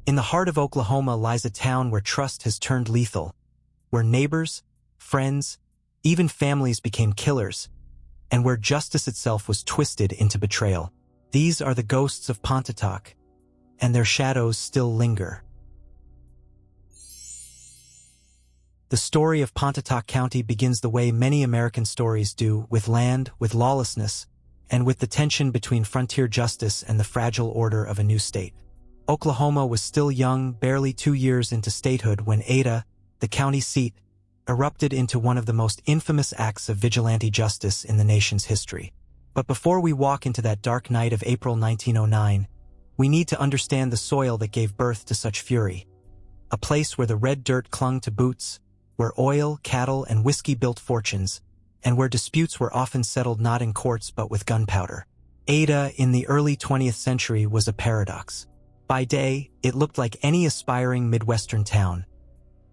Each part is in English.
In the heart of Oklahoma lies a town where trust has turned lethal, where neighbors, friends, even families became killers, and where justice itself was twisted into betrayal. These are the ghosts of Pontotoc, and their shadows still linger. The story of Pontotoc County begins the way many American stories do, with land, with lawlessness, and with the tension between frontier justice and the fragile order of a new state. Oklahoma was still young, barely 2 years into statehood, when Ada, the county seat, erupted into one of the most infamous acts of vigilante justice in the nation's history. But before we walk into that dark night of April 1909, we need to understand the soil that gave birth to such fury. A place where the red dirt clung to boots, where oil, cattle, and whiskey built fortunes, and where disputes were often settled not in courts but with gunpowder. Ada, in the early 20th century, was a paradox. By day, it looked like any aspiring Midwestern town.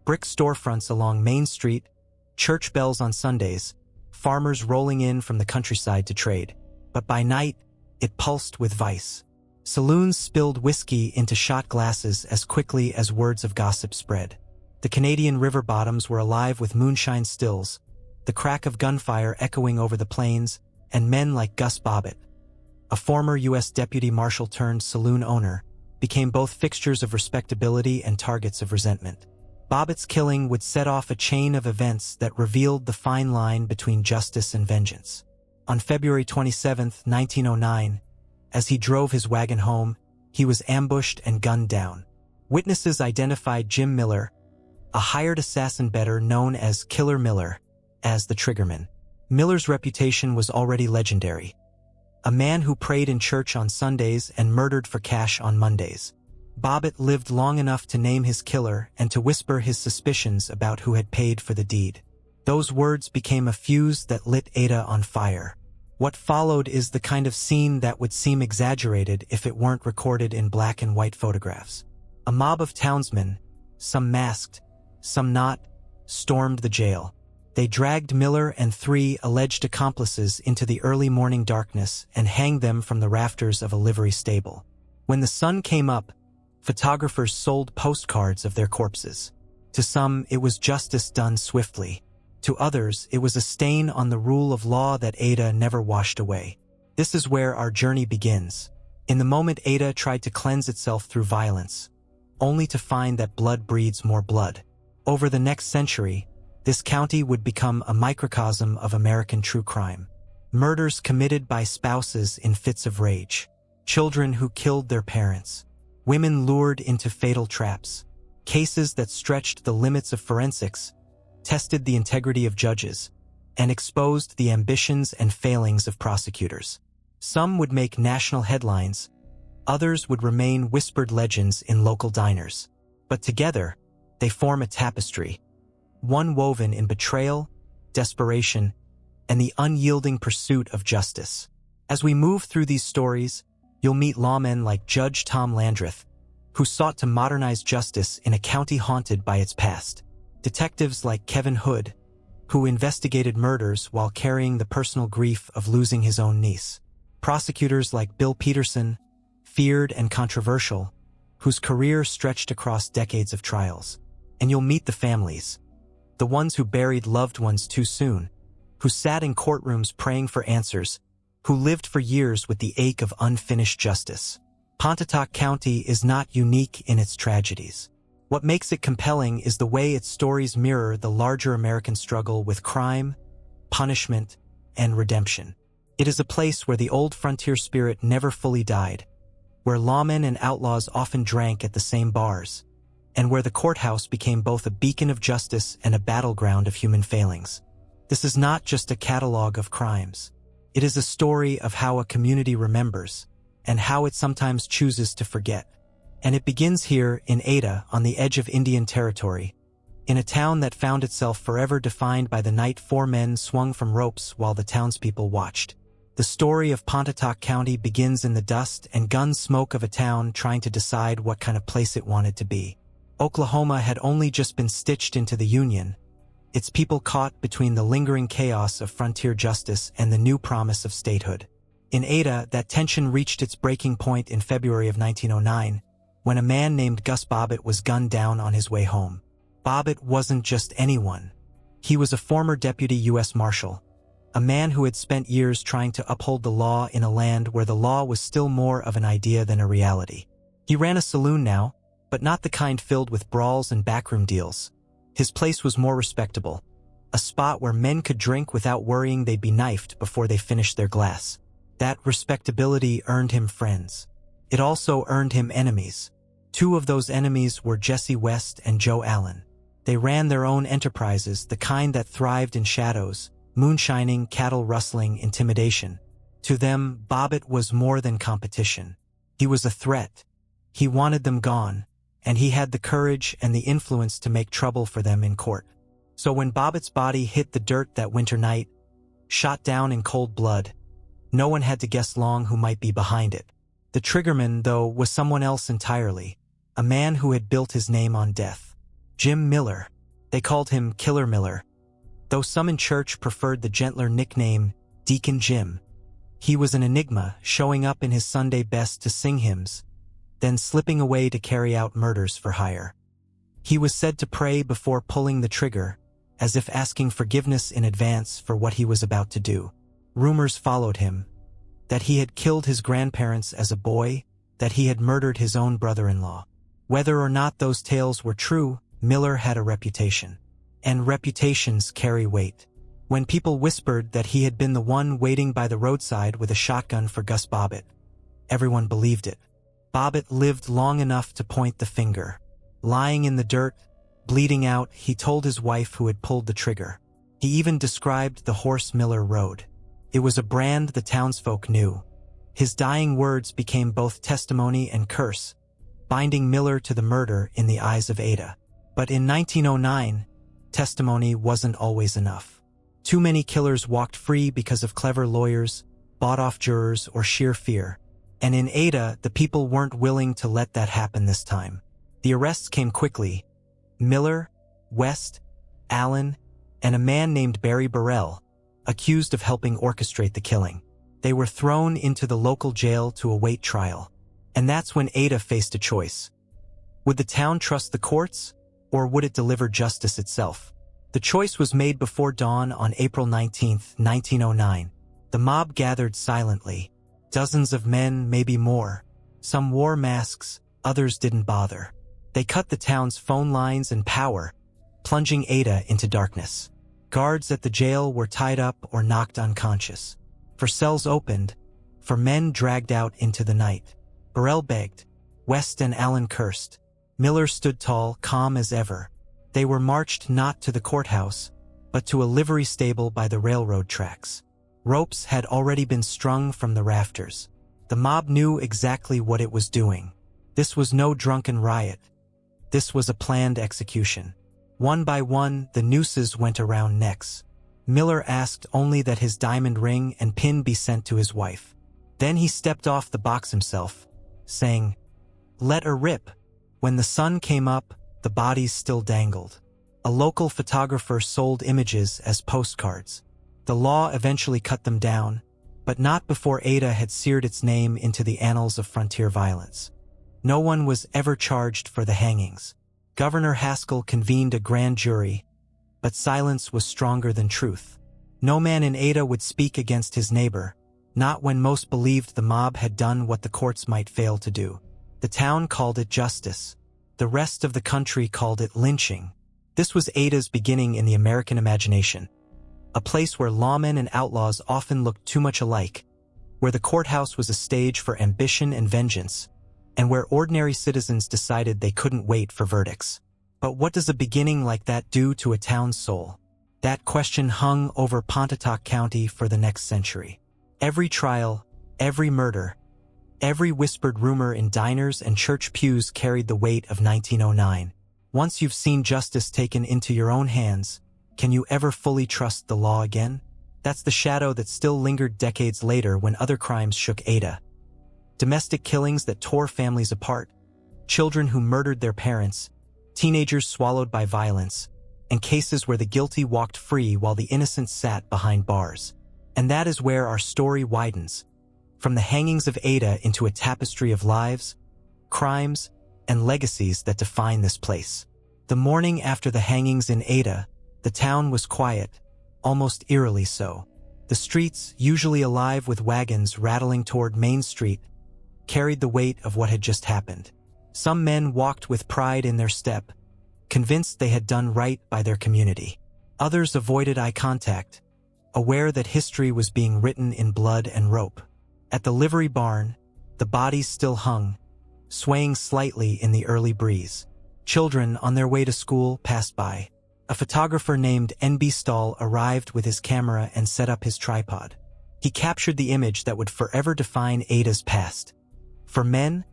Brick storefronts along Main Street, church bells on Sundays, farmers rolling in from the countryside to trade. But by night, it pulsed with vice. Saloons spilled whiskey into shot glasses as quickly as words of gossip spread. The Canadian river bottoms were alive with moonshine stills, the crack of gunfire echoing over the plains, and men like Gus Bobbitt, a former U.S. deputy marshal turned saloon owner, became both fixtures of respectability and targets of resentment. Bobbitt's killing would set off a chain of events that revealed the fine line between justice and vengeance. On February 27, 1909, as he drove his wagon home, he was ambushed and gunned down. Witnesses identified Jim Miller, a hired assassin better known as Killer Miller, as the triggerman. Miller's reputation was already legendary. A man who prayed in church on Sundays and murdered for cash on Mondays. Bobbitt lived long enough to name his killer and to whisper his suspicions about who had paid for the deed. Those words became a fuse that lit Ada on fire. What followed is the kind of scene that would seem exaggerated if it weren't recorded in black and white photographs. A mob of townsmen, some masked, some not, stormed the jail. They dragged Miller and 3 alleged accomplices into the early morning darkness and hanged them from the rafters of a livery stable. When the sun came up, photographers sold postcards of their corpses. To some, it was justice done swiftly. To others, it was a stain on the rule of law that Ada never washed away. This is where our journey begins. In the moment Ada tried to cleanse itself through violence, only to find that blood breeds more blood. Over the next century, this county would become a microcosm of American true crime. Murders committed by spouses in fits of rage. Children who killed their parents. Women lured into fatal traps. Cases that stretched the limits of forensics, tested the integrity of judges, and exposed the ambitions and failings of prosecutors. Some would make national headlines. Others would remain whispered legends in local diners. But together, they form a tapestry. One woven in betrayal, desperation, and the unyielding pursuit of justice. As we move through these stories, you'll meet lawmen like Judge Tom Landreth, who sought to modernize justice in a county haunted by its past. Detectives like Kevin Hood, who investigated murders while carrying the personal grief of losing his own niece. Prosecutors like Bill Peterson, feared and controversial, whose career stretched across decades of trials. And you'll meet the families. The ones who buried loved ones too soon, who sat in courtrooms praying for answers, who lived for years with the ache of unfinished justice. Pontotoc County is not unique in its tragedies. What makes it compelling is the way its stories mirror the larger American struggle with crime, punishment, and redemption. It is a place where the old frontier spirit never fully died, where lawmen and outlaws often drank at the same bars, and where the courthouse became both a beacon of justice and a battleground of human failings. This is not just a catalog of crimes. It is a story of how a community remembers, and how it sometimes chooses to forget. And it begins here in Ada, on the edge of Indian Territory, in a town that found itself forever defined by the night 4 men swung from ropes while the townspeople watched. The story of Pontotoc County begins in the dust and gun smoke of a town trying to decide what kind of place it wanted to be. Oklahoma had only just been stitched into the Union, its people caught between the lingering chaos of frontier justice and the new promise of statehood. In Ada, that tension reached its breaking point in February of 1909, when a man named Gus Bobbitt was gunned down on his way home. Bobbitt wasn't just anyone. He was a former deputy U.S. Marshal, a man who had spent years trying to uphold the law in a land where the law was still more of an idea than a reality. He ran a saloon now, but not the kind filled with brawls and backroom deals. His place was more respectable, a spot where men could drink without worrying they'd be knifed before they finished their glass. That respectability earned him friends. It also earned him enemies. Two of those enemies were Jesse West and Joe Allen. They ran their own enterprises, the kind that thrived in shadows, moonshining, cattle rustling, intimidation. To them, Bobbitt was more than competition. He was a threat. He wanted them gone, and he had the courage and the influence to make trouble for them in court. So when Bobbitt's body hit the dirt that winter night, shot down in cold blood, no one had to guess long who might be behind it. The triggerman, though, was someone else entirely, a man who had built his name on death. Jim Miller. They called him Killer Miller, though some in church preferred the gentler nickname Deacon Jim. He was an enigma, showing up in his Sunday best to sing hymns, then slipping away to carry out murders for hire. He was said to pray before pulling the trigger, as if asking forgiveness in advance for what he was about to do. Rumors followed him, that he had killed his grandparents as a boy, that he had murdered his own brother-in-law. Whether or not those tales were true, Miller had a reputation. And reputations carry weight. When people whispered that he had been the one waiting by the roadside with a shotgun for Gus Bobbitt, everyone believed it. Bobbitt lived long enough to point the finger. Lying in the dirt, bleeding out, he told his wife who had pulled the trigger. He even described the horse Miller rode. It was a brand the townsfolk knew. His dying words became both testimony and curse, binding Miller to the murder in the eyes of Ada. But in 1909, testimony wasn't always enough. Too many killers walked free because of clever lawyers, bought-off jurors, or sheer fear. And in Ada, the people weren't willing to let that happen this time. The arrests came quickly. Miller, West, Allen, and a man named Barry Burrell, accused of helping orchestrate the killing. They were thrown into the local jail to await trial. And that's when Ada faced a choice. Would the town trust the courts, or would it deliver justice itself? The choice was made before dawn on April 19, 1909. The mob gathered silently. Dozens of men, maybe more. Some wore masks, others didn't bother. They cut the town's phone lines and power, plunging Ada into darkness. Guards at the jail were tied up or knocked unconscious. For cells opened, for men dragged out into the night. Burrell begged. West and Allen cursed. Miller stood tall, calm as ever. They were marched not to the courthouse, but to a livery stable by the railroad tracks. Ropes had already been strung from the rafters. The mob knew exactly what it was doing. This was no drunken riot. This was a planned execution. One by one, the nooses went around necks. Miller asked only that his diamond ring and pin be sent to his wife. Then he stepped off the box himself, saying, "Let her rip." When the sun came up, the bodies still dangled. A local photographer sold images as postcards. The law eventually cut them down, but not before Ada had seared its name into the annals of frontier violence. No one was ever charged for the hangings. Governor Haskell convened a grand jury, but silence was stronger than truth. No man in Ada would speak against his neighbor, not when most believed the mob had done what the courts might fail to do. The town called it justice. The rest of the country called it lynching. This was Ada's beginning in the American imagination. A place where lawmen and outlaws often looked too much alike, where the courthouse was a stage for ambition and vengeance, and where ordinary citizens decided they couldn't wait for verdicts. But what does a beginning like that do to a town's soul? That question hung over Pontotoc County for the next century. Every trial, every murder, every whispered rumor in diners and church pews carried the weight of 1909. Once you've seen justice taken into your own hands, can you ever fully trust the law again? That's the shadow that still lingered decades later when other crimes shook Ada. Domestic killings that tore families apart, children who murdered their parents, teenagers swallowed by violence, and cases where the guilty walked free while the innocent sat behind bars. And that is where our story widens. From the hangings of Ada into a tapestry of lives, crimes, and legacies that define this place. The morning after the hangings in Ada, the town was quiet, almost eerily so. The streets, usually alive with wagons rattling toward Main Street, carried the weight of what had just happened. Some men walked with pride in their step, convinced they had done right by their community. Others avoided eye contact, aware that history was being written in blood and rope. At the livery barn, the bodies still hung, swaying slightly in the early breeze. Children on their way to school passed by. A photographer named N.B. Stahl arrived with his camera and set up his tripod. He captured the image that would forever define Ada's past. For men,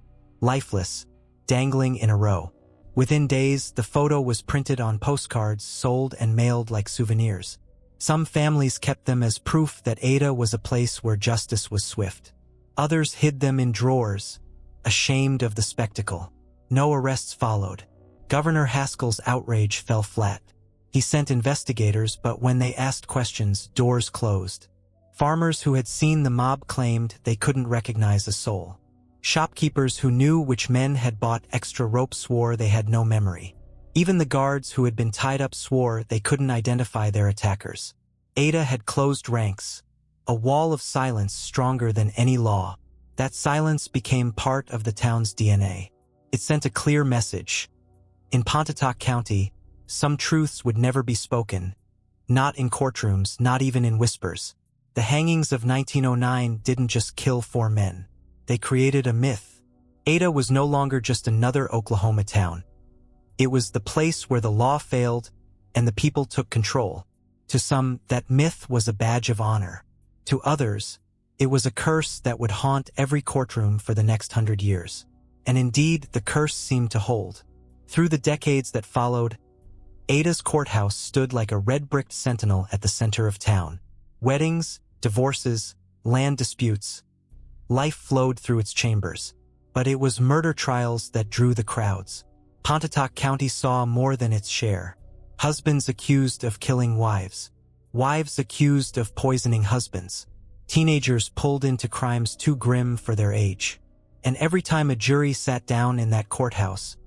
lifeless, dangling in a row. Within days, the photo was printed on postcards, sold and mailed like souvenirs. Some families kept them as proof that Ada was a place where justice was swift. Others hid them in drawers, ashamed of the spectacle. No arrests followed. Governor Haskell's outrage fell flat. He sent investigators, but when they asked questions, doors closed. Farmers who had seen the mob claimed they couldn't recognize a soul. Shopkeepers who knew which men had bought extra rope swore they had no memory. Even the guards who had been tied up swore they couldn't identify their attackers. Ada had closed ranks, a wall of silence stronger than any law. That silence became part of the town's DNA. It sent a clear message. In Pontotoc County, some truths would never be spoken, not in courtrooms, not even in whispers. The hangings of 1909 didn't just kill 4 men. They created a myth. Ada was no longer just another Oklahoma town. It was the place where the law failed and the people took control. To some, that myth was a badge of honor. To others, it was a curse that would haunt every courtroom for the next 100 years. And indeed, the curse seemed to hold. Through the decades that followed, Ada's courthouse stood like a red-bricked sentinel at the center of town. Weddings, divorces, land disputes. Life flowed through its chambers. But it was murder trials that drew the crowds. Pontotoc County saw more than its share. Husbands accused of killing wives. Wives accused of poisoning husbands. Teenagers pulled into crimes too grim for their age. And every time a jury sat down in that courthouse,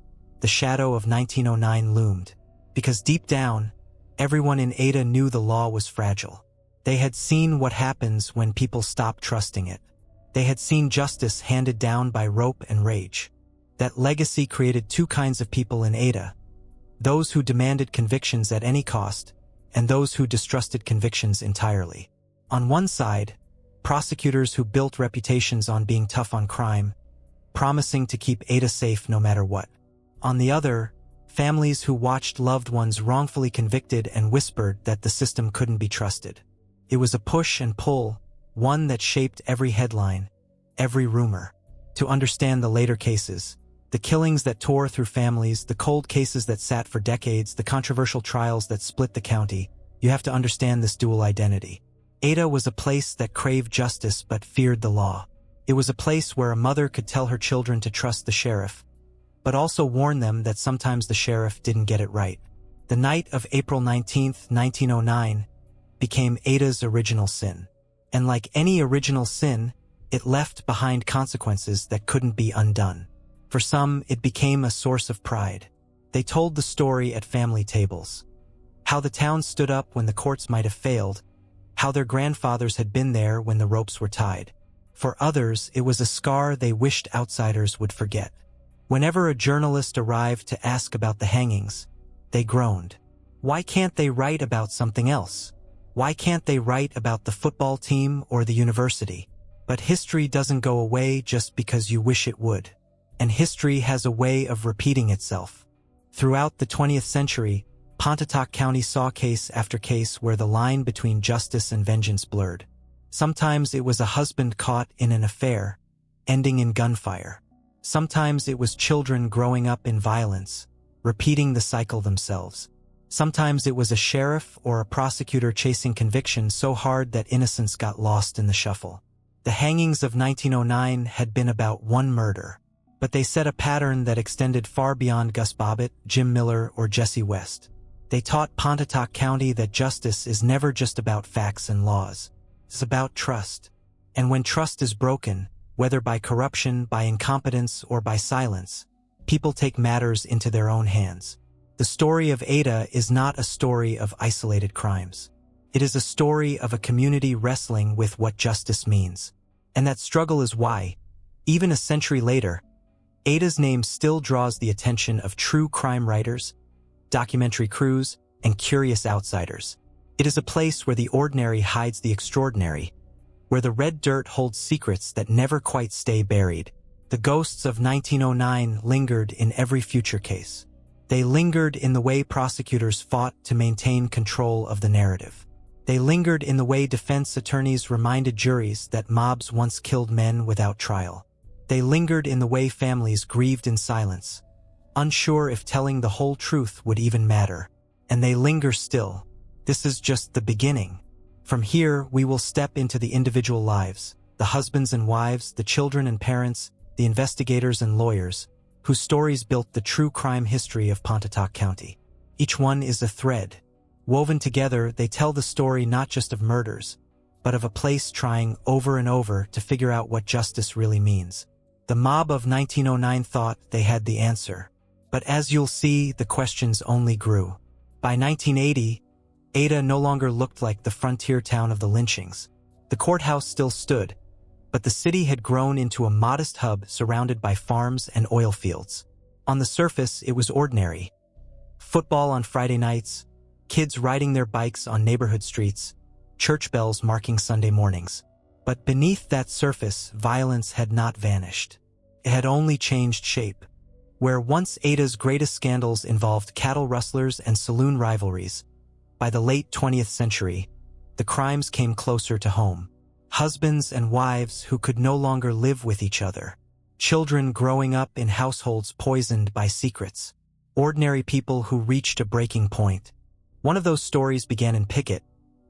the shadow of 1909 loomed. Because deep down, everyone in Ada knew the law was fragile. They had seen what happens when people stop trusting it. They had seen justice handed down by rope and rage. That legacy created 2 kinds of people in Ada. Those who demanded convictions at any cost, and those who distrusted convictions entirely. On one side, prosecutors who built reputations on being tough on crime, promising to keep Ada safe no matter what. On the other, families who watched loved ones wrongfully convicted and whispered that the system couldn't be trusted. It was a push and pull, one that shaped every headline, every rumor. To understand the later cases, the killings that tore through families, the cold cases that sat for decades, the controversial trials that split the county, you have to understand this dual identity. Ada was a place that craved justice but feared the law. It was a place where a mother could tell her children to trust the sheriff, but also warn them that sometimes the sheriff didn't get it right. The night of April 19, 1909, became Ada's original sin. And like any original sin, it left behind consequences that couldn't be undone. For some, it became a source of pride. They told the story at family tables. How the town stood up when the courts might have failed, how their grandfathers had been there when the ropes were tied. For others, it was a scar they wished outsiders would forget. Whenever a journalist arrived to ask about the hangings, they groaned. Why can't they write about something else? Why can't they write about the football team or the university? But history doesn't go away just because you wish it would. And history has a way of repeating itself. Throughout the 20th century, Pontotoc County saw case after case where the line between justice and vengeance blurred. Sometimes it was a husband caught in an affair, ending in gunfire. Sometimes it was children growing up in violence, repeating the cycle themselves. Sometimes it was a sheriff or a prosecutor chasing conviction so hard that innocence got lost in the shuffle. The hangings of 1909 had been about one murder, but they set a pattern that extended far beyond Gus Bobbitt, Jim Miller, or Jesse West. They taught Pontotoc County that justice is never just about facts and laws. It's about trust. And when trust is broken, whether by corruption, by incompetence, or by silence, people take matters into their own hands. The story of Ada is not a story of isolated crimes. It is a story of a community wrestling with what justice means. And that struggle is why, even a century later, Ada's name still draws the attention of true crime writers, documentary crews, and curious outsiders. It is a place where the ordinary hides the extraordinary, where the red dirt holds secrets that never quite stay buried. The ghosts of 1909 lingered in every future case. They lingered in the way prosecutors fought to maintain control of the narrative. They lingered in the way defense attorneys reminded juries that mobs once killed men without trial. They lingered in the way families grieved in silence, unsure if telling the whole truth would even matter. And they linger still. This is just the beginning. From here, we will step into the individual lives, the husbands and wives, the children and parents, the investigators and lawyers, whose stories built the true crime history of Pontotoc County. Each one is a thread. Woven together, they tell the story not just of murders, but of a place trying over and over to figure out what justice really means. The mob of 1909 thought they had the answer. But as you'll see, the questions only grew. By 1980, Ada no longer looked like the frontier town of the lynchings. The courthouse still stood, but the city had grown into a modest hub surrounded by farms and oil fields. On the surface, it was ordinary. Football on Friday nights, kids riding their bikes on neighborhood streets, church bells marking Sunday mornings. But beneath that surface, violence had not vanished. It had only changed shape. Where once Ada's greatest scandals involved cattle rustlers and saloon rivalries, by the late 20th century, the crimes came closer to home. Husbands and wives who could no longer live with each other. Children growing up in households poisoned by secrets. Ordinary people who reached a breaking point. One of those stories began in Pickett,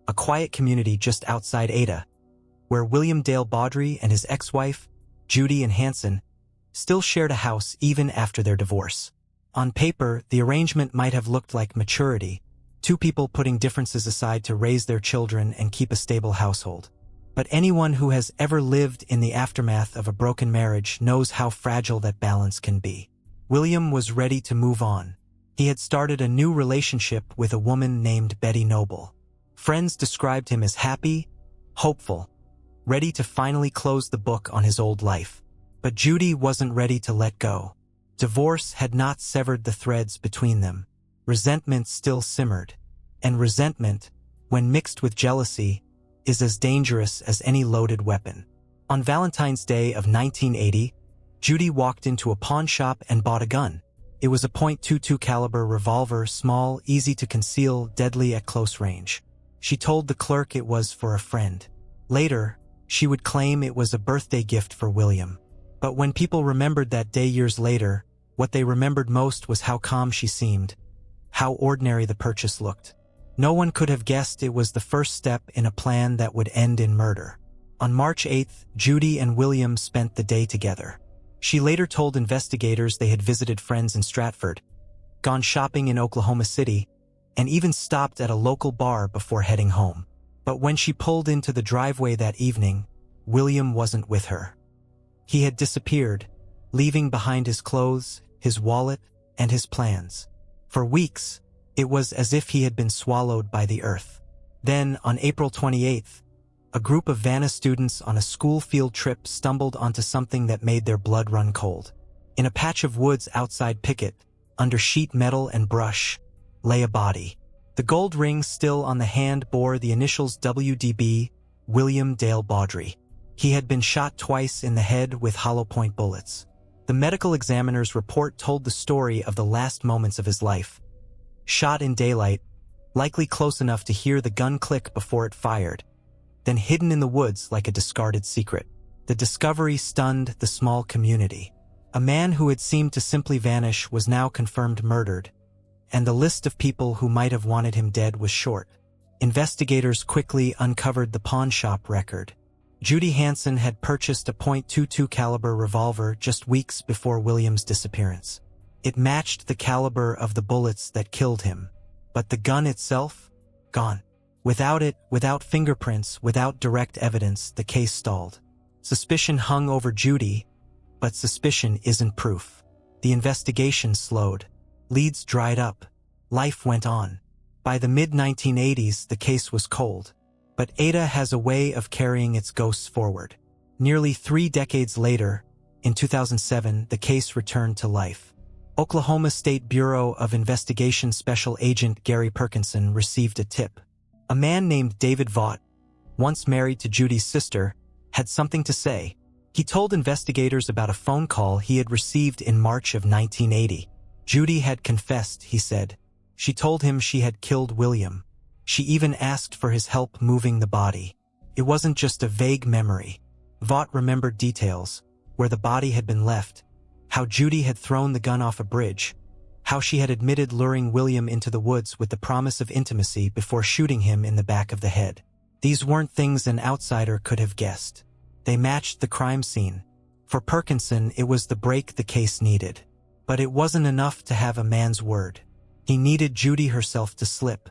a quiet community just outside Ada, where William Dale Baudry and his ex-wife, Judy Ann Hanson, still shared a house even after their divorce. On paper, the arrangement might have looked like maturity, two people putting differences aside to raise their children and keep a stable household. But anyone who has ever lived in the aftermath of a broken marriage knows how fragile that balance can be. William was ready to move on. He had started a new relationship with a woman named Betty Noble. Friends described him as happy, hopeful, ready to finally close the book on his old life. But Judy wasn't ready to let go. Divorce had not severed the threads between them. Resentment still simmered. And resentment, when mixed with jealousy, is as dangerous as any loaded weapon. On Valentine's Day of 1980, Judy walked into a pawn shop and bought a gun. It was a .22 caliber revolver, small, easy to conceal, deadly at close range. She told the clerk it was for a friend. Later, she would claim it was a birthday gift for William. But when people remembered that day years later, what they remembered most was how calm she seemed, how ordinary the purchase looked. No one could have guessed it was the first step in a plan that would end in murder. On March 8th, Judy and William spent the day together. She later told investigators they had visited friends in Stratford, gone shopping in Oklahoma City, and even stopped at a local bar before heading home. But when she pulled into the driveway that evening, William wasn't with her. He had disappeared, leaving behind his clothes, his wallet, and his plans. For weeks, it was as if he had been swallowed by the earth. Then, on April 28th, a group of Vanna students on a school field trip stumbled onto something that made their blood run cold. In a patch of woods outside Pickett, under sheet metal and brush, lay a body. The gold ring still on the hand bore the initials WDB, William Dale Baudry. He had been shot twice in the head with hollow point bullets. The medical examiner's report told the story of the last moments of his life. Shot in daylight, likely close enough to hear the gun click before it fired, then hidden in the woods like a discarded secret. The discovery stunned the small community. A man who had seemed to simply vanish was now confirmed murdered, and the list of people who might have wanted him dead was short. Investigators quickly uncovered the pawn shop record. Judy Hanson had purchased a .22 caliber revolver just weeks before William's disappearance. It matched the caliber of the bullets that killed him, but the gun itself? Gone. Without it, without fingerprints, without direct evidence, the case stalled. Suspicion hung over Judy, but suspicion isn't proof. The investigation slowed. Leads dried up. Life went on. By the mid-1980s, the case was cold. But Ada has a way of carrying its ghosts forward. Nearly 3 decades later, in 2007, the case returned to life. Oklahoma State Bureau of Investigation Special Agent Gary Perkinson received a tip. A man named David Vaught, once married to Judy's sister, had something to say. He told investigators about a phone call he had received in March of 1980. Judy had confessed, he said. She told him she had killed William. She even asked for his help moving the body. It wasn't just a vague memory. Vaught remembered details, where the body had been left, how Judy had thrown the gun off a bridge, how she had admitted luring William into the woods with the promise of intimacy before shooting him in the back of the head. These weren't things an outsider could have guessed. They matched the crime scene. For Perkinson, it was the break the case needed. But it wasn't enough to have a man's word. He needed Judy herself to slip.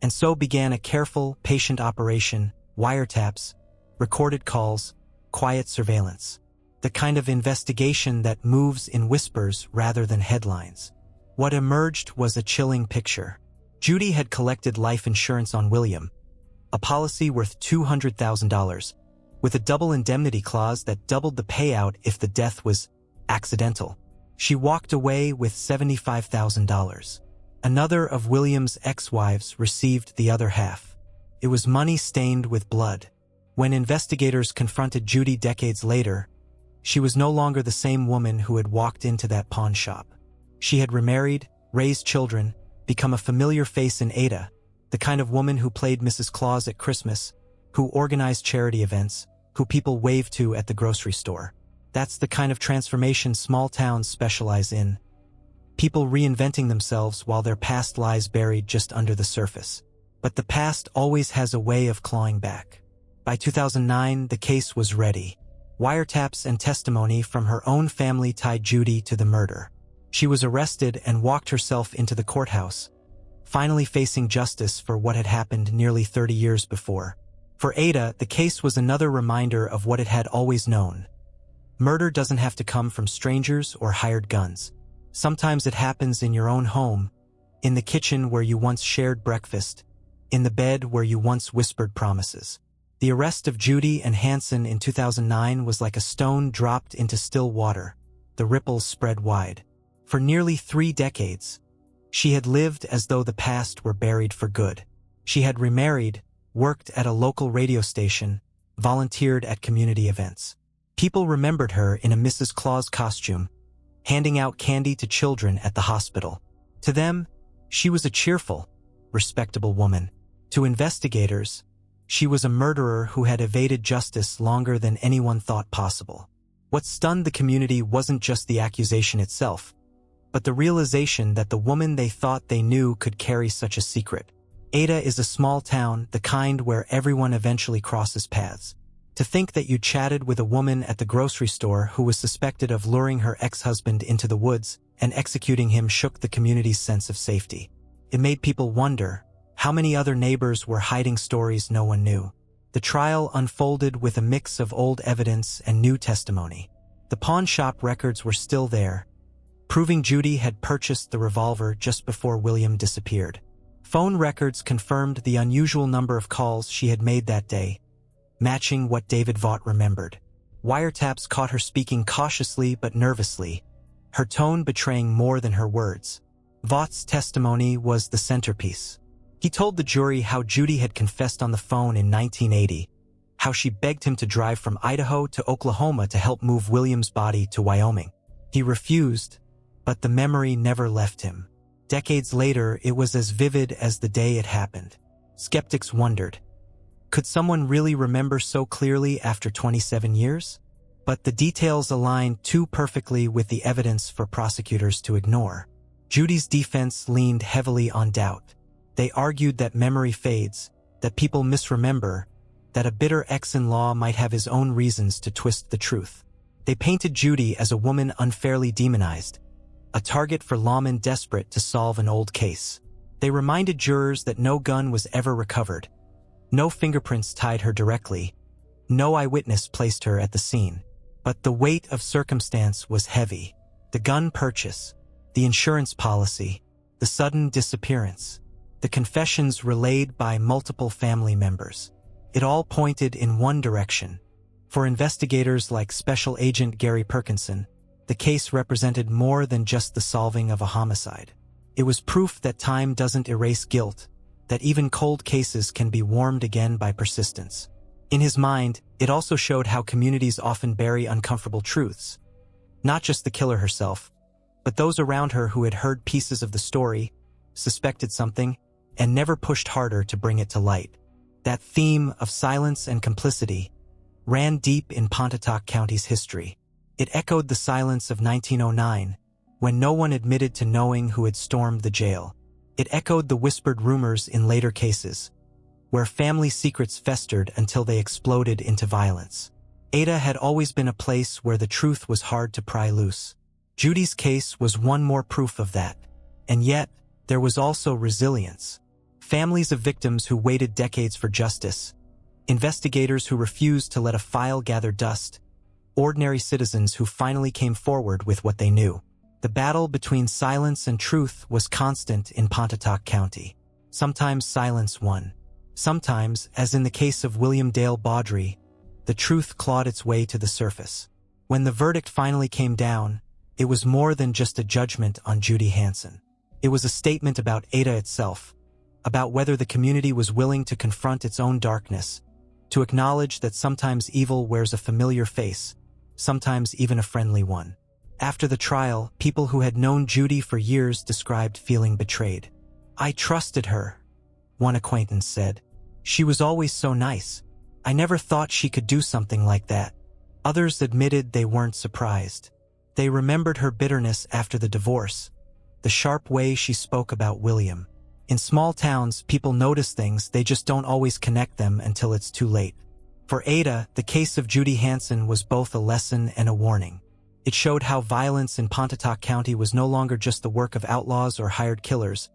And so began a careful, patient operation, wiretaps, recorded calls, quiet surveillance. The kind of investigation that moves in whispers rather than headlines. What emerged was a chilling picture. Judy had collected life insurance on William, a policy worth $200,000, with a double indemnity clause that doubled the payout if the death was accidental. She walked away with $75,000. Another of William's ex-wives received the other half. It was money stained with blood. When investigators confronted Judy decades later, she was no longer the same woman who had walked into that pawn shop. She had remarried, raised children, become a familiar face in Ada, the kind of woman who played Mrs. Claus at Christmas, who organized charity events, who people waved to at the grocery store. That's the kind of transformation small towns specialize in. People reinventing themselves while their past lies buried just under the surface. But the past always has a way of clawing back. By 2009, the case was ready. Wiretaps and testimony from her own family tied Judy to the murder. She was arrested and walked herself into the courthouse, finally facing justice for what had happened nearly 30 years before. For Ada, the case was another reminder of what it had always known. Murder doesn't have to come from strangers or hired guns. Sometimes it happens in your own home, in the kitchen where you once shared breakfast, in the bed where you once whispered promises. The arrest of Judy and Hansen in 2009 was like a stone dropped into still water. The ripples spread wide. For nearly 3 decades, she had lived as though the past were buried for good. She had remarried, worked at a local radio station, volunteered at community events. People remembered her in a Mrs. Claus costume, handing out candy to children at the hospital. To them, she was a cheerful, respectable woman. To investigators, she was a murderer who had evaded justice longer than anyone thought possible. What stunned the community wasn't just the accusation itself, but the realization that the woman they thought they knew could carry such a secret. Ada is a small town, the kind where everyone eventually crosses paths. To think that you chatted with a woman at the grocery store who was suspected of luring her ex-husband into the woods and executing him shook the community's sense of safety. It made people wonder how many other neighbors were hiding stories no one knew. The trial unfolded with a mix of old evidence and new testimony. The pawn shop records were still there, proving Judy had purchased the revolver just before William disappeared. Phone records confirmed the unusual number of calls she had made that day, matching what David Vaught remembered. Wiretaps caught her speaking cautiously but nervously, her tone betraying more than her words. Vaught's testimony was the centerpiece. He told the jury how Judy had confessed on the phone in 1980, how she begged him to drive from Idaho to Oklahoma to help move William's body to Wyoming. He refused, but the memory never left him. Decades later, it was as vivid as the day it happened. Skeptics wondered, could someone really remember so clearly after 27 years? But the details aligned too perfectly with the evidence for prosecutors to ignore. Judy's defense leaned heavily on doubt. They argued that memory fades, that people misremember, that a bitter ex-in-law might have his own reasons to twist the truth. They painted Judy as a woman unfairly demonized, a target for lawmen desperate to solve an old case. They reminded jurors that no gun was ever recovered, no fingerprints tied her directly, no eyewitness placed her at the scene. But the weight of circumstance was heavy. The gun purchase, the insurance policy, the sudden disappearance, the confessions relayed by multiple family members. It all pointed in one direction. For investigators like Special Agent Gary Perkinson, the case represented more than just the solving of a homicide. It was proof that time doesn't erase guilt, that even cold cases can be warmed again by persistence. In his mind, it also showed how communities often bury uncomfortable truths. Not just the killer herself, but those around her who had heard pieces of the story, suspected something, and never pushed harder to bring it to light. That theme of silence and complicity ran deep in Pontotoc County's history. It echoed the silence of 1909, when no one admitted to knowing who had stormed the jail. It echoed the whispered rumors in later cases, where family secrets festered until they exploded into violence. Ada had always been a place where the truth was hard to pry loose. Judy's case was one more proof of that. And yet, there was also resilience. Families of victims who waited decades for justice, investigators who refused to let a file gather dust, ordinary citizens who finally came forward with what they knew. The battle between silence and truth was constant in Pontotoc County. Sometimes silence won. Sometimes, as in the case of William Dale Baudry, the truth clawed its way to the surface. When the verdict finally came down, it was more than just a judgment on Judy Hansen. It was a statement about Ada itself, about whether the community was willing to confront its own darkness, to acknowledge that sometimes evil wears a familiar face, sometimes even a friendly one. After the trial, people who had known Judy for years described feeling betrayed. "I trusted her," one acquaintance said. "She was always so nice. I never thought she could do something like that." Others admitted they weren't surprised. They remembered her bitterness after the divorce, the sharp way she spoke about William. In small towns, people notice things, they just don't always connect them until it's too late. For Ada, the case of Judy Hansen was both a lesson and a warning. It showed how violence in Pontotoc County was no longer just the work of outlaws or hired killers,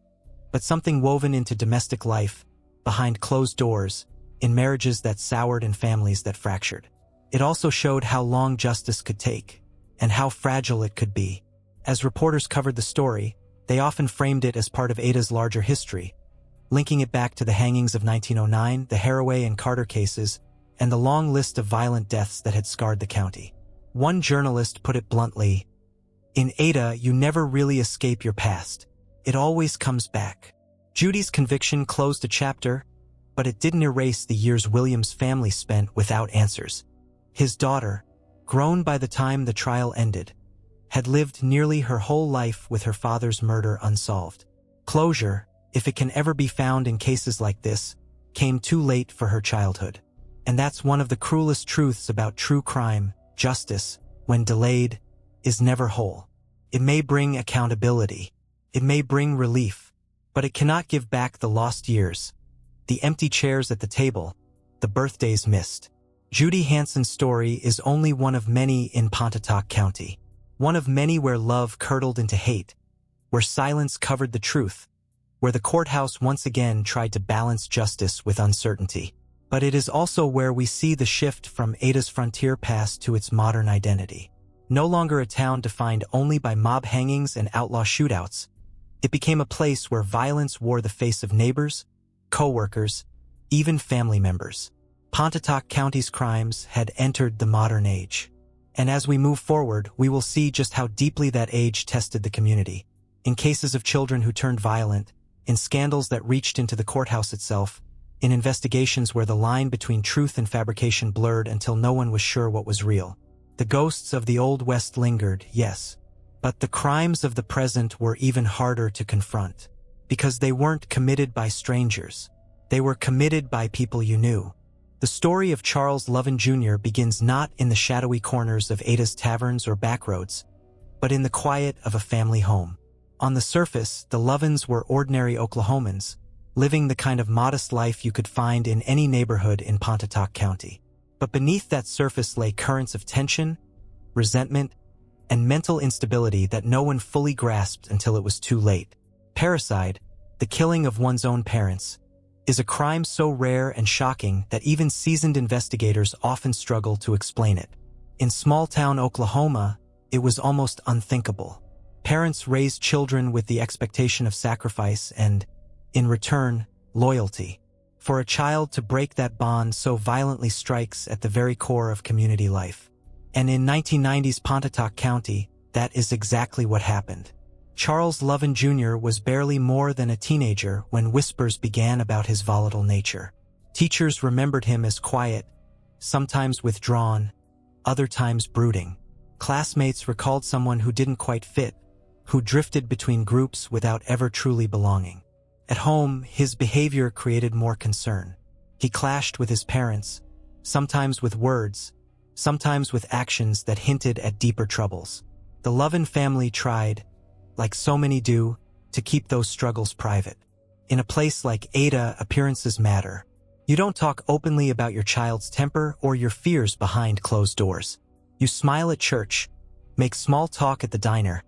but something woven into domestic life, behind closed doors, in marriages that soured and families that fractured. It also showed how long justice could take, and how fragile it could be. As reporters covered the story, they often framed it as part of Ada's larger history, linking it back to the hangings of 1909, the Haraway and Carter cases, and the long list of violent deaths that had scarred the county. One journalist put it bluntly, "In Ada, you never really escape your past. It always comes back." Judy's conviction closed a chapter, but it didn't erase the years William's family spent without answers. His daughter, grown by the time the trial ended, had lived nearly her whole life with her father's murder unsolved. Closure, if it can ever be found in cases like this, came too late for her childhood. And that's one of the cruelest truths about true crime. Justice, when delayed, is never whole. It may bring accountability, it may bring relief, but it cannot give back the lost years, the empty chairs at the table, the birthdays missed. Judy Hansen's story is only one of many in Pontotoc County, one of many where love curdled into hate, where silence covered the truth, where the courthouse once again tried to balance justice with uncertainty. But it is also where we see the shift from Ada's frontier past to its modern identity. No longer a town defined only by mob hangings and outlaw shootouts, it became a place where violence wore the face of neighbors, co-workers, even family members. Pontotoc County's crimes had entered the modern age. And as we move forward, we will see just how deeply that age tested the community. In cases of children who turned violent, in scandals that reached into the courthouse itself, in investigations where the line between truth and fabrication blurred until no one was sure what was real. The ghosts of the Old West lingered, yes, but the crimes of the present were even harder to confront, because they weren't committed by strangers. They were committed by people you knew. The story of Charles Lovin Jr. begins not in the shadowy corners of Ada's taverns or backroads, but in the quiet of a family home. On the surface, the Lovins were ordinary Oklahomans, living the kind of modest life you could find in any neighborhood in Pontotoc County. But beneath that surface lay currents of tension, resentment, and mental instability that no one fully grasped until it was too late. Parricide, the killing of one's own parents, is a crime so rare and shocking that even seasoned investigators often struggle to explain it. In small-town Oklahoma, It was almost unthinkable. Parents raised children with the expectation of sacrifice and, in return, loyalty. For a child to break that bond so violently strikes at the very core of community life. And in 1990's Pontotoc County, that is exactly what happened. Charles Lovin Jr. was barely more than a teenager when whispers began about his volatile nature. Teachers remembered him as quiet, sometimes withdrawn, other times brooding. Classmates recalled someone who didn't quite fit, who drifted between groups without ever truly belonging. At home, his behavior created more concern. He clashed with his parents, sometimes with words, sometimes with actions that hinted at deeper troubles. The Lovin family tried, like so many do, to keep those struggles private. In a place like Ada, appearances matter. You don't talk openly about your child's temper or your fears behind closed doors. You smile at church, make small talk at the diner,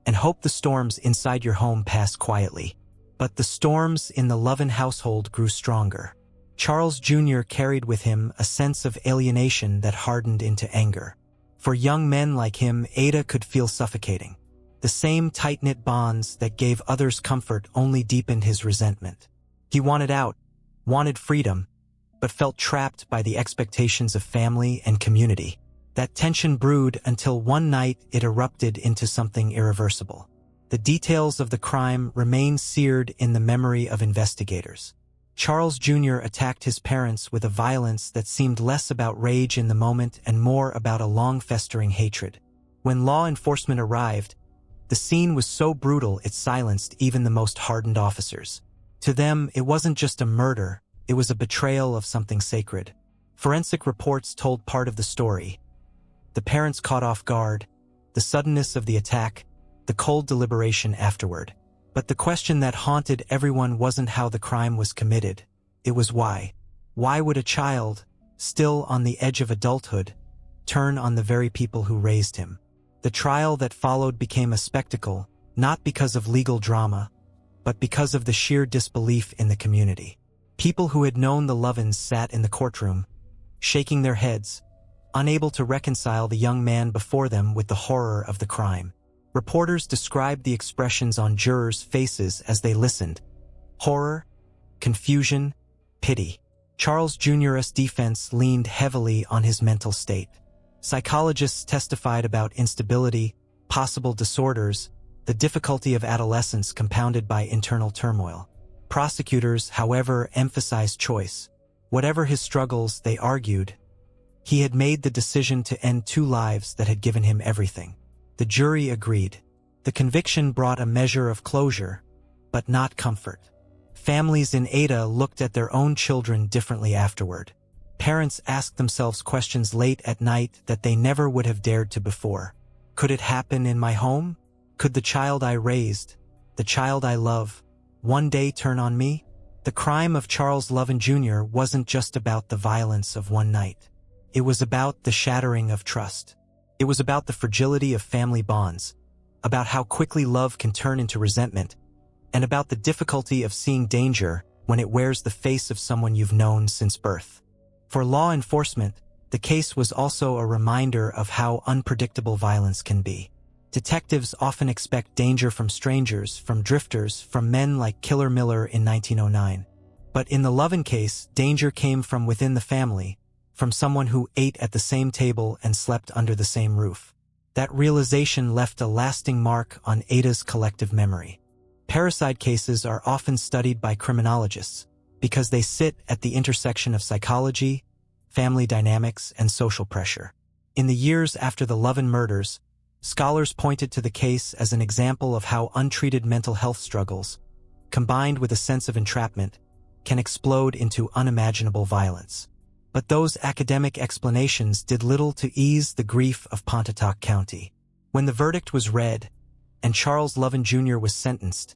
and hope the storms inside your home pass quietly. But the storms in the Lovin household grew stronger. Charles Jr. carried with him a sense of alienation that hardened into anger. For young men like him, Ada could feel suffocating. The same tight-knit bonds that gave others comfort only deepened his resentment. He wanted out, wanted freedom, but felt trapped by the expectations of family and community. That tension brewed until one night it erupted into something irreversible. The details of the crime remain seared in the memory of investigators. Charles Jr. attacked his parents with a violence that seemed less about rage in the moment and more about a long-festering hatred. When law enforcement arrived, the scene was so brutal it silenced even the most hardened officers. To them, it wasn't just a murder, it was a betrayal of something sacred. Forensic reports told part of the story. The parents caught off guard, the suddenness of the attack, the cold deliberation afterward. But the question that haunted everyone wasn't how the crime was committed. It was why. Why would a child, still on the edge of adulthood, turn on the very people who raised him? The trial that followed became a spectacle, not because of legal drama, but because of the sheer disbelief in the community. People who had known the Lovins sat in the courtroom, shaking their heads, unable to reconcile the young man before them with the horror of the crime. Reporters described the expressions on jurors' faces as they listened. Horror, confusion, pity. Charles Jr.'s defense leaned heavily on his mental state. Psychologists testified about instability, possible disorders, the difficulty of adolescence compounded by internal turmoil. Prosecutors, however, emphasized choice. Whatever his struggles, they argued, he had made the decision to end two lives that had given him everything. The jury agreed. The conviction brought a measure of closure, but not comfort. Families in Ada looked at their own children differently afterward. Parents asked themselves questions late at night that they never would have dared to before. Could it happen in my home? Could the child I raised, the child I love, one day turn on me? The crime of Charles Lovin Jr. wasn't just about the violence of one night. It was about the shattering of trust. It was about the fragility of family bonds, about how quickly love can turn into resentment, and about the difficulty of seeing danger when it wears the face of someone you've known since birth. For law enforcement, the case was also a reminder of how unpredictable violence can be. Detectives often expect danger from strangers, from drifters, from men like Killer Miller in 1909. But in the Lovin case, danger came from within the family, from someone who ate at the same table and slept under the same roof. That realization left a lasting mark on Ada's collective memory. Parricide cases are often studied by criminologists because they sit at the intersection of psychology, family dynamics, and social pressure. In the years after the Lovin murders, scholars pointed to the case as an example of how untreated mental health struggles, combined with a sense of entrapment, can explode into unimaginable violence. But those academic explanations did little to ease the grief of Pontotoc County. When the verdict was read, and Charles Lovin Jr. was sentenced,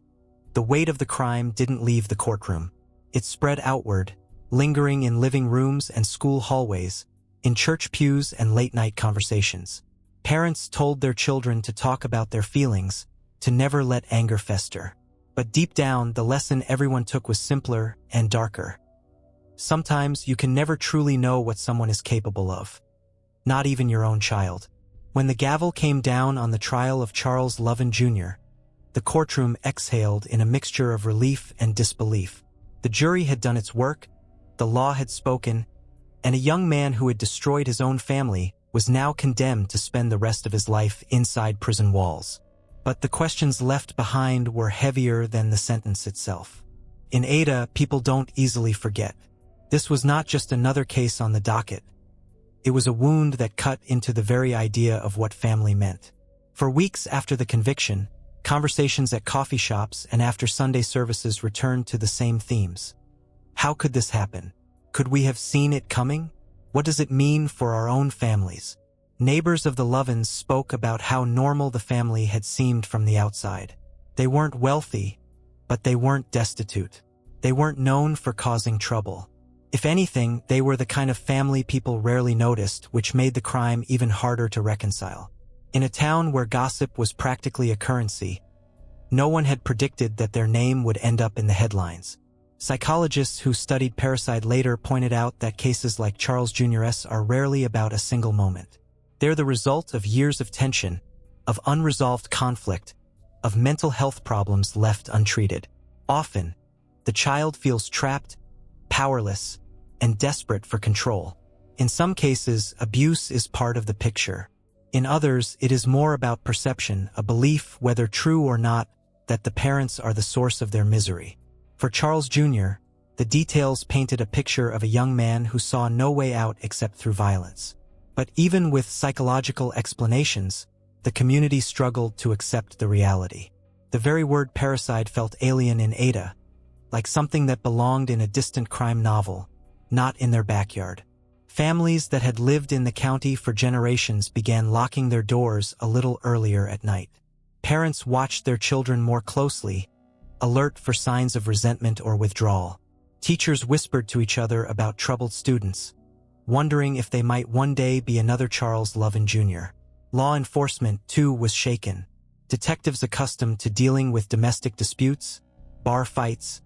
the weight of the crime didn't leave the courtroom. It spread outward, lingering in living rooms and school hallways, in church pews and late-night conversations. Parents told their children to talk about their feelings, to never let anger fester. But deep down, the lesson everyone took was simpler and darker. Sometimes you can never truly know what someone is capable of. Not even your own child. When the gavel came down on the trial of Charles Lovin Jr., the courtroom exhaled in a mixture of relief and disbelief. The jury had done its work, the law had spoken, and a young man who had destroyed his own family was now condemned to spend the rest of his life inside prison walls. But the questions left behind were heavier than the sentence itself. In Ada, people don't easily forget. This was not just another case on the docket. It was a wound that cut into the very idea of what family meant. For weeks after the conviction, conversations at coffee shops and after Sunday services returned to the same themes. How could this happen? Could we have seen it coming? What does it mean for our own families? Neighbors of the Lovins spoke about how normal the family had seemed from the outside. They weren't wealthy, but they weren't destitute. They weren't known for causing trouble. If anything, they were the kind of family people rarely noticed, which made the crime even harder to reconcile. In a town where gossip was practically a currency, no one had predicted that their name would end up in the headlines. Psychologists who studied parricide later pointed out that cases like Charles Jr.'s are rarely about a single moment. They're the result of years of tension, of unresolved conflict, of mental health problems left untreated. Often, the child feels trapped, powerless, and desperate for control. In some cases, abuse is part of the picture. In others, it is more about perception, a belief, whether true or not, that the parents are the source of their misery. For Charles Jr., the details painted a picture of a young man who saw no way out except through violence. But even with psychological explanations, the community struggled to accept the reality. The very word parricide felt alien in Ada, like something that belonged in a distant crime novel, not in their backyard. Families that had lived in the county for generations began locking their doors a little earlier at night. Parents watched their children more closely, alert for signs of resentment or withdrawal. Teachers whispered to each other about troubled students, wondering if they might one day be another Charles Lovin Jr. Law enforcement, too, was shaken. Detectives accustomed to dealing with domestic disputes, bar fights,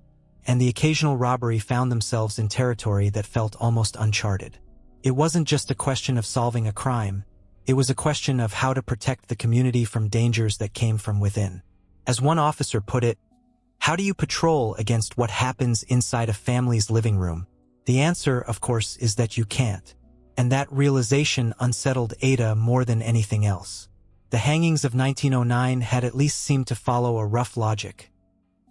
and the occasional robbery found themselves in territory that felt almost uncharted. It wasn't just a question of solving a crime, it was a question of how to protect the community from dangers that came from within. As one officer put it, how do you patrol against what happens inside a family's living room? The answer, of course, is that you can't. And that realization unsettled Ada more than anything else. The hangings of 1909 had at least seemed to follow a rough logic.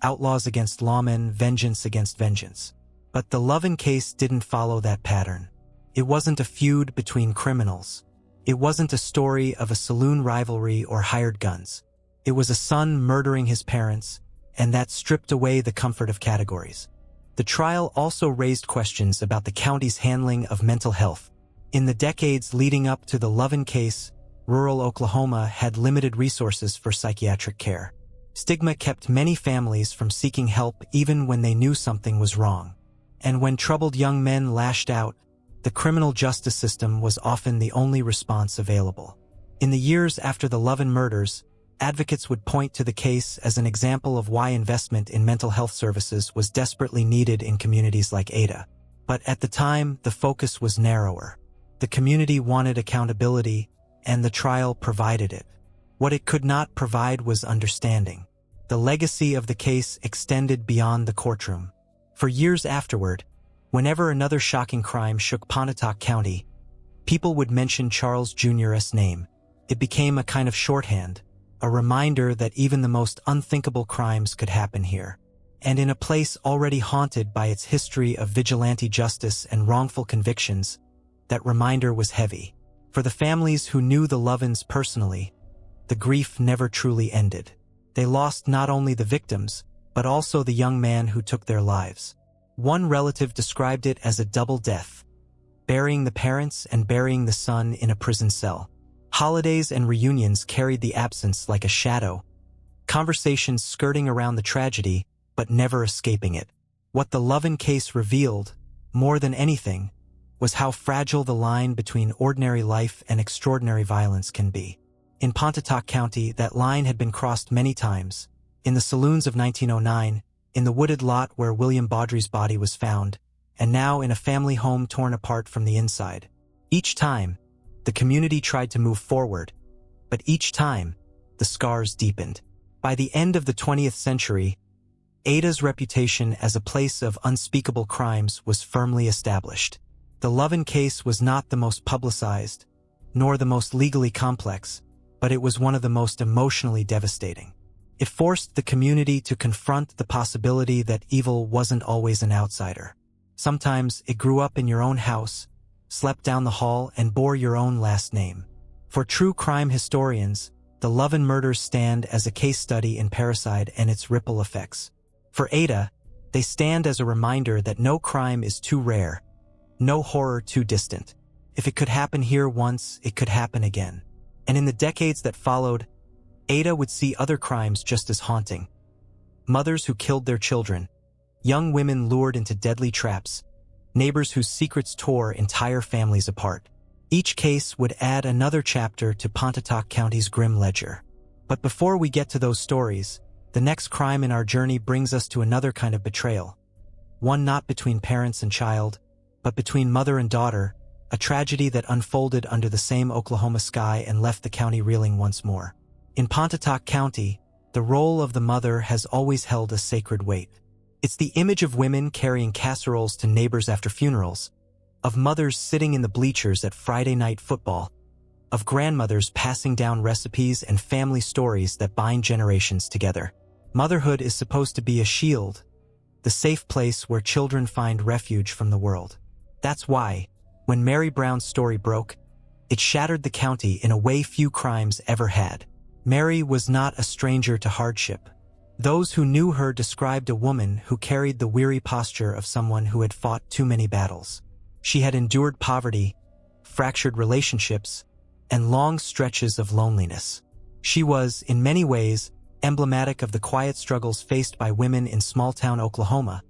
Outlaws against lawmen, vengeance against vengeance. But the Lovin case didn't follow that pattern. It wasn't a feud between criminals. It wasn't a story of a saloon rivalry or hired guns. It was a son murdering his parents, and that stripped away the comfort of categories. The trial also raised questions about the county's handling of mental health. In the decades leading up to the Lovin case, rural Oklahoma had limited resources for psychiatric care. Stigma kept many families from seeking help even when they knew something was wrong. And when troubled young men lashed out, the criminal justice system was often the only response available. In the years after the Lovin murders, advocates would point to the case as an example of why investment in mental health services was desperately needed in communities like Ada. But at the time, the focus was narrower. The community wanted accountability, and the trial provided it. What it could not provide was understanding. The legacy of the case extended beyond the courtroom. For years afterward, whenever another shocking crime shook Pontotoc County, people would mention Charles Jr.'s name. It became a kind of shorthand, a reminder that even the most unthinkable crimes could happen here. And in a place already haunted by its history of vigilante justice and wrongful convictions, that reminder was heavy. For the families who knew the Lovins personally, the grief never truly ended. They lost not only the victims, but also the young man who took their lives. One relative described it as a double death, burying the parents and burying the son in a prison cell. Holidays and reunions carried the absence like a shadow, conversations skirting around the tragedy, but never escaping it. What the Lovin case revealed, more than anything, was how fragile the line between ordinary life and extraordinary violence can be. In Pontotoc County, that line had been crossed many times. In the saloons of 1909, in the wooded lot where William Baudry's body was found, and now in a family home torn apart from the inside. Each time, the community tried to move forward, But each time, the scars deepened. By the end of the 20th century, Ada's reputation as a place of unspeakable crimes was firmly established. The Lovin case was not the most publicized, nor the most legally complex, but it was one of the most emotionally devastating. It forced the community to confront the possibility that evil wasn't always an outsider. Sometimes it grew up in your own house, slept down the hall, and bore your own last name. For true crime historians, the Lovin murders stand as a case study in parricide and its ripple effects. For Ada, they stand as a reminder that no crime is too rare, no horror too distant. If it could happen here once, it could happen again. And in the decades that followed, Ada would see other crimes just as haunting. Mothers who killed their children, young women lured into deadly traps, neighbors whose secrets tore entire families apart. Each case would add another chapter to Pontotoc County's grim ledger. But before we get to those stories, the next crime in our journey brings us to another kind of betrayal. One not between parents and child, but between mother and daughter, a tragedy that unfolded under the same Oklahoma sky and left the county reeling once more. In Pontotoc County, the role of the mother has always held a sacred weight. It's the image of women carrying casseroles to neighbors after funerals, of mothers sitting in the bleachers at Friday night football, of grandmothers passing down recipes and family stories that bind generations together. Motherhood is supposed to be a shield, the safe place where children find refuge from the world. That's why, when Mary Brown's story broke, it shattered the county in a way few crimes ever had. Mary was not a stranger to hardship. Those who knew her described a woman who carried the weary posture of someone who had fought too many battles. She had endured poverty, fractured relationships, and long stretches of loneliness. She was, in many ways, emblematic of the quiet struggles faced by women in small-town Oklahoma,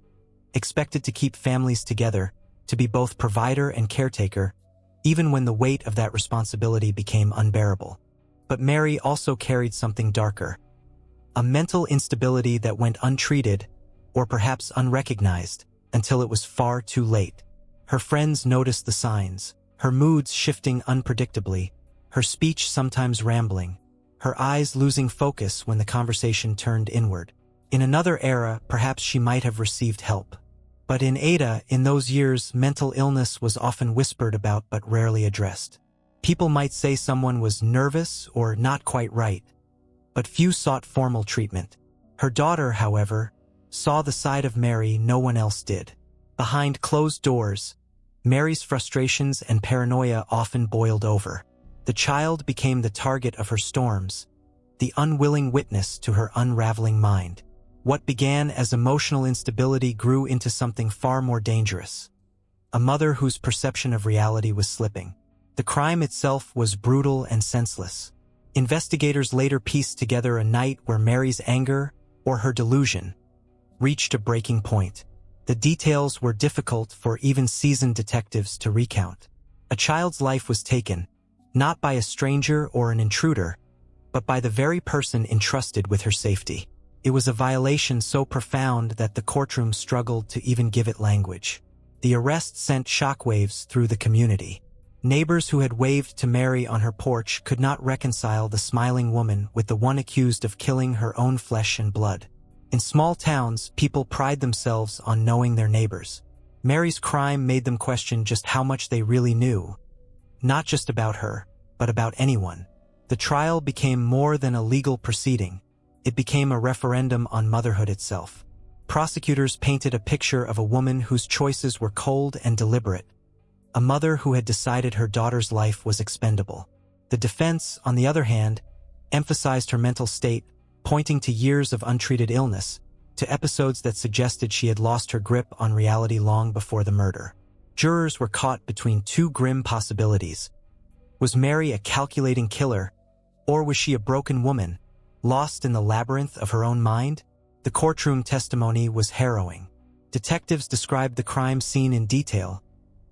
expected to keep families together, to be both provider and caretaker, even when the weight of that responsibility became unbearable. But Mary also carried something darker, a mental instability that went untreated, or perhaps unrecognized, until it was far too late. Her friends noticed the signs, her moods shifting unpredictably, her speech sometimes rambling, her eyes losing focus when the conversation turned inward. In another era, perhaps she might have received help. But in Ada, in those years, mental illness was often whispered about but rarely addressed. People might say someone was nervous or not quite right, but few sought formal treatment. Her daughter, however, saw the side of Mary no one else did. Behind closed doors, Mary's frustrations and paranoia often boiled over. The child became the target of her storms, the unwilling witness to her unraveling mind. What began as emotional instability grew into something far more dangerous. A mother whose perception of reality was slipping. The crime itself was brutal and senseless. Investigators later pieced together a night where Mary's anger, or her delusion, reached a breaking point. The details were difficult for even seasoned detectives to recount. A child's life was taken, not by a stranger or an intruder, but by the very person entrusted with her safety. It was a violation so profound that the courtroom struggled to even give it language. The arrest sent shockwaves through the community. Neighbors who had waved to Mary on her porch could not reconcile the smiling woman with the one accused of killing her own flesh and blood. In small towns, people pride themselves on knowing their neighbors. Mary's crime made them question just how much they really knew, not just about her, but about anyone. The trial became more than a legal proceeding. It became a referendum on motherhood itself. Prosecutors painted a picture of a woman whose choices were cold and deliberate, a mother who had decided her daughter's life was expendable. The defense, on the other hand, emphasized her mental state, pointing to years of untreated illness, to episodes that suggested she had lost her grip on reality long before the murder. Jurors were caught between two grim possibilities. Was Mary a calculating killer, or was she a broken woman, lost in the labyrinth of her own mind? The courtroom testimony was harrowing. Detectives described the crime scene in detail,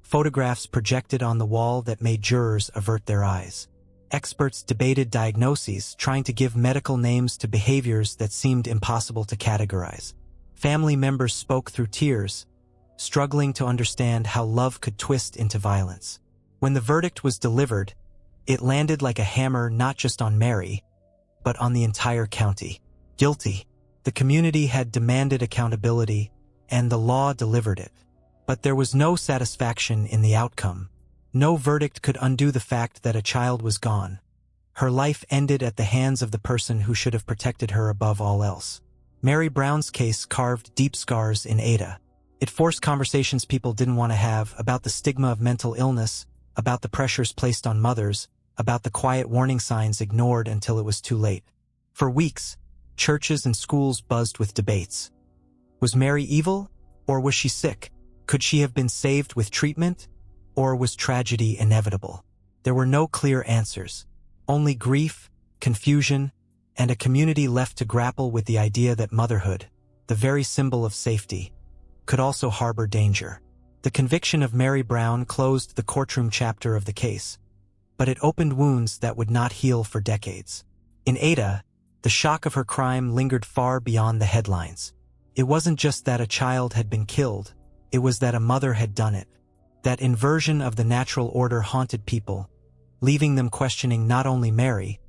photographs projected on the wall that made jurors avert their eyes. Experts debated diagnoses, trying to give medical names to behaviors that seemed impossible to categorize. Family members spoke through tears, struggling to understand how love could twist into violence. When the verdict was delivered, It landed like a hammer not just on Mary, but on the entire county. Guilty. The community had demanded accountability, and the law delivered it. But there was no satisfaction in the outcome. No verdict could undo the fact that a child was gone. Her life ended at the hands of the person who should have protected her above all else. Mary Brown's case carved deep scars in Ada. It forced conversations people didn't want to have about the stigma of mental illness, about the pressures placed on mothers, about the quiet warning signs ignored until it was too late. For weeks, churches and schools buzzed with debates. Was Mary evil, or was she sick? Could she have been saved with treatment, or was tragedy inevitable? There were no clear answers. Only grief, confusion, and a community left to grapple with the idea that motherhood, the very symbol of safety, could also harbor danger. The conviction of Mary Brown closed the courtroom chapter of the case, but it opened wounds that would not heal for decades. In Ada, the shock of her crime lingered far beyond the headlines. It wasn't just that a child had been killed, it was that a mother had done it. That inversion of the natural order haunted people, leaving them questioning not only Mary,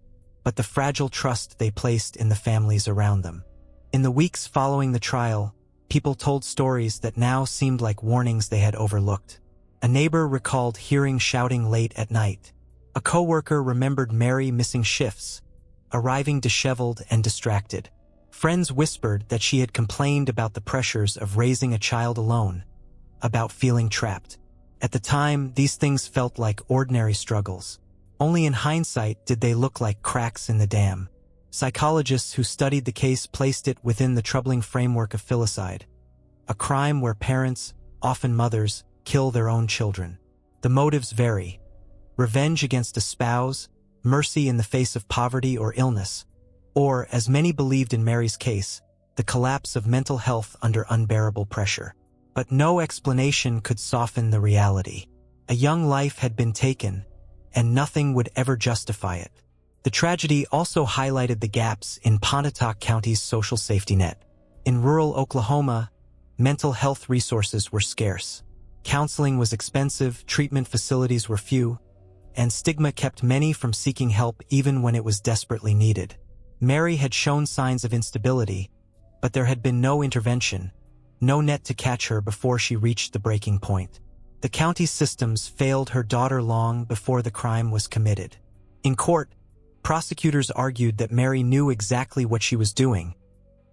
but the fragile trust they placed in the families around them. In the weeks following the trial, people told stories that now seemed like warnings they had overlooked. A neighbor recalled hearing shouting late at night. A coworker remembered Mary missing shifts, arriving disheveled and distracted. Friends whispered that she had complained about the pressures of raising a child alone, about feeling trapped. At the time, these things felt like ordinary struggles. Only in hindsight did they look like cracks in the dam. Psychologists who studied the case placed it within the troubling framework of filicide, a crime where parents, often mothers, kill their own children. The motives vary: revenge against a spouse, mercy in the face of poverty or illness, or, as many believed in Mary's case, the collapse of mental health under unbearable pressure. But no explanation could soften the reality. A young life had been taken, and nothing would ever justify it. The tragedy also highlighted the gaps in Pontotoc County's social safety net. In rural Oklahoma, mental health resources were scarce. Counseling was expensive, treatment facilities were few, and stigma kept many from seeking help even when it was desperately needed. Mary had shown signs of instability, but there had been no intervention, no net to catch her before she reached the breaking point. The county's systems failed her daughter long before the crime was committed. In court, prosecutors argued that Mary knew exactly what she was doing,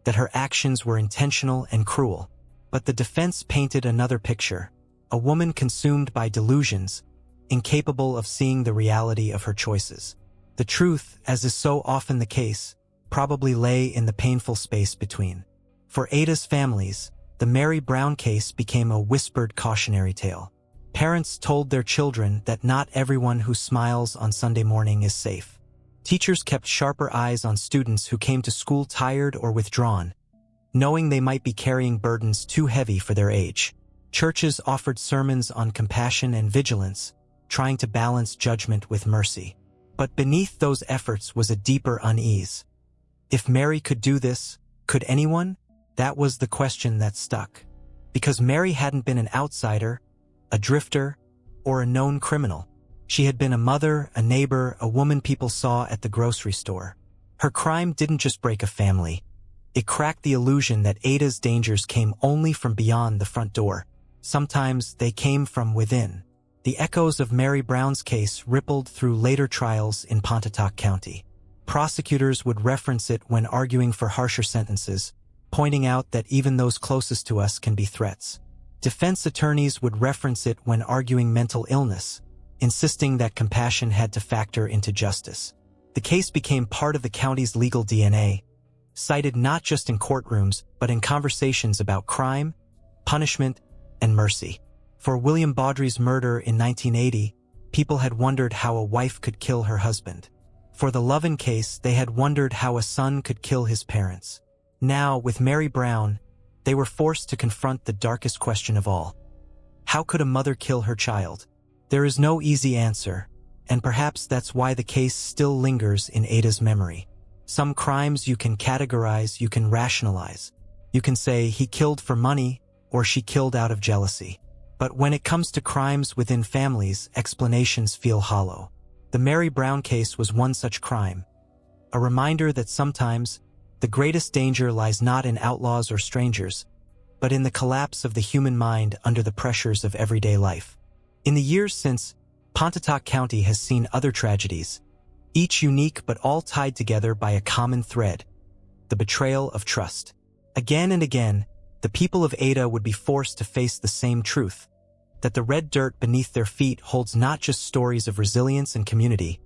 that her actions were intentional and cruel. But the defense painted another picture: a woman consumed by delusions, incapable of seeing the reality of her choices. The truth, as is so often the case, probably lay in the painful space between. For Ada's families, the Mary Brown case became a whispered cautionary tale. Parents told their children that not everyone who smiles on Sunday morning is safe. Teachers kept sharper eyes on students who came to school tired or withdrawn, knowing they might be carrying burdens too heavy for their age. Churches offered sermons on compassion and vigilance, trying to balance judgment with mercy. But beneath those efforts was a deeper unease. If Mary could do this, could anyone? That was the question that stuck. Because Mary hadn't been an outsider, a drifter, or a known criminal. She had been a mother, a neighbor, a woman people saw at the grocery store. Her crime didn't just break a family. It cracked the illusion that Ada's dangers came only from beyond the front door. Sometimes they came from within. The echoes of Mary Brown's case rippled through later trials in Pontotoc County. Prosecutors would reference it when arguing for harsher sentences, pointing out that even those closest to us can be threats. Defense attorneys would reference it when arguing mental illness, insisting that compassion had to factor into justice. The case became part of the county's legal DNA, cited not just in courtrooms but in conversations about crime, punishment, and mercy. For William Baudry's murder in 1980, people had wondered how a wife could kill her husband. For the Lovin case, they had wondered how a son could kill his parents. Now, with Mary Brown, they were forced to confront the darkest question of all. How could a mother kill her child? There is no easy answer, and perhaps that's why the case still lingers in Ada's memory. Some crimes you can categorize, you can rationalize. You can say he killed for money, or she killed out of jealousy. But when it comes to crimes within families, explanations feel hollow. The Mary Brown case was one such crime. A reminder that sometimes, the greatest danger lies not in outlaws or strangers, but in the collapse of the human mind under the pressures of everyday life. In the years since, Pontotoc County has seen other tragedies, each unique but all tied together by a common thread: the betrayal of trust. Again and again, the people of Ada would be forced to face the same truth, that the red dirt beneath their feet holds not just stories of resilience and community,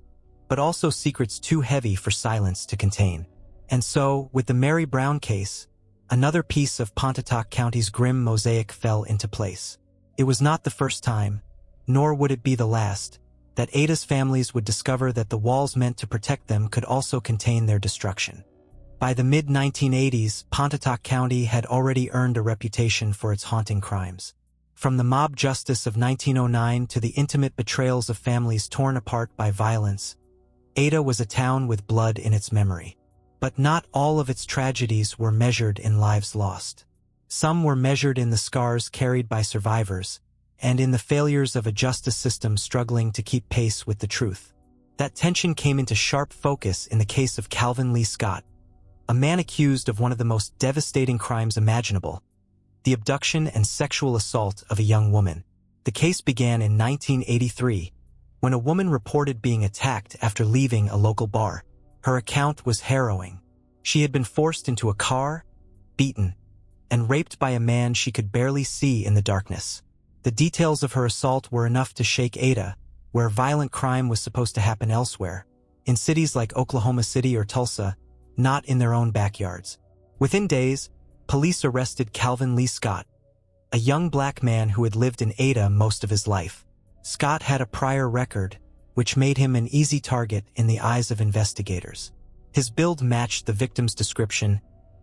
but also secrets too heavy for silence to contain. And so, with the Mary Brown case, another piece of Pontotoc County's grim mosaic fell into place. It was not the first time, nor would it be the last, that Ada's families would discover that the walls meant to protect them could also contain their destruction. By the mid-1980s, Pontotoc County had already earned a reputation for its haunting crimes. From the mob justice of 1909 to the intimate betrayals of families torn apart by violence, Ada was a town with blood in its memory. But not all of its tragedies were measured in lives lost. Some were measured in the scars carried by survivors, and in the failures of a justice system struggling to keep pace with the truth. That tension came into sharp focus in the case of Calvin Lee Scott, a man accused of one of the most devastating crimes imaginable: the abduction and sexual assault of a young woman. The case began in 1983, when a woman reported being attacked after leaving a local bar. Her account was harrowing. She had been forced into a car, beaten, and raped by a man she could barely see in the darkness. The details of her assault were enough to shake Ada, where violent crime was supposed to happen elsewhere, in cities like Oklahoma City or Tulsa, not in their own backyards. Within days, police arrested Calvin Lee Scott, a young black man who had lived in Ada most of his life. Scott had a prior record, which made him an easy target in the eyes of investigators. His build matched the victim's description,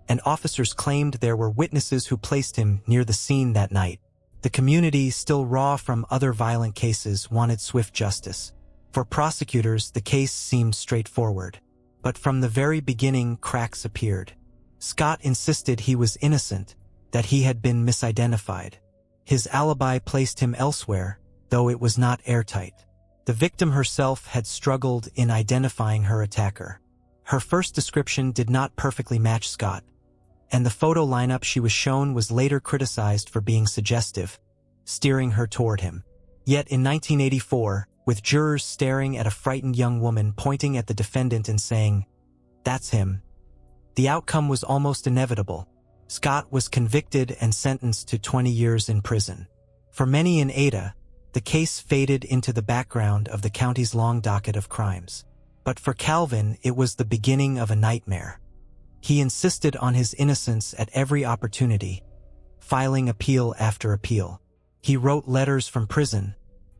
and officers claimed there were witnesses who placed him near the scene that night. The community, still raw from other violent cases, wanted swift justice. For prosecutors, the case seemed straightforward. But from the very beginning, cracks appeared. Scott insisted he was innocent, that he had been misidentified. His alibi placed him elsewhere, though it was not airtight. The victim herself had struggled in identifying her attacker. Her first description did not perfectly match Scott, and the photo lineup she was shown was later criticized for being suggestive, steering her toward him. Yet in 1984, with jurors staring at a frightened young woman pointing at the defendant and saying, "That's him," the outcome was almost inevitable. Scott was convicted and sentenced to 20 years in prison. For many in Ada, the case faded into the background of the county's long docket of crimes. But for Calvin, it was the beginning of a nightmare. He insisted on his innocence at every opportunity, filing appeal after appeal. He wrote letters from prison,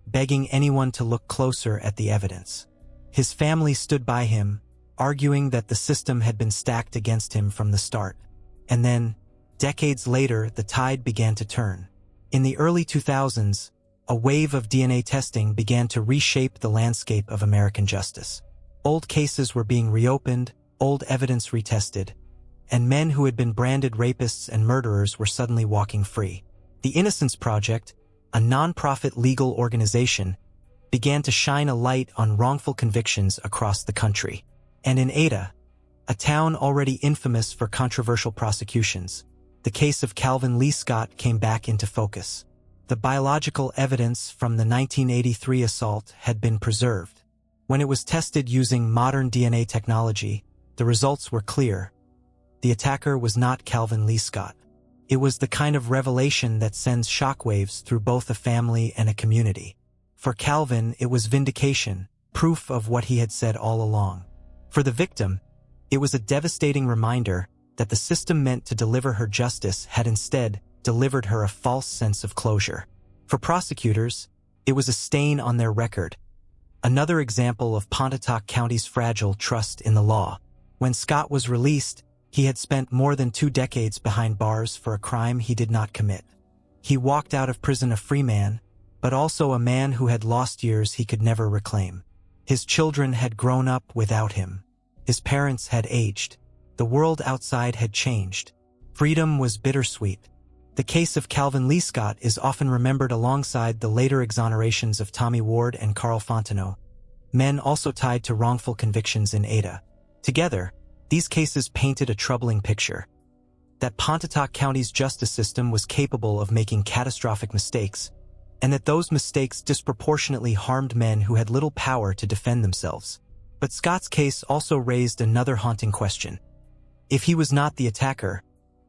begging anyone to look closer at the evidence. His family stood by him, arguing that the system had been stacked against him from the start. And then, decades later, the tide began to turn. In the early 2000s, a wave of DNA testing began to reshape the landscape of American justice. Old cases were being reopened, old evidence retested, and men who had been branded rapists and murderers were suddenly walking free. The Innocence Project, a non-profit legal organization, began to shine a light on wrongful convictions across the country. And in Ada, a town already infamous for controversial prosecutions, the case of Calvin Lee Scott came back into focus. The biological evidence from the 1983 assault had been preserved. When it was tested using modern DNA technology, the results were clear. The attacker was not Calvin Lee Scott. It was the kind of revelation that sends shockwaves through both a family and a community. For Calvin, it was vindication, proof of what he had said all along. For the victim, it was a devastating reminder that the system meant to deliver her justice had instead delivered her a false sense of closure. For prosecutors, it was a stain on their record, another example of Pontotoc County's fragile trust in the law. When Scott was released, he had spent more than 2 decades behind bars for a crime he did not commit. He walked out of prison a free man, but also a man who had lost years he could never reclaim. His children had grown up without him. His parents had aged. The world outside had changed. Freedom was bittersweet. The case of Calvin Lee Scott is often remembered alongside the later exonerations of Tommy Ward and Karl Fontenot, men also tied to wrongful convictions in Ada. Together, these cases painted a troubling picture. That Pontotoc County's justice system was capable of making catastrophic mistakes, and that those mistakes disproportionately harmed men who had little power to defend themselves. But Scott's case also raised another haunting question. If he was not the attacker,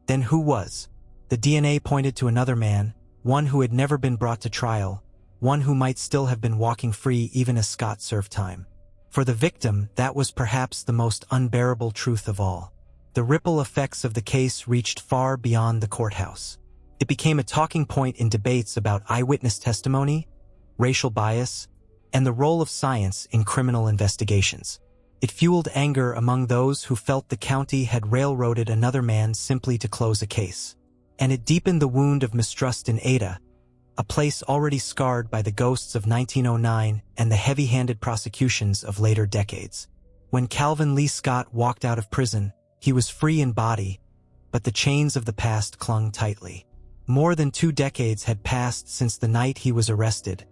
then who was? The DNA pointed to another man, one who had never been brought to trial, one who might still have been walking free even as Scott served time. For the victim, that was perhaps the most unbearable truth of all. The ripple effects of the case reached far beyond the courthouse. It became a talking point in debates about eyewitness testimony, racial bias, and the role of science in criminal investigations. It fueled anger among those who felt the county had railroaded another man simply to close a case. And it deepened the wound of mistrust in Ada, a place already scarred by the ghosts of 1909 and the heavy-handed prosecutions of later decades. When Calvin Lee Scott walked out of prison, he was free in body, but the chains of the past clung tightly. More than 2 decades had passed since the night he was arrested,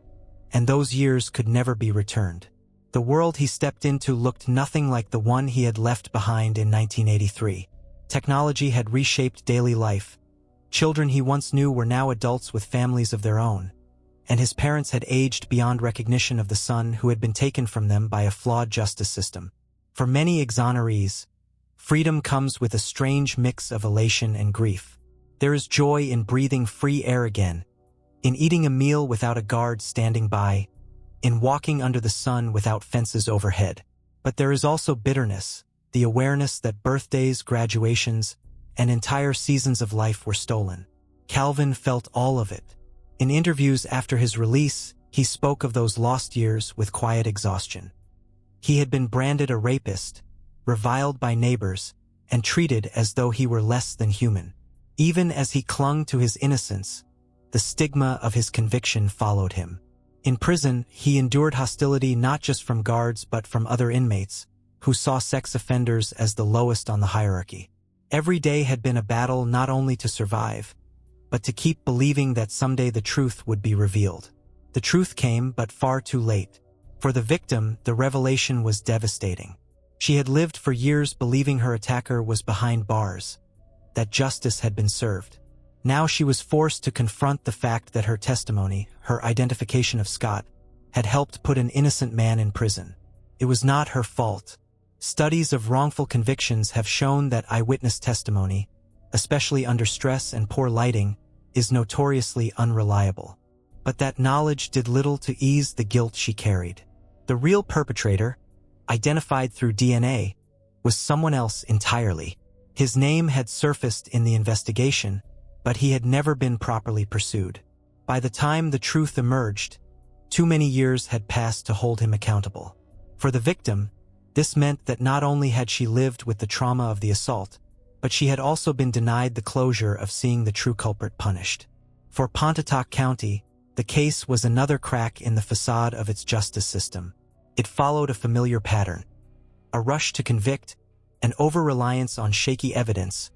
and those years could never be returned. The world he stepped into looked nothing like the one he had left behind in 1983. Technology had reshaped daily life. Children he once knew were now adults with families of their own, and his parents had aged beyond recognition of the son who had been taken from them by a flawed justice system. For many exonerees, freedom comes with a strange mix of elation and grief. There is joy in breathing free air again, in eating a meal without a guard standing by, in walking under the sun without fences overhead. But there is also bitterness, the awareness that birthdays, graduations, and entire seasons of life were stolen. Calvin felt all of it. In interviews after his release, he spoke of those lost years with quiet exhaustion. He had been branded a rapist, reviled by neighbors, and treated as though he were less than human. Even as he clung to his innocence, the stigma of his conviction followed him. In prison, he endured hostility not just from guards but from other inmates, who saw sex offenders as the lowest on the hierarchy. Every day had been a battle not only to survive, but to keep believing that someday the truth would be revealed. The truth came, but far too late. For the victim, the revelation was devastating. She had lived for years believing her attacker was behind bars, that justice had been served. Now she was forced to confront the fact that her testimony, her identification of Scott, had helped put an innocent man in prison. It was not her fault. Studies of wrongful convictions have shown that eyewitness testimony, especially under stress and poor lighting, is notoriously unreliable. But that knowledge did little to ease the guilt she carried. The real perpetrator, identified through DNA, was someone else entirely. His name had surfaced in the investigation, but he had never been properly pursued. By the time the truth emerged, too many years had passed to hold him accountable. For the victim, this meant that not only had she lived with the trauma of the assault, but she had also been denied the closure of seeing the true culprit punished. For Pontotoc County, the case was another crack in the facade of its justice system. It followed a familiar pattern: a rush to convict, an over-reliance on shaky evidence,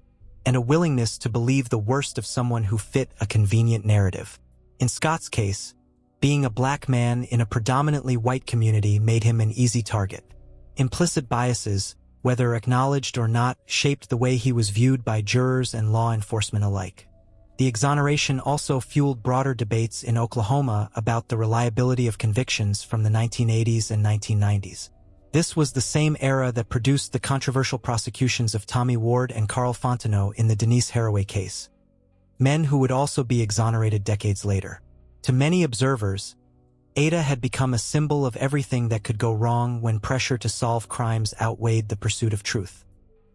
and a willingness to believe the worst of someone who fit a convenient narrative. In Scott's case, being a black man in a predominantly white community made him an easy target. Implicit biases, whether acknowledged or not, shaped the way he was viewed by jurors and law enforcement alike. The exoneration also fueled broader debates in Oklahoma about the reliability of convictions from the 1980s and 1990s. This was the same era that produced the controversial prosecutions of Tommy Ward and Karl Fontenot in the Denice Haraway case, men who would also be exonerated decades later. To many observers, Ada had become a symbol of everything that could go wrong when pressure to solve crimes outweighed the pursuit of truth.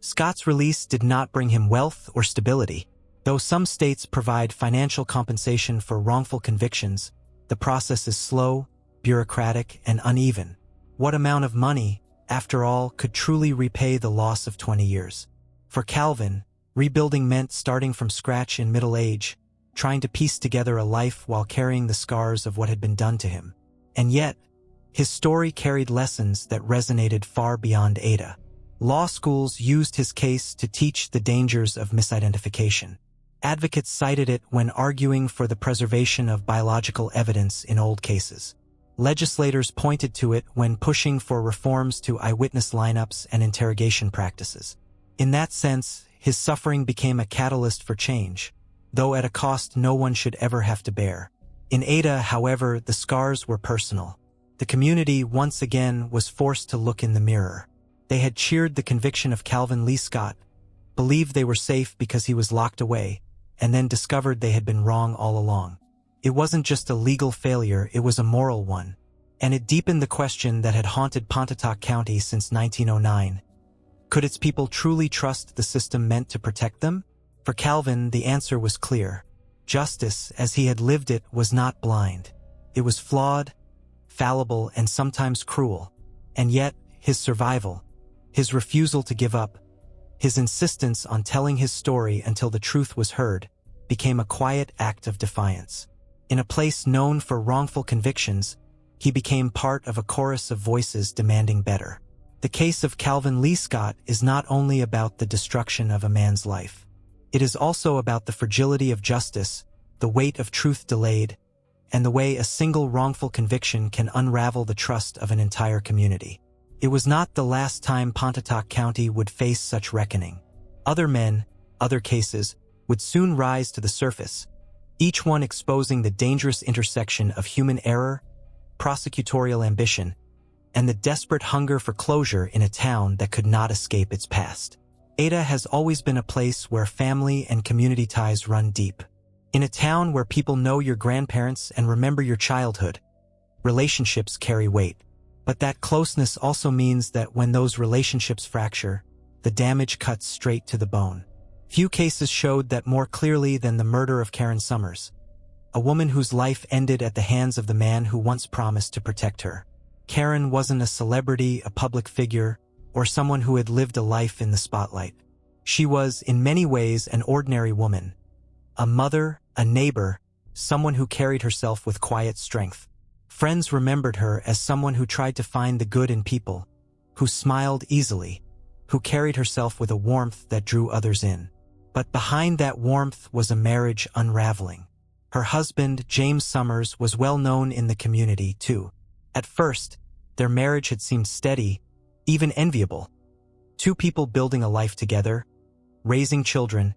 Scott's release did not bring him wealth or stability. Though some states provide financial compensation for wrongful convictions, the process is slow, bureaucratic, and uneven. What amount of money, after all, could truly repay the loss of 20 years? For Calvin, rebuilding meant starting from scratch in middle age, trying to piece together a life while carrying the scars of what had been done to him. And yet, his story carried lessons that resonated far beyond Ada. Law schools used his case to teach the dangers of misidentification. Advocates cited it when arguing for the preservation of biological evidence in old cases. Legislators pointed to it when pushing for reforms to eyewitness lineups and interrogation practices. In that sense, his suffering became a catalyst for change, though at a cost no one should ever have to bear. In Ada, however, the scars were personal. The community once again was forced to look in the mirror. They had cheered the conviction of Calvin Lee Scott, believed they were safe because he was locked away, and then discovered they had been wrong all along. It wasn't just a legal failure, it was a moral one, and it deepened the question that had haunted Pontotoc County since 1909. Could its people truly trust the system meant to protect them? For Calvin, the answer was clear. Justice, as he had lived it, was not blind. It was flawed, fallible, and sometimes cruel. And yet, his survival, his refusal to give up, his insistence on telling his story until the truth was heard, became a quiet act of defiance. In a place known for wrongful convictions, he became part of a chorus of voices demanding better. The case of Calvin Lee Scott is not only about the destruction of a man's life. It is also about the fragility of justice, the weight of truth delayed, and the way a single wrongful conviction can unravel the trust of an entire community. It was not the last time Pontotoc County would face such reckoning. Other men, other cases, would soon rise to the surface, each one exposing the dangerous intersection of human error, prosecutorial ambition, and the desperate hunger for closure in a town that could not escape its past. Ada has always been a place where family and community ties run deep. In a town where people know your grandparents and remember your childhood, relationships carry weight. But that closeness also means that when those relationships fracture, the damage cuts straight to the bone. Few cases showed that more clearly than the murder of Karen Summers, a woman whose life ended at the hands of the man who once promised to protect her. Karen wasn't a celebrity, a public figure, or someone who had lived a life in the spotlight. She was, in many ways, an ordinary woman. A mother, a neighbor, someone who carried herself with quiet strength. Friends remembered her as someone who tried to find the good in people, who smiled easily, who carried herself with a warmth that drew others in. But behind that warmth was a marriage unraveling. Her husband, James Summers, was well known in the community, too. At first, their marriage had seemed steady, even enviable. Two people building a life together, raising children,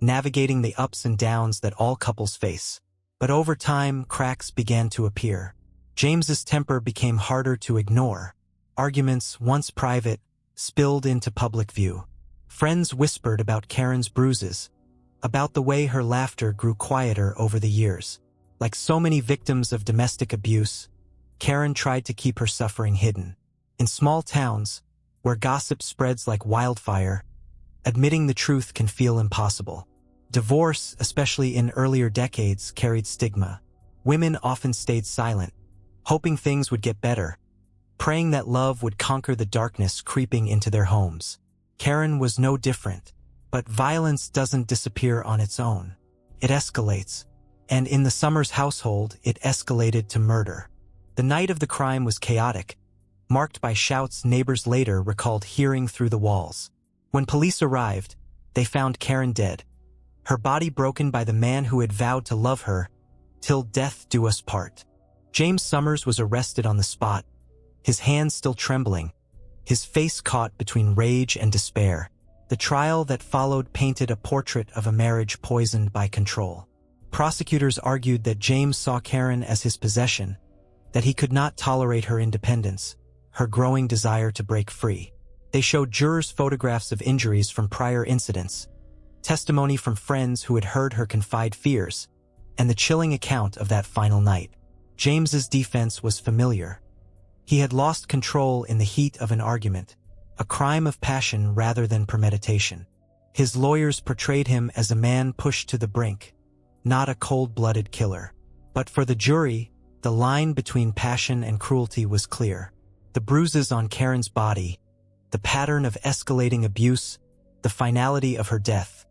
navigating the ups and downs that all couples face. But over time, cracks began to appear. James's temper became harder to ignore. Arguments, once private, spilled into public view. Friends whispered about Karen's bruises, about the way her laughter grew quieter over the years. Like so many victims of domestic abuse, Karen tried to keep her suffering hidden. In small towns, where gossip spreads like wildfire, admitting the truth can feel impossible. Divorce, especially in earlier decades, carried stigma. Women often stayed silent, hoping things would get better, praying that love would conquer the darkness creeping into their homes. Karen was no different, but violence doesn't disappear on its own. It escalates, and in the Summers household, it escalated to murder. The night of the crime was chaotic, marked by shouts neighbors later recalled hearing through the walls. When police arrived, they found Karen dead, her body broken by the man who had vowed to love her, till death do us part. James Summers was arrested on the spot, his hands still trembling, his face caught between rage and despair. The trial that followed painted a portrait of a marriage poisoned by control. Prosecutors argued that James saw Karen as his possession, that he could not tolerate her independence, her growing desire to break free. They showed jurors photographs of injuries from prior incidents, testimony from friends who had heard her confide fears, and the chilling account of that final night. James's defense was familiar. He had lost control in the heat of an argument, a crime of passion rather than premeditation. His lawyers portrayed him as a man pushed to the brink, not a cold-blooded killer. But for the jury, the line between passion and cruelty was clear. The bruises on Karen's body, the pattern of escalating abuse, the finality of her death.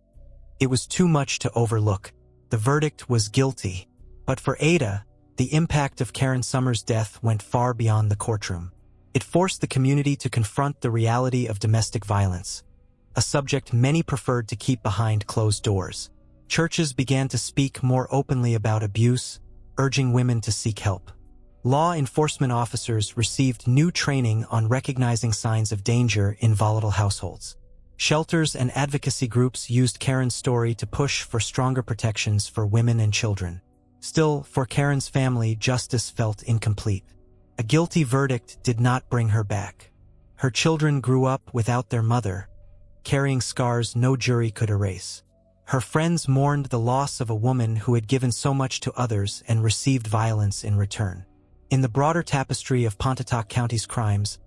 It was too much to overlook. The verdict was guilty. But for Ada, the impact of Karen Summers' death went far beyond the courtroom. It forced the community to confront the reality of domestic violence, a subject many preferred to keep behind closed doors. Churches began to speak more openly about abuse, urging women to seek help. Law enforcement officers received new training on recognizing signs of danger in volatile households. Shelters and advocacy groups used Karen's story to push for stronger protections for women and children. Still, for Karen's family, justice felt incomplete. A guilty verdict did not bring her back. Her children grew up without their mother, carrying scars no jury could erase. Her friends mourned the loss of a woman who had given so much to others and received violence in return. In the broader tapestry of Pontotoc County's crimes,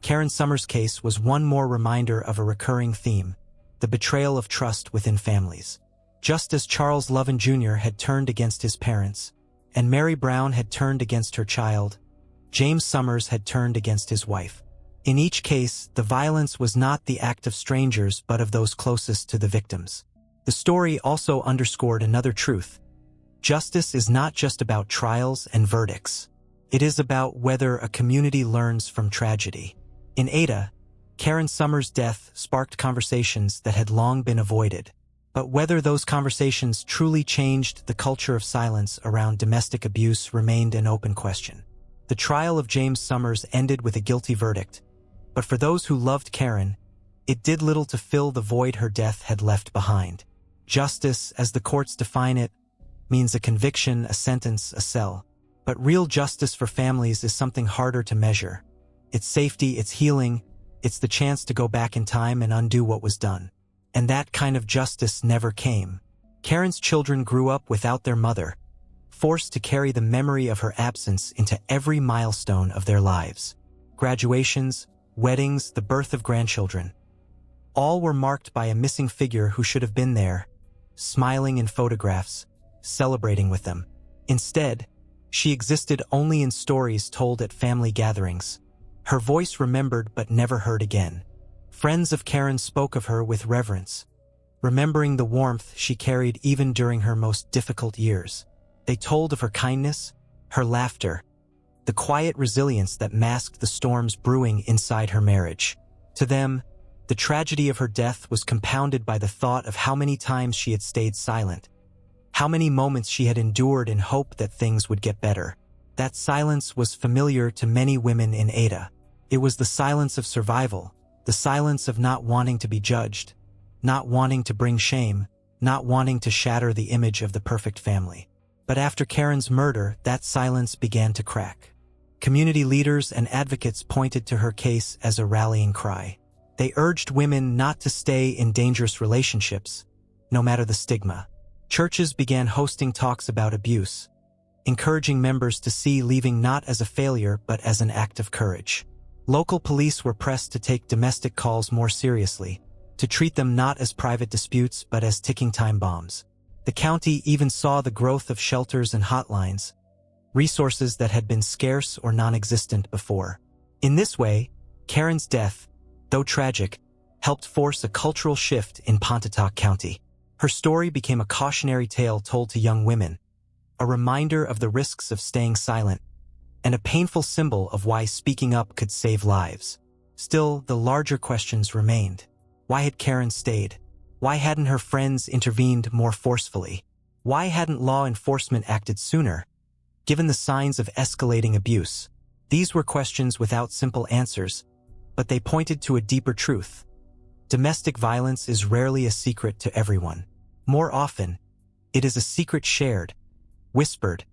Karen Summers' case was one more reminder of a recurring theme: the betrayal of trust within families. Just as Charles Lovin Jr. had turned against his parents, and Mary Brown had turned against her child, James Summers had turned against his wife. In each case, the violence was not the act of strangers but of those closest to the victims. The story also underscored another truth: justice is not just about trials and verdicts. It is about whether a community learns from tragedy. In Ada, Karen Summers' death sparked conversations that had long been avoided. But whether those conversations truly changed the culture of silence around domestic abuse remained an open question. The trial of James Summers ended with a guilty verdict, but for those who loved Karen, it did little to fill the void her death had left behind. Justice, as the courts define it, means a conviction, a sentence, a cell. But real justice for families is something harder to measure. It's safety, it's healing, it's the chance to go back in time and undo what was done. And that kind of justice never came. Karen's children grew up without their mother, forced to carry the memory of her absence into every milestone of their lives. Graduations, weddings, the birth of grandchildren. All were marked by a missing figure who should have been there, smiling in photographs, celebrating with them. Instead, she existed only in stories told at family gatherings. Her voice remembered but never heard again. Friends of Karen spoke of her with reverence, remembering the warmth she carried even during her most difficult years. They told of her kindness, her laughter, the quiet resilience that masked the storms brewing inside her marriage. To them, the tragedy of her death was compounded by the thought of how many times she had stayed silent, how many moments she had endured in hope that things would get better. That silence was familiar to many women in Ada. It was the silence of survival, the silence of not wanting to be judged, not wanting to bring shame, not wanting to shatter the image of the perfect family. But after Karen's murder, that silence began to crack. Community leaders and advocates pointed to her case as a rallying cry. They urged women not to stay in dangerous relationships, no matter the stigma. Churches began hosting talks about abuse, encouraging members to see leaving not as a failure but as an act of courage. Local police were pressed to take domestic calls more seriously, to treat them not as private disputes but as ticking time bombs. The county even saw the growth of shelters and hotlines, resources that had been scarce or non-existent before. In this way, Karen's death, though tragic, helped force a cultural shift in Pontotoc County. Her story became a cautionary tale told to young women, a reminder of the risks of staying silent, and a painful symbol of why speaking up could save lives. Still, the larger questions remained. Why had Karen stayed? Why hadn't her friends intervened more forcefully? Why hadn't law enforcement acted sooner, given the signs of escalating abuse? These were questions without simple answers, but they pointed to a deeper truth. Domestic violence is rarely a secret to everyone. More often, it is a secret shared, whispered,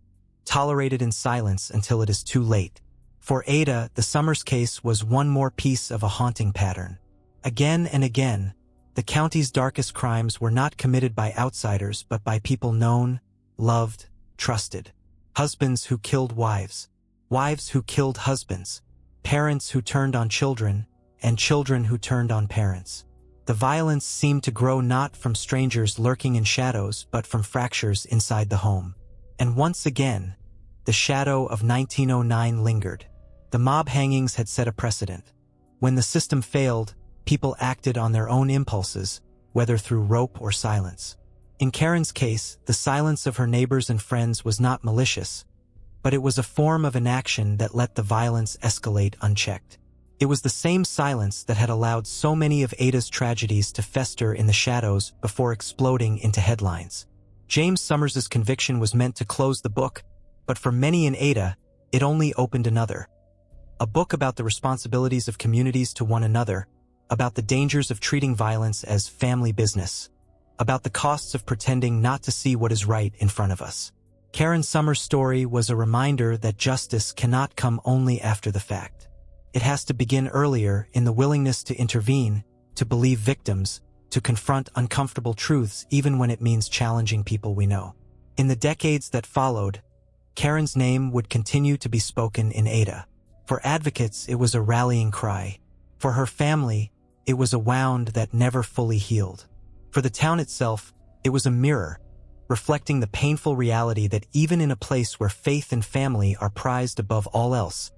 tolerated in silence until it is too late. For Ada, the Summers case was one more piece of a haunting pattern. Again and again, the county's darkest crimes were not committed by outsiders but by people known, loved, trusted. Husbands who killed wives, wives who killed husbands, parents who turned on children, and children who turned on parents. The violence seemed to grow not from strangers lurking in shadows but from fractures inside the home. And once again, the shadow of 1909 lingered. The mob hangings had set a precedent. When the system failed, people acted on their own impulses, whether through rope or silence. In Karen's case, the silence of her neighbors and friends was not malicious, but it was a form of inaction that let the violence escalate unchecked. It was the same silence that had allowed so many of Ada's tragedies to fester in the shadows before exploding into headlines. James Summers' conviction was meant to close the book, but for many in Ada, it only opened another. A book about the responsibilities of communities to one another, about the dangers of treating violence as family business, about the costs of pretending not to see what is right in front of us. Karen Summers' story was a reminder that justice cannot come only after the fact. It has to begin earlier in the willingness to intervene, to believe victims, to confront uncomfortable truths even when it means challenging people we know. In the decades that followed, Karen's name would continue to be spoken in Ada. For advocates, it was a rallying cry. For her family, it was a wound that never fully healed. For the town itself, it was a mirror, reflecting the painful reality that even in a place where faith and family are prized above all else,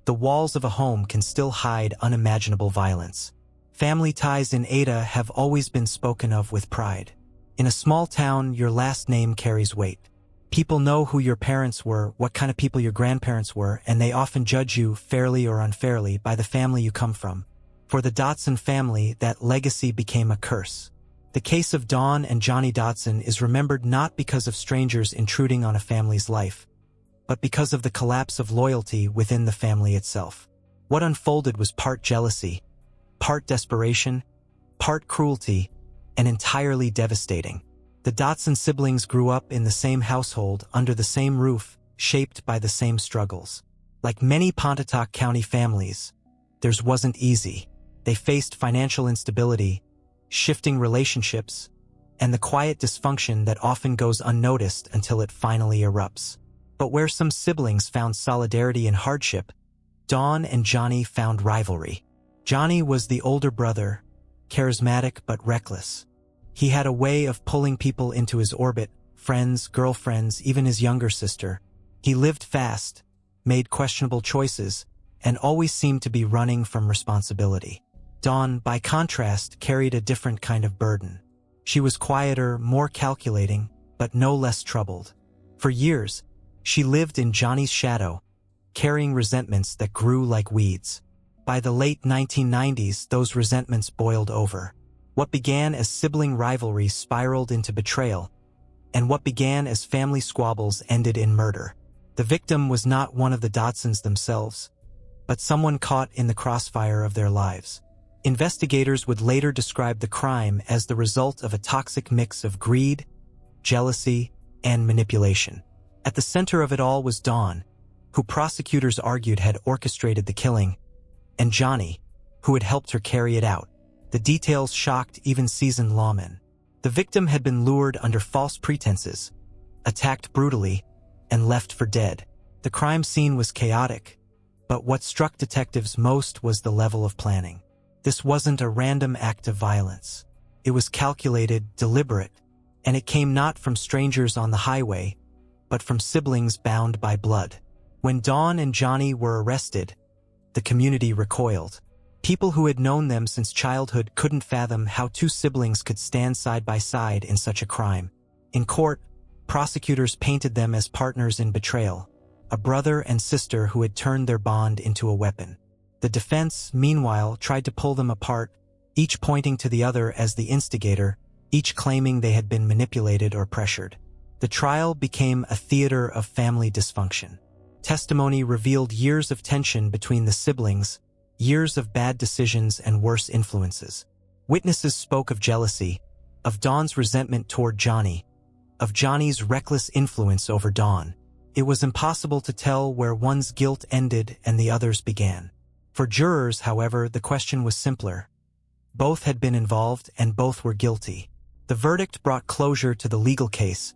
the walls of a home can still hide unimaginable violence. Family ties in Ada have always been spoken of with pride. In a small town, your last name carries weight. People know who your parents were, what kind of people your grandparents were, and they often judge you, fairly or unfairly, by the family you come from. For the Dotson family, that legacy became a curse. The case of Dawn and Johnny Dotson is remembered not because of strangers intruding on a family's life, but because of the collapse of loyalty within the family itself. What unfolded was part jealousy, part desperation, part cruelty, and entirely devastating. The Dotson siblings grew up in the same household, under the same roof, shaped by the same struggles. Like many Pontotoc County families, theirs wasn't easy. They faced financial instability, shifting relationships, and the quiet dysfunction that often goes unnoticed until it finally erupts. But where some siblings found solidarity in hardship, Dawn and Johnny found rivalry. Johnny was the older brother, charismatic but reckless. He had a way of pulling people into his orbit, friends, girlfriends, even his younger sister. He lived fast, made questionable choices, and always seemed to be running from responsibility. Dawn, by contrast, carried a different kind of burden. She was quieter, more calculating, but no less troubled. For years, she lived in Johnny's shadow, carrying resentments that grew like weeds. By the late 1990s, those resentments boiled over. What began as sibling rivalry spiraled into betrayal, and what began as family squabbles ended in murder. The victim was not one of the Dotsons themselves, but someone caught in the crossfire of their lives. Investigators would later describe the crime as the result of a toxic mix of greed, jealousy, and manipulation. At the center of it all was Dawn, who prosecutors argued had orchestrated the killing, and Johnny, who had helped her carry it out. The details shocked even seasoned lawmen. The victim had been lured under false pretenses, attacked brutally, and left for dead. The crime scene was chaotic, but what struck detectives most was the level of planning. This wasn't a random act of violence. It was calculated, deliberate, and it came not from strangers on the highway, but from siblings bound by blood. When Dawn and Johnny were arrested, the community recoiled. People who had known them since childhood couldn't fathom how two siblings could stand side by side in such a crime. In court, prosecutors painted them as partners in betrayal, a brother and sister who had turned their bond into a weapon. The defense, meanwhile, tried to pull them apart, each pointing to the other as the instigator, each claiming they had been manipulated or pressured. The trial became a theater of family dysfunction. Testimony revealed years of tension between the siblings, years of bad decisions and worse influences. Witnesses spoke of jealousy, of Dawn's resentment toward Johnny, of Johnny's reckless influence over Dawn. It was impossible to tell where one's guilt ended and the other's began. For jurors, however, the question was simpler. Both had been involved and both were guilty. The verdict brought closure to the legal case,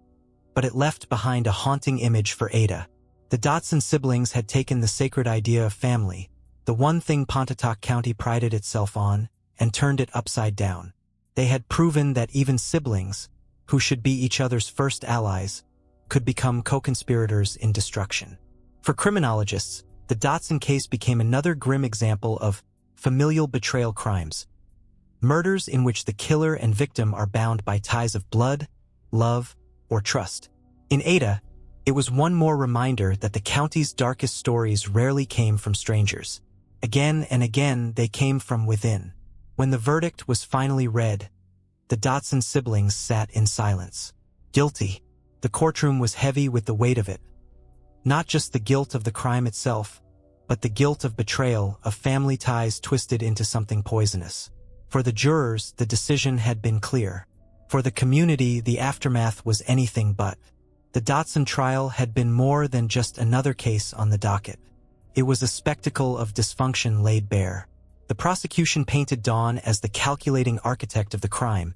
but it left behind a haunting image for Ada. The Dotson siblings had taken the sacred idea of family, the one thing Pontotoc County prided itself on, and turned it upside down. They had proven that even siblings, who should be each other's first allies, could become co-conspirators in destruction. For criminologists, the Dotson case became another grim example of familial betrayal crimes, murders in which the killer and victim are bound by ties of blood, love, or trust. In Ada, it was one more reminder that the county's darkest stories rarely came from strangers. Again and again, they came from within. When the verdict was finally read, the Dotson siblings sat in silence. Guilty. The courtroom was heavy with the weight of it. Not just the guilt of the crime itself, but the guilt of betrayal, of family ties twisted into something poisonous. For the jurors, the decision had been clear. For the community, the aftermath was anything but. The Dotson trial had been more than just another case on the docket. It was a spectacle of dysfunction laid bare. The prosecution painted Dawn as the calculating architect of the crime,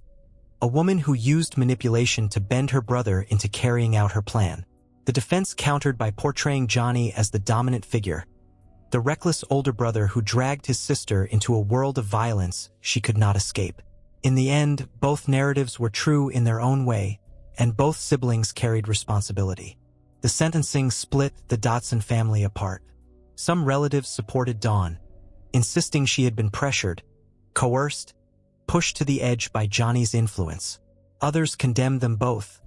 a woman who used manipulation to bend her brother into carrying out her plan. The defense countered by portraying Johnny as the dominant figure, the reckless older brother who dragged his sister into a world of violence she could not escape. In the end, both narratives were true in their own way, and both siblings carried responsibility. The sentencing split the Dotson family apart. Some relatives supported Dawn, insisting she had been pressured, coerced, pushed to the edge by Johnny's influence. Others condemned them both,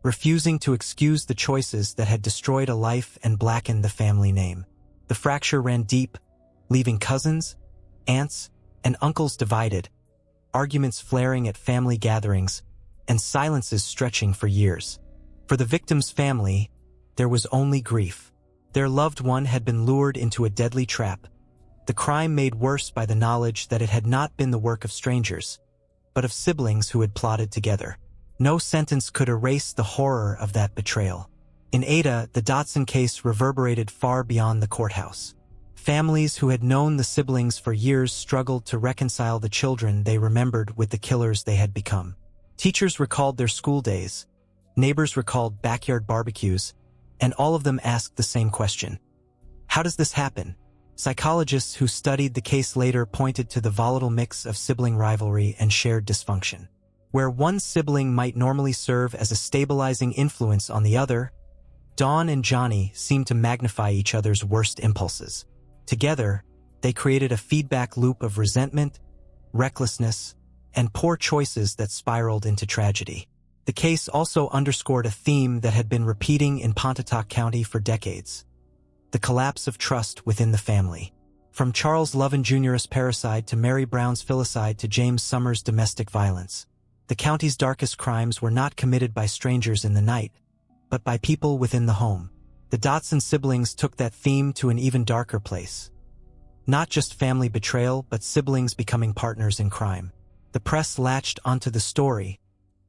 refusing to excuse the choices that had destroyed a life and blackened the family name. The fracture ran deep, leaving cousins, aunts, and uncles divided, arguments flaring at family gatherings, and silences stretching for years. For the victim's family, there was only grief. Their loved one had been lured into a deadly trap, the crime made worse by the knowledge that it had not been the work of strangers, but of siblings who had plotted together. No sentence could erase the horror of that betrayal. In Ada, the Dotson case reverberated far beyond the courthouse. Families who had known the siblings for years struggled to reconcile the children they remembered with the killers they had become. Teachers recalled their school days, neighbors recalled backyard barbecues, and all of them asked the same question. How does this happen? Psychologists who studied the case later pointed to the volatile mix of sibling rivalry and shared dysfunction. Where one sibling might normally serve as a stabilizing influence on the other, Dawn and Johnny seemed to magnify each other's worst impulses. Together, they created a feedback loop of resentment, recklessness, and poor choices that spiraled into tragedy. The case also underscored a theme that had been repeating in Pontotoc County for decades: the collapse of trust within the family. From Charles Lovin Jr.'s parricide to Mary Brown's filicide to James Summers' domestic violence, the county's darkest crimes were not committed by strangers in the night, but by people within the home. The Dotson siblings took that theme to an even darker place. Not just family betrayal, but siblings becoming partners in crime. The press latched onto the story,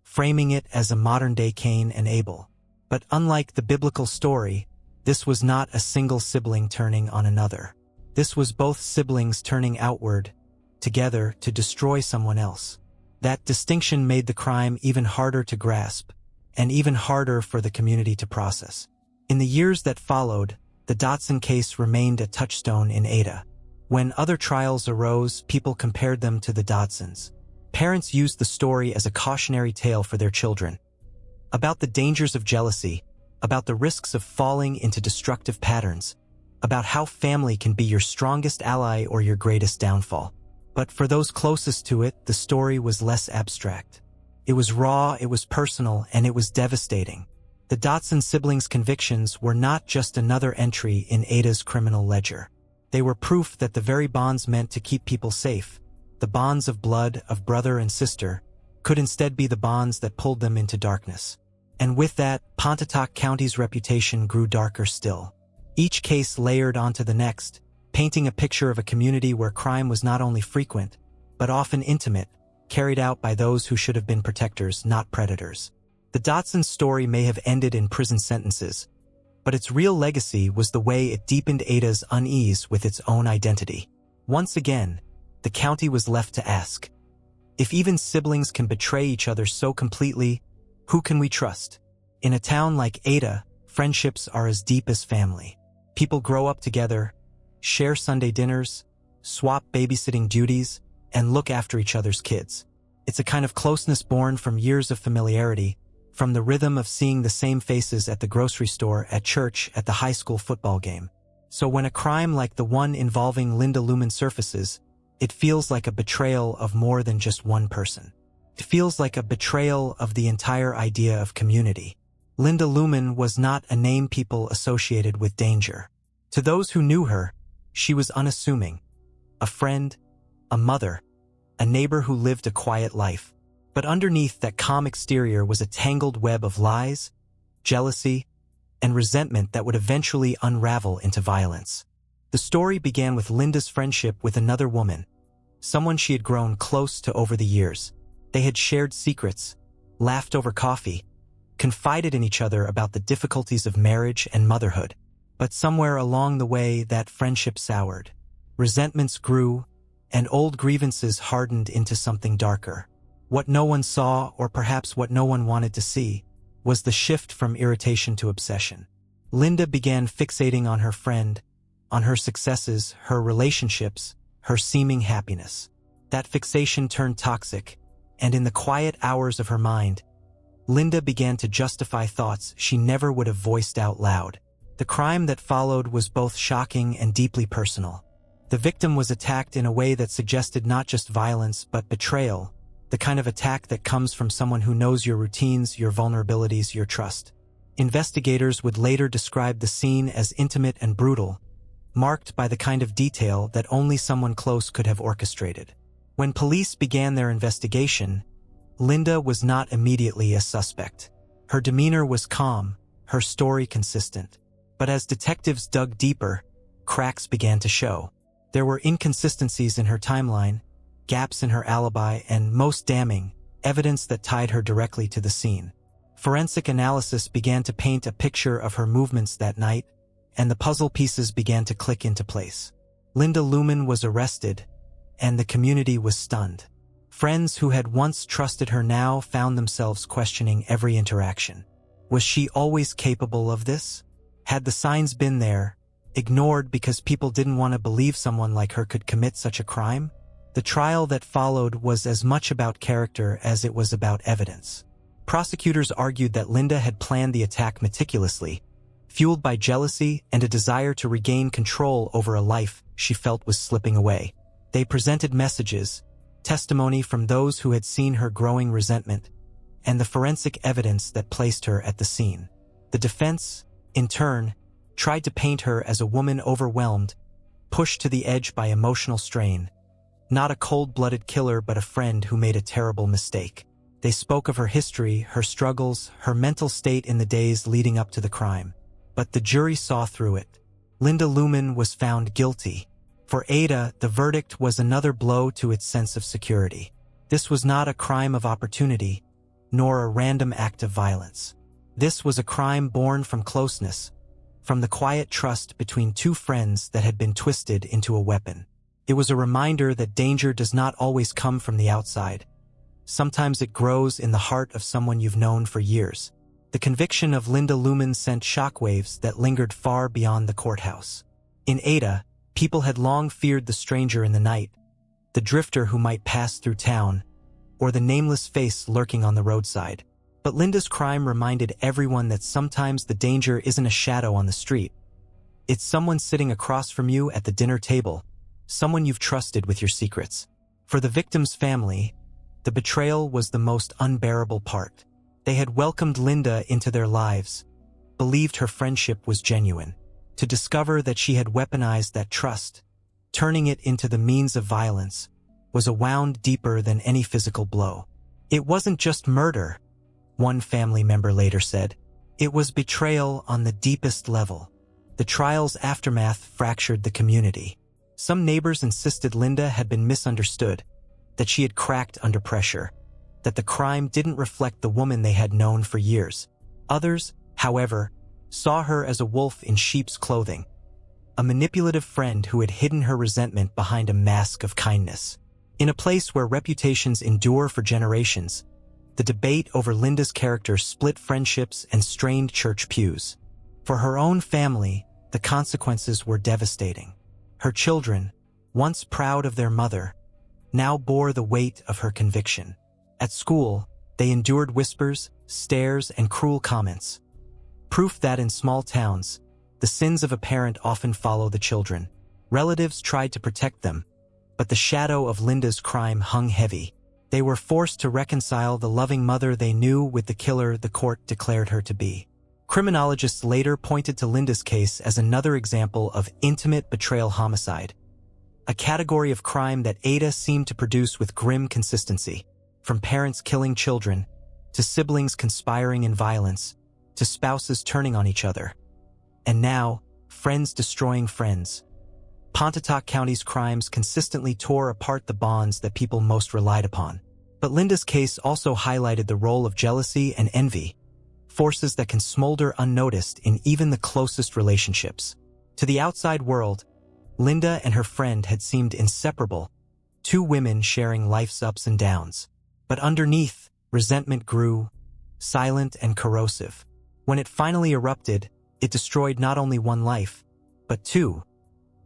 framing it as a modern-day Cain and Abel. But unlike the biblical story, this was not a single sibling turning on another. This was both siblings turning outward, together, to destroy someone else. That distinction made the crime even harder to grasp, and even harder for the community to process. In the years that followed, the Dotson case remained a touchstone in Ada. When other trials arose, people compared them to the Dotsons. Parents used the story as a cautionary tale for their children, about the dangers of jealousy, about the risks of falling into destructive patterns, about how family can be your strongest ally or your greatest downfall. But for those closest to it, the story was less abstract. It was raw, it was personal, and it was devastating. The Dotson siblings' convictions were not just another entry in Ada's criminal ledger. They were proof that the very bonds meant to keep people safe, the bonds of blood, of brother and sister, could instead be the bonds that pulled them into darkness. And with that, Pontotoc County's reputation grew darker still. Each case layered onto the next, painting a picture of a community where crime was not only frequent, but often intimate, carried out by those who should have been protectors, not predators. The Dotson story may have ended in prison sentences, but its real legacy was the way it deepened Ada's unease with its own identity. Once again, the county was left to ask, if even siblings can betray each other so completely, who can we trust? In a town like Ada, friendships are as deep as family. People grow up together, share Sunday dinners, swap babysitting duties, and look after each other's kids. It's a kind of closeness born from years of familiarity, from the rhythm of seeing the same faces at the grocery store, at church, at the high school football game. So when a crime like the one involving Linda Luman surfaces, it feels like a betrayal of more than just one person. It feels like a betrayal of the entire idea of community. Linda Luman was not a name people associated with danger. To those who knew her, she was unassuming. A friend, a mother, a neighbor who lived a quiet life. But underneath that calm exterior was a tangled web of lies, jealousy, and resentment that would eventually unravel into violence. The story began with Linda's friendship with another woman, someone she had grown close to over the years. They had shared secrets, laughed over coffee, confided in each other about the difficulties of marriage and motherhood. But somewhere along the way, that friendship soured. Resentments grew, and old grievances hardened into something darker. What no one saw, or perhaps what no one wanted to see, was the shift from irritation to obsession. Linda began fixating on her friend, on her successes, her relationships, her seeming happiness. That fixation turned toxic, and in the quiet hours of her mind, Linda began to justify thoughts she never would have voiced out loud. The crime that followed was both shocking and deeply personal. The victim was attacked in a way that suggested not just violence but betrayal, the kind of attack that comes from someone who knows your routines, your vulnerabilities, your trust. Investigators would later describe the scene as intimate and brutal, marked by the kind of detail that only someone close could have orchestrated. When police began their investigation, Linda was not immediately a suspect. Her demeanor was calm, her story consistent. But as detectives dug deeper, cracks began to show. There were inconsistencies in her timeline, gaps in her alibi, and, most damning, evidence that tied her directly to the scene. Forensic analysis began to paint a picture of her movements that night, and the puzzle pieces began to click into place. Linda Luman was arrested, and the community was stunned. Friends who had once trusted her now found themselves questioning every interaction. Was she always capable of this? Had the signs been there, ignored because people didn't want to believe someone like her could commit such a crime? The trial that followed was as much about character as it was about evidence. Prosecutors argued that Linda had planned the attack meticulously, fueled by jealousy and a desire to regain control over a life she felt was slipping away. They presented messages, testimony from those who had seen her growing resentment, and the forensic evidence that placed her at the scene. The defense, in turn, tried to paint her as a woman overwhelmed, pushed to the edge by emotional strain. Not a cold-blooded killer, but a friend who made a terrible mistake. They spoke of her history, her struggles, her mental state in the days leading up to the crime. But the jury saw through it. Linda Luman was found guilty. For Ada, the verdict was another blow to its sense of security. This was not a crime of opportunity, nor a random act of violence. This was a crime born from closeness, from the quiet trust between two friends that had been twisted into a weapon. It was a reminder that danger does not always come from the outside. Sometimes it grows in the heart of someone you've known for years. The conviction of Linda Luman sent shockwaves that lingered far beyond the courthouse. In Ada, people had long feared the stranger in the night, the drifter who might pass through town, or the nameless face lurking on the roadside. But Linda's crime reminded everyone that sometimes the danger isn't a shadow on the street. It's someone sitting across from you at the dinner table, someone you've trusted with your secrets. For the victim's family, the betrayal was the most unbearable part. They had welcomed Linda into their lives, believed her friendship was genuine. To discover that she had weaponized that trust, turning it into the means of violence, was a wound deeper than any physical blow. It wasn't just murder, one family member later said. It was betrayal on the deepest level. The trial's aftermath fractured the community. Some neighbors insisted Linda had been misunderstood, that she had cracked under pressure, that the crime didn't reflect the woman they had known for years. Others, however, saw her as a wolf in sheep's clothing, a manipulative friend who had hidden her resentment behind a mask of kindness. In a place where reputations endure for generations, the debate over Linda's character split friendships and strained church pews. For her own family, the consequences were devastating. Her children, once proud of their mother, now bore the weight of her conviction. At school, they endured whispers, stares, and cruel comments. Proof that in small towns, the sins of a parent often follow the children. Relatives tried to protect them, but the shadow of Linda's crime hung heavy. They were forced to reconcile the loving mother they knew with the killer the court declared her to be. Criminologists later pointed to Linda's case as another example of intimate betrayal homicide, a category of crime that Ada seemed to produce with grim consistency. From parents killing children, to siblings conspiring in violence, to spouses turning on each other. And now, friends destroying friends. Pontotoc County's crimes consistently tore apart the bonds that people most relied upon. But Linda's case also highlighted the role of jealousy and envy, forces that can smolder unnoticed in even the closest relationships. To the outside world, Linda and her friend had seemed inseparable, two women sharing life's ups and downs. But underneath, resentment grew, silent and corrosive. When it finally erupted, it destroyed not only one life, but two.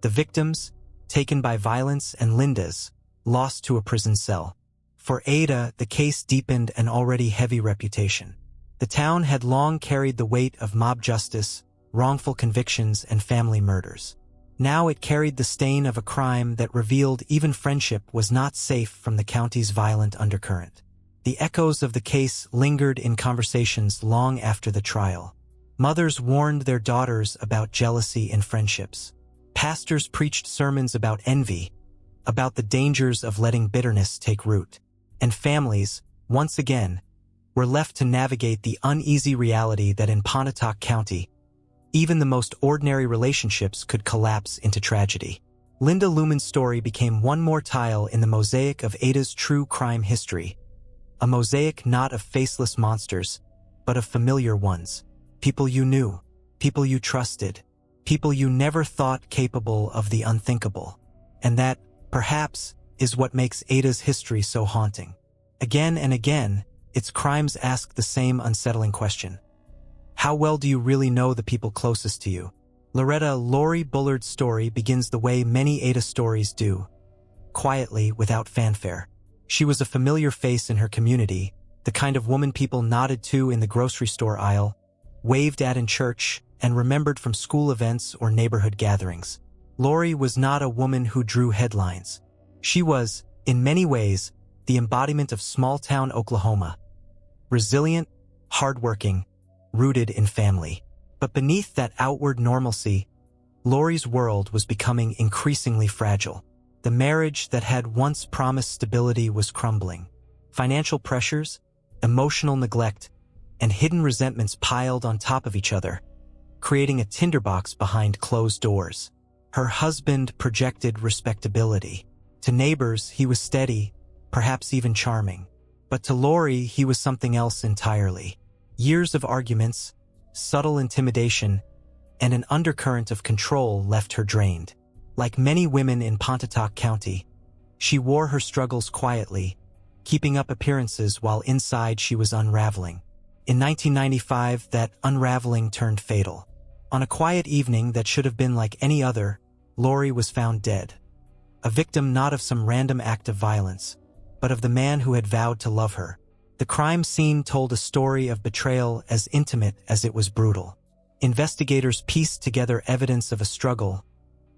The victims, taken by violence, and Linda's, lost to a prison cell. For Ada, the case deepened an already heavy reputation. The town had long carried the weight of mob justice, wrongful convictions, and family murders. Now it carried the stain of a crime that revealed even friendship was not safe from the county's violent undercurrent. The echoes of the case lingered in conversations long after the trial. Mothers warned their daughters about jealousy in friendships. Pastors preached sermons about envy, about the dangers of letting bitterness take root. And families, once again, were left to navigate the uneasy reality that in Pontotoc County, even the most ordinary relationships could collapse into tragedy. Linda Luman's story became one more tile in the mosaic of Ada's true crime history. A mosaic not of faceless monsters, but of familiar ones. People you knew, people you trusted, people you never thought capable of the unthinkable. And that, perhaps, is what makes Ada's history so haunting. Again and again, its crimes ask the same unsettling question. How well do you really know the people closest to you? Lori Bullard's story begins the way many Ada stories do, quietly, without fanfare. She was a familiar face in her community, the kind of woman people nodded to in the grocery store aisle, waved at in church, and remembered from school events or neighborhood gatherings. Lori was not a woman who drew headlines. She was, in many ways, the embodiment of small-town Oklahoma. Resilient, hardworking, rooted in family. But beneath that outward normalcy, Lori's world was becoming increasingly fragile. The marriage that had once promised stability was crumbling. Financial pressures, emotional neglect, and hidden resentments piled on top of each other, creating a tinderbox behind closed doors. Her husband projected respectability. To neighbors, he was steady, perhaps even charming. But to Lori, he was something else entirely. Years of arguments, subtle intimidation, and an undercurrent of control left her drained. Like many women in Pontotoc County, she wore her struggles quietly, keeping up appearances while inside she was unraveling. In 1995, that unraveling turned fatal. On a quiet evening that should have been like any other, Lori was found dead. A victim not of some random act of violence, but of the man who had vowed to love her. The crime scene told a story of betrayal as intimate as it was brutal. Investigators pieced together evidence of a struggle,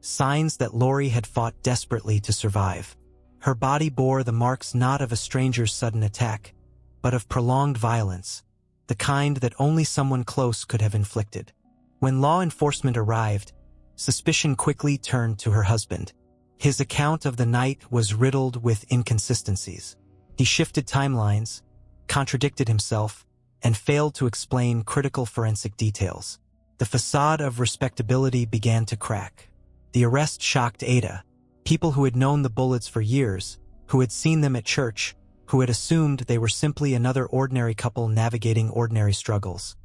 signs that Lori had fought desperately to survive. Her body bore the marks not of a stranger's sudden attack, but of prolonged violence, the kind that only someone close could have inflicted. When law enforcement arrived, suspicion quickly turned to her husband. His account of the night was riddled with inconsistencies. He shifted timelines, contradicted himself, and failed to explain critical forensic details. The facade of respectability began to crack. The arrest shocked Ada. People who had known the Bullets for years, who had seen them at church, who had assumed they were simply another ordinary couple navigating ordinary struggles,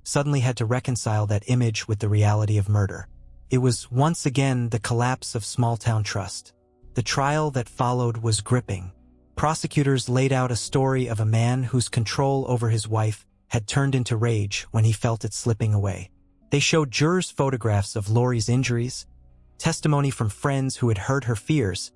suddenly had to reconcile that image with the reality of murder. It was once again the collapse of small-town trust. The trial that followed was gripping. Prosecutors laid out a story of a man whose control over his wife had turned into rage when he felt it slipping away. They showed jurors photographs of Lori's injuries, testimony from friends who had heard her fears,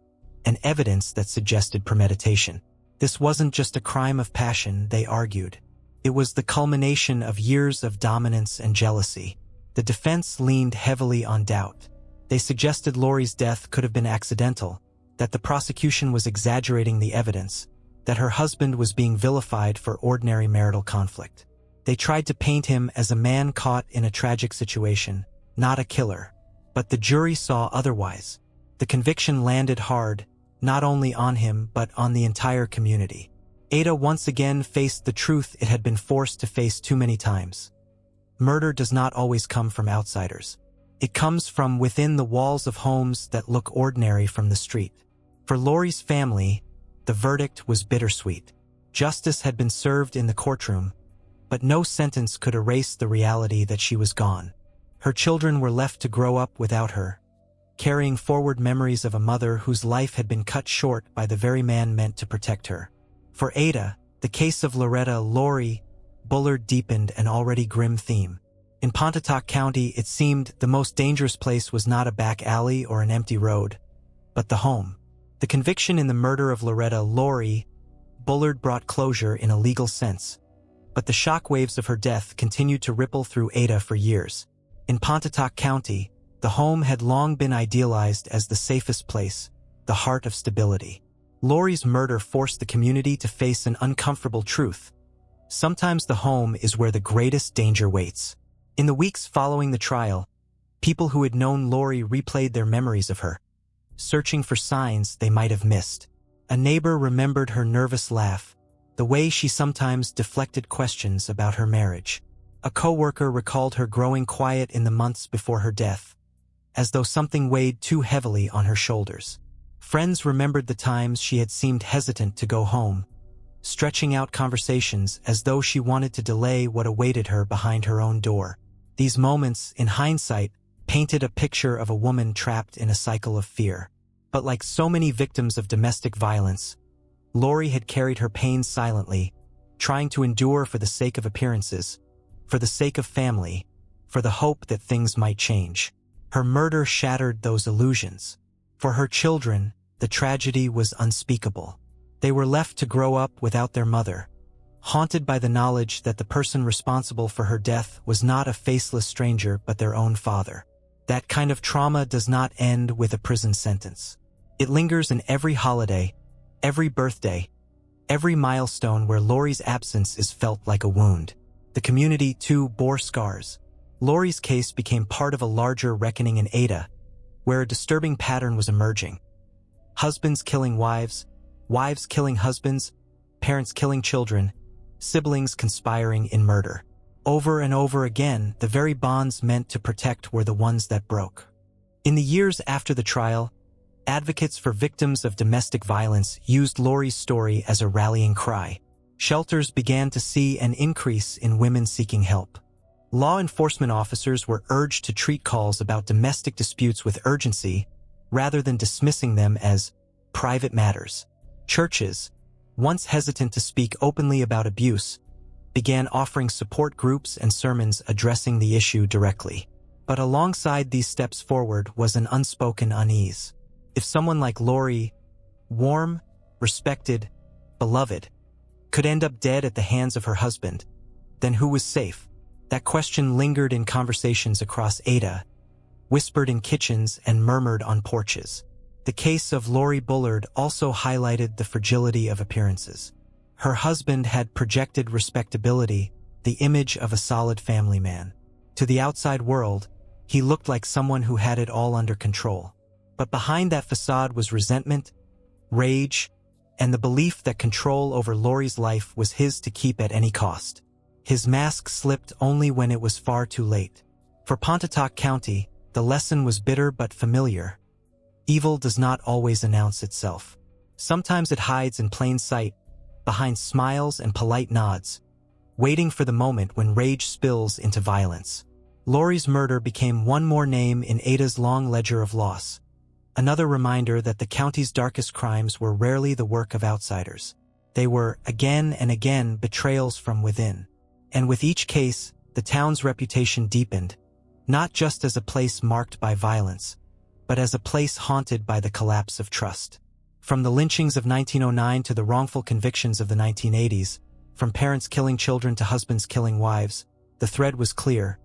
and evidence that suggested premeditation. This wasn't just a crime of passion, they argued. It was the culmination of years of dominance and jealousy. The defense leaned heavily on doubt. They suggested Lori's death could have been accidental, that the prosecution was exaggerating the evidence, that her husband was being vilified for ordinary marital conflict. They tried to paint him as a man caught in a tragic situation, not a killer. But the jury saw otherwise. The conviction landed hard, not only on him but on the entire community. Ada once again faced the truth it had been forced to face too many times. murder does not always come from outsiders. It comes from within the walls of homes that look ordinary from the street. For Lori's family, the verdict was bittersweet. Justice had been served in the courtroom, but no sentence could erase the reality that she was gone. Her children were left to grow up without her, carrying forward memories of a mother whose life had been cut short by the very man meant to protect her. For Ada, the case of Lori Bullard deepened an already grim theme. In Pontotoc County, it seemed the most dangerous place was not a back alley or an empty road, but the home. The conviction in the murder of Lori Bullard brought closure in a legal sense, but the shockwaves of her death continued to ripple through Ada for years. In Pontotoc County, the home had long been idealized as the safest place, the heart of stability. Lori's murder forced the community to face an uncomfortable truth. Sometimes the home is where the greatest danger waits. In the weeks following the trial, people who had known Lori replayed their memories of her, searching for signs they might have missed. A neighbor remembered her nervous laugh, the way she sometimes deflected questions about her marriage. A coworker recalled her growing quiet in the months before her death, as though something weighed too heavily on her shoulders. Friends remembered the times she had seemed hesitant to go home, stretching out conversations as though she wanted to delay what awaited her behind her own door. These moments, in hindsight, painted a picture of a woman trapped in a cycle of fear. But like so many victims of domestic violence, Lori had carried her pain silently, trying to endure for the sake of appearances, for the sake of family, for the hope that things might change. Her murder shattered those illusions. For her children, the tragedy was unspeakable. They were left to grow up without their mother, haunted by the knowledge that the person responsible for her death was not a faceless stranger but their own father. That kind of trauma does not end with a prison sentence. It lingers in every holiday, every birthday, every milestone where Lori's absence is felt like a wound. The community, too, bore scars. Lori's case became part of a larger reckoning in Ada, where a disturbing pattern was emerging. Husbands killing wives, wives killing husbands, parents killing children, siblings conspiring in murder. Over and over again, the very bonds meant to protect were the ones that broke. In the years after the trial, advocates for victims of domestic violence used Lori's story as a rallying cry. Shelters began to see an increase in women seeking help. Law enforcement officers were urged to treat calls about domestic disputes with urgency rather than dismissing them as private matters. Churches, once hesitant to speak openly about abuse, began offering support groups and sermons addressing the issue directly. But alongside these steps forward was an unspoken unease. If someone like Lori, warm, respected, beloved, could end up dead at the hands of her husband, then who was safe? That question lingered in conversations across Ada, whispered in kitchens and murmured on porches. The case of Lori Bullard also highlighted the fragility of appearances. Her husband had projected respectability, the image of a solid family man. To the outside world, he looked like someone who had it all under control. But behind that facade was resentment, rage, and the belief that control over Lori's life was his to keep at any cost. His mask slipped only when it was far too late. For Pontotoc County, the lesson was bitter but familiar. Evil does not always announce itself. Sometimes it hides in plain sight, behind smiles and polite nods, waiting for the moment when rage spills into violence. Lori's murder became one more name in Ada's long ledger of loss. Another reminder that the county's darkest crimes were rarely the work of outsiders. They were, again and again, betrayals from within. And with each case, the town's reputation deepened, not just as a place marked by violence, but as a place haunted by the collapse of trust. From the lynchings of 1909 to the wrongful convictions of the 1980s, from parents killing children to husbands killing wives, the thread was clear.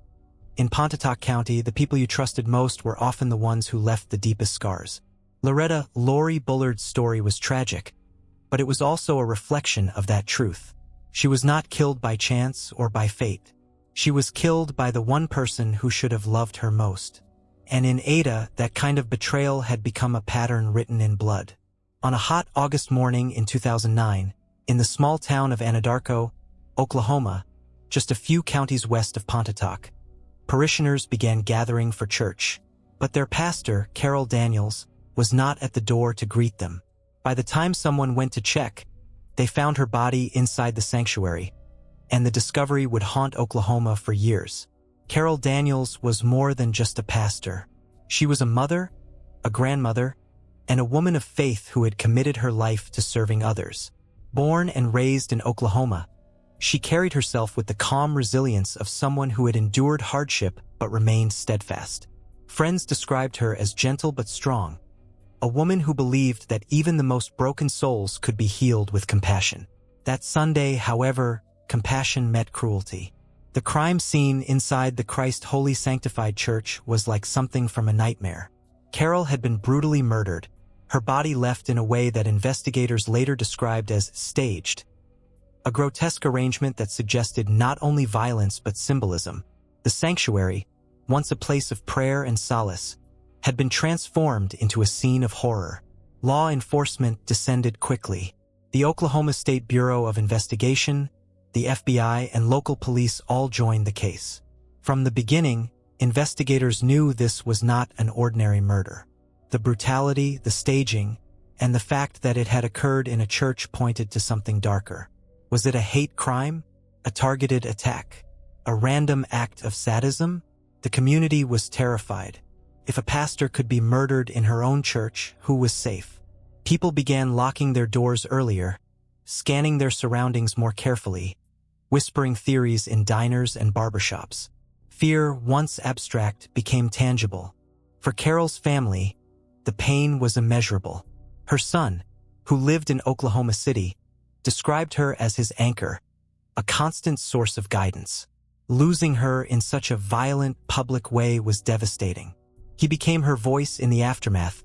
In Pontotoc County, the people you trusted most were often the ones who left the deepest scars. Lori Bullard's story was tragic, but it was also a reflection of that truth. She was not killed by chance or by fate. She was killed by the one person who should have loved her most. And in Ada, that kind of betrayal had become a pattern written in blood. On a hot August morning in 2009, in the small town of Anadarko, Oklahoma, just a few counties west of Pontotoc. Parishioners began gathering for church, but their pastor, Karl Daniels, was not at the door to greet them. By the time someone went to check, they found her body inside the sanctuary, and the discovery would haunt Oklahoma for years. Karl Daniels was more than just a pastor. She was a mother, a grandmother, and a woman of faith who had committed her life to serving others. Born and raised in Oklahoma, she carried herself with the calm resilience of someone who had endured hardship but remained steadfast. Friends described her as gentle but strong, a woman who believed that even the most broken souls could be healed with compassion. That Sunday, however, compassion met cruelty. The crime scene inside the Christ Holy Sanctified Church was like something from a nightmare. Karl had been brutally murdered, her body left in a way that investigators later described as staged, a grotesque arrangement that suggested not only violence but symbolism. The sanctuary, once a place of prayer and solace, had been transformed into a scene of horror. Law enforcement descended quickly. The Oklahoma State Bureau of Investigation, the FBI, and local police all joined the case. From the beginning, investigators knew this was not an ordinary murder. The brutality, the staging, and the fact that it had occurred in a church pointed to something darker. Was it a hate crime? A targeted attack? A random act of sadism? The community was terrified. If a pastor could be murdered in her own church, who was safe? People began locking their doors earlier, scanning their surroundings more carefully, whispering theories in diners and barbershops. Fear, once abstract, became tangible. For Karl's family, the pain was immeasurable. Her son, who lived in Oklahoma City, described her as his anchor, a constant source of guidance. Losing her in such a violent, public way was devastating. He became her voice in the aftermath,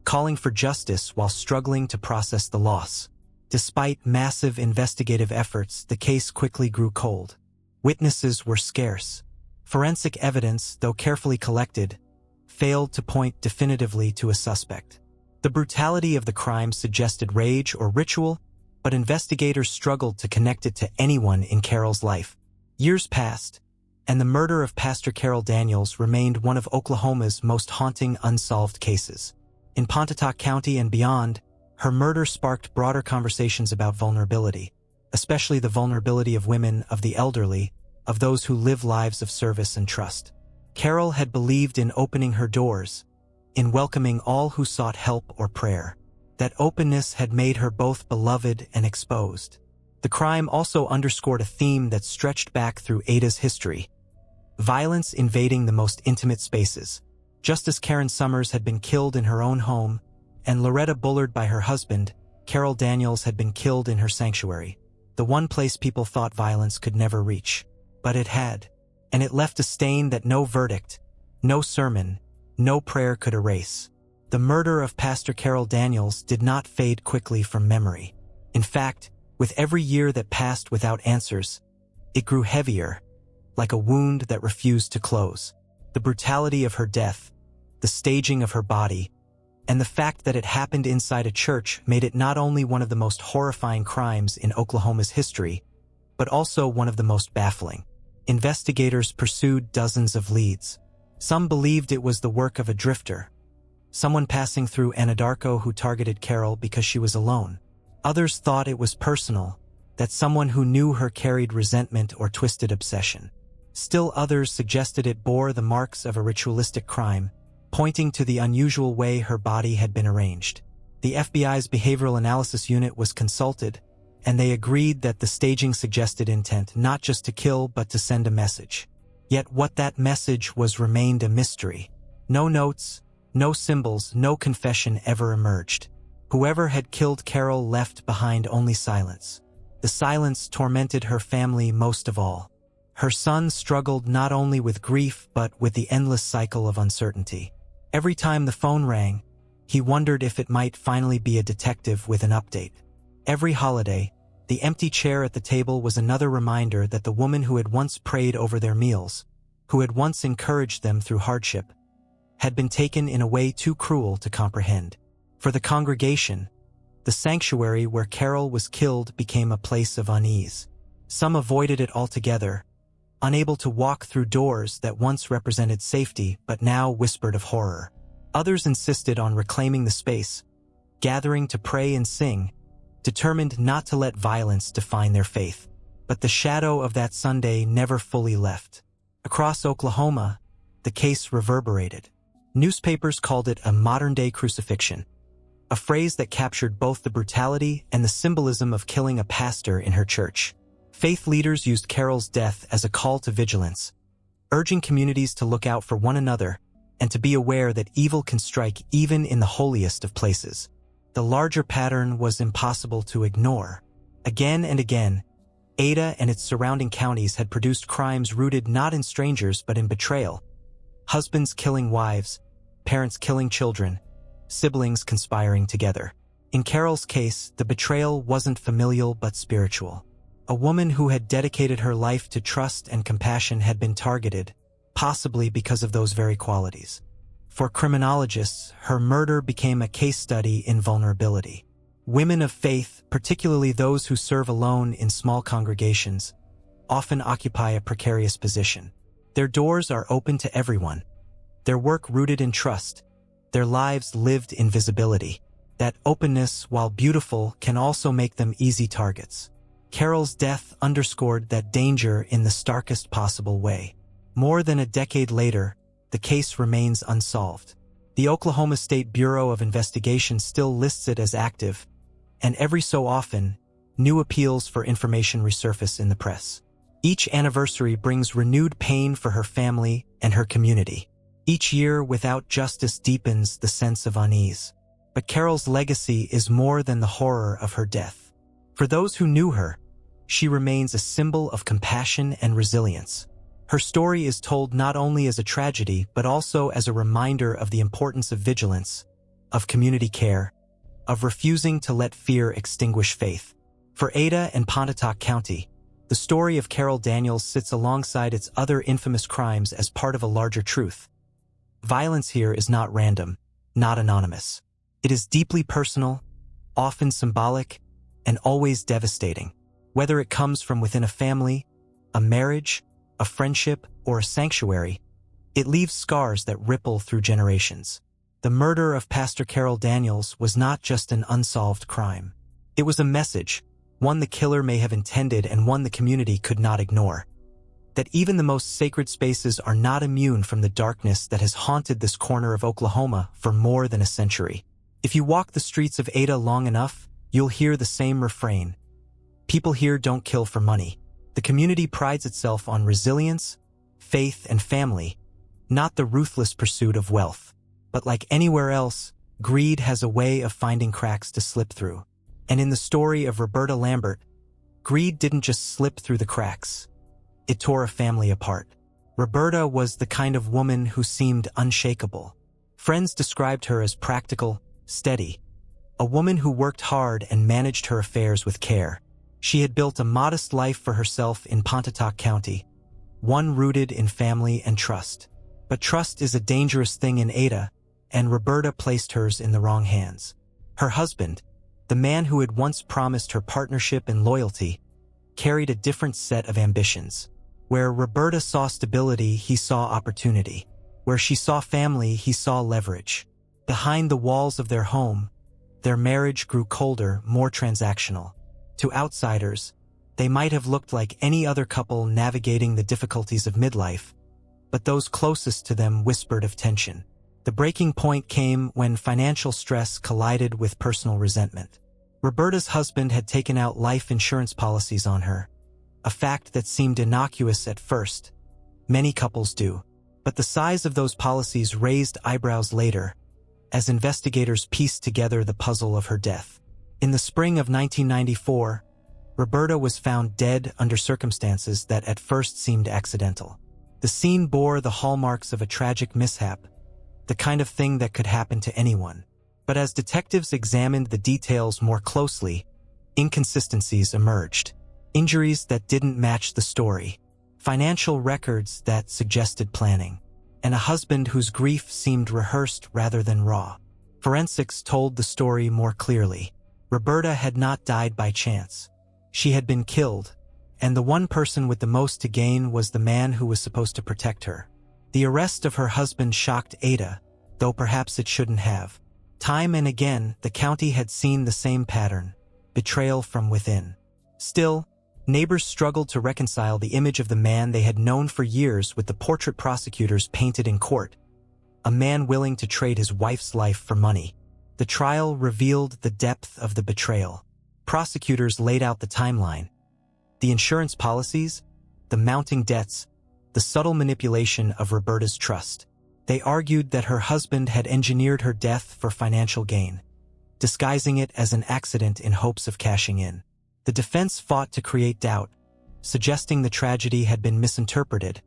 calling for justice while struggling to process the loss. Despite massive investigative efforts, the case quickly grew cold. Witnesses were scarce. Forensic evidence, though carefully collected, failed to point definitively to a suspect. The brutality of the crime suggested rage or ritual, but investigators struggled to connect it to anyone in Karl's life. Years passed, and the murder of Pastor Karl Daniels remained one of Oklahoma's most haunting unsolved cases. In Pontotoc County and beyond, her murder sparked broader conversations about vulnerability, especially the vulnerability of women, of the elderly, of those who live lives of service and trust. Karl had believed in opening her doors, in welcoming all who sought help or prayer. That openness had made her both beloved and exposed. The crime also underscored a theme that stretched back through Ada's history: violence invading the most intimate spaces. Just as Karen Summers had been killed in her own home, and Loretta Bullard by her husband, Karl Daniels had been killed in her sanctuary, the one place people thought violence could never reach. But it had, and it left a stain that no verdict, no sermon, no prayer could erase. The murder of Pastor Karl Daniels did not fade quickly from memory. In fact, with every year that passed without answers, it grew heavier, like a wound that refused to close. The brutality of her death, the staging of her body, and the fact that it happened inside a church made it not only one of the most horrifying crimes in Oklahoma's history, but also one of the most baffling. Investigators pursued dozens of leads. Some believed it was the work of a drifter, someone passing through Anadarko who targeted Karl because she was alone. Others thought it was personal, that someone who knew her carried resentment or twisted obsession. Still others suggested it bore the marks of a ritualistic crime, pointing to the unusual way her body had been arranged. The FBI's Behavioral Analysis Unit was consulted, and they agreed that the staging suggested intent not just to kill but to send a message. Yet what that message was remained a mystery. No notes, no symbols, no confession ever emerged. Whoever had killed Karl left behind only silence. The silence tormented her family most of all. Her son struggled not only with grief but with the endless cycle of uncertainty. Every time the phone rang, he wondered if it might finally be a detective with an update. Every holiday, the empty chair at the table was another reminder that the woman who had once prayed over their meals, who had once encouraged them through hardship, had been taken in a way too cruel to comprehend. For the congregation, the sanctuary where Karl was killed became a place of unease. Some avoided it altogether, unable to walk through doors that once represented safety but now whispered of horror. Others insisted on reclaiming the space, gathering to pray and sing, determined not to let violence define their faith. But the shadow of that Sunday never fully left. Across Oklahoma, the case reverberated. Newspapers called it a modern-day crucifixion, a phrase that captured both the brutality and the symbolism of killing a pastor in her church. Faith leaders used Karol's death as a call to vigilance, urging communities to look out for one another and to be aware that evil can strike even in the holiest of places. The larger pattern was impossible to ignore. Again and again, Ada and its surrounding counties had produced crimes rooted not in strangers but in betrayal. Husbands killing wives, parents killing children, siblings conspiring together. In Karol's case, the betrayal wasn't familial but spiritual. A woman who had dedicated her life to trust and compassion had been targeted, possibly because of those very qualities. For criminologists, her murder became a case study in vulnerability. Women of faith, particularly those who serve alone in small congregations, often occupy a precarious position. Their doors are open to everyone. Their work rooted in trust. Their lives lived in visibility. That openness, while beautiful, can also make them easy targets. Karol's death underscored that danger in the starkest possible way. More than a decade later, the case remains unsolved. The Oklahoma State Bureau of Investigation still lists it as active, and every so often, new appeals for information resurface in the press. Each anniversary brings renewed pain for her family and her community. Each year without justice deepens the sense of unease. But Karol's legacy is more than the horror of her death. For those who knew her, she remains a symbol of compassion and resilience. Her story is told not only as a tragedy but also as a reminder of the importance of vigilance, of community care, of refusing to let fear extinguish faith. For Ada and Pontotoc County, the story of Karol Daniels sits alongside its other infamous crimes as part of a larger truth. Violence here is not random, not anonymous. It is deeply personal, often symbolic, and always devastating. Whether it comes from within a family, a marriage, a friendship, or a sanctuary, it leaves scars that ripple through generations. The murder of Pastor Karol Daniels was not just an unsolved crime. It was a message, one the killer may have intended and one the community could not ignore. That even the most sacred spaces are not immune from the darkness that has haunted this corner of Oklahoma for more than a century. If you walk the streets of Ada long enough, you'll hear the same refrain. People here don't kill for money. The community prides itself on resilience, faith, and family, not the ruthless pursuit of wealth. But like anywhere else, greed has a way of finding cracks to slip through. And in the story of Roberta Lambert, greed didn't just slip through the cracks. It tore a family apart. Roberta was the kind of woman who seemed unshakable. Friends described her as practical, steady, a woman who worked hard and managed her affairs with care. She had built a modest life for herself in Pontotoc County, one rooted in family and trust. But trust is a dangerous thing in Ada, and Roberta placed hers in the wrong hands. Her husband, the man who had once promised her partnership and loyalty, carried a different set of ambitions. Where Roberta saw stability, he saw opportunity. Where she saw family, he saw leverage. Behind the walls of their home, their marriage grew colder, more transactional. To outsiders, they might have looked like any other couple navigating the difficulties of midlife, but those closest to them whispered of tension. The breaking point came when financial stress collided with personal resentment. Roberta's husband had taken out life insurance policies on her, a fact that seemed innocuous at first. Many couples do. But the size of those policies raised eyebrows later, as investigators pieced together the puzzle of her death. In the spring of 1994, Roberta was found dead under circumstances that at first seemed accidental. The scene bore the hallmarks of a tragic mishap, the kind of thing that could happen to anyone. But as detectives examined the details more closely, inconsistencies emerged. Injuries that didn't match the story, financial records that suggested planning, and a husband whose grief seemed rehearsed rather than raw. Forensics told the story more clearly. Roberta had not died by chance. She had been killed, And the one person with the most to gain was the man who was supposed to protect her. The arrest of her husband shocked Ada, though perhaps it shouldn't have. Time and again, the county had seen the same pattern: betrayal from within. Still, neighbors struggled to reconcile the image of the man they had known for years with the portrait prosecutors painted in court, a man willing to trade his wife's life for money. The trial revealed the depth of the betrayal. Prosecutors laid out the timeline: the insurance policies, the mounting debts, the subtle manipulation of Roberta's trust. They argued that her husband had engineered her death for financial gain, disguising it as an accident in hopes of cashing in. The defense fought to create doubt, suggesting the tragedy had been misinterpreted,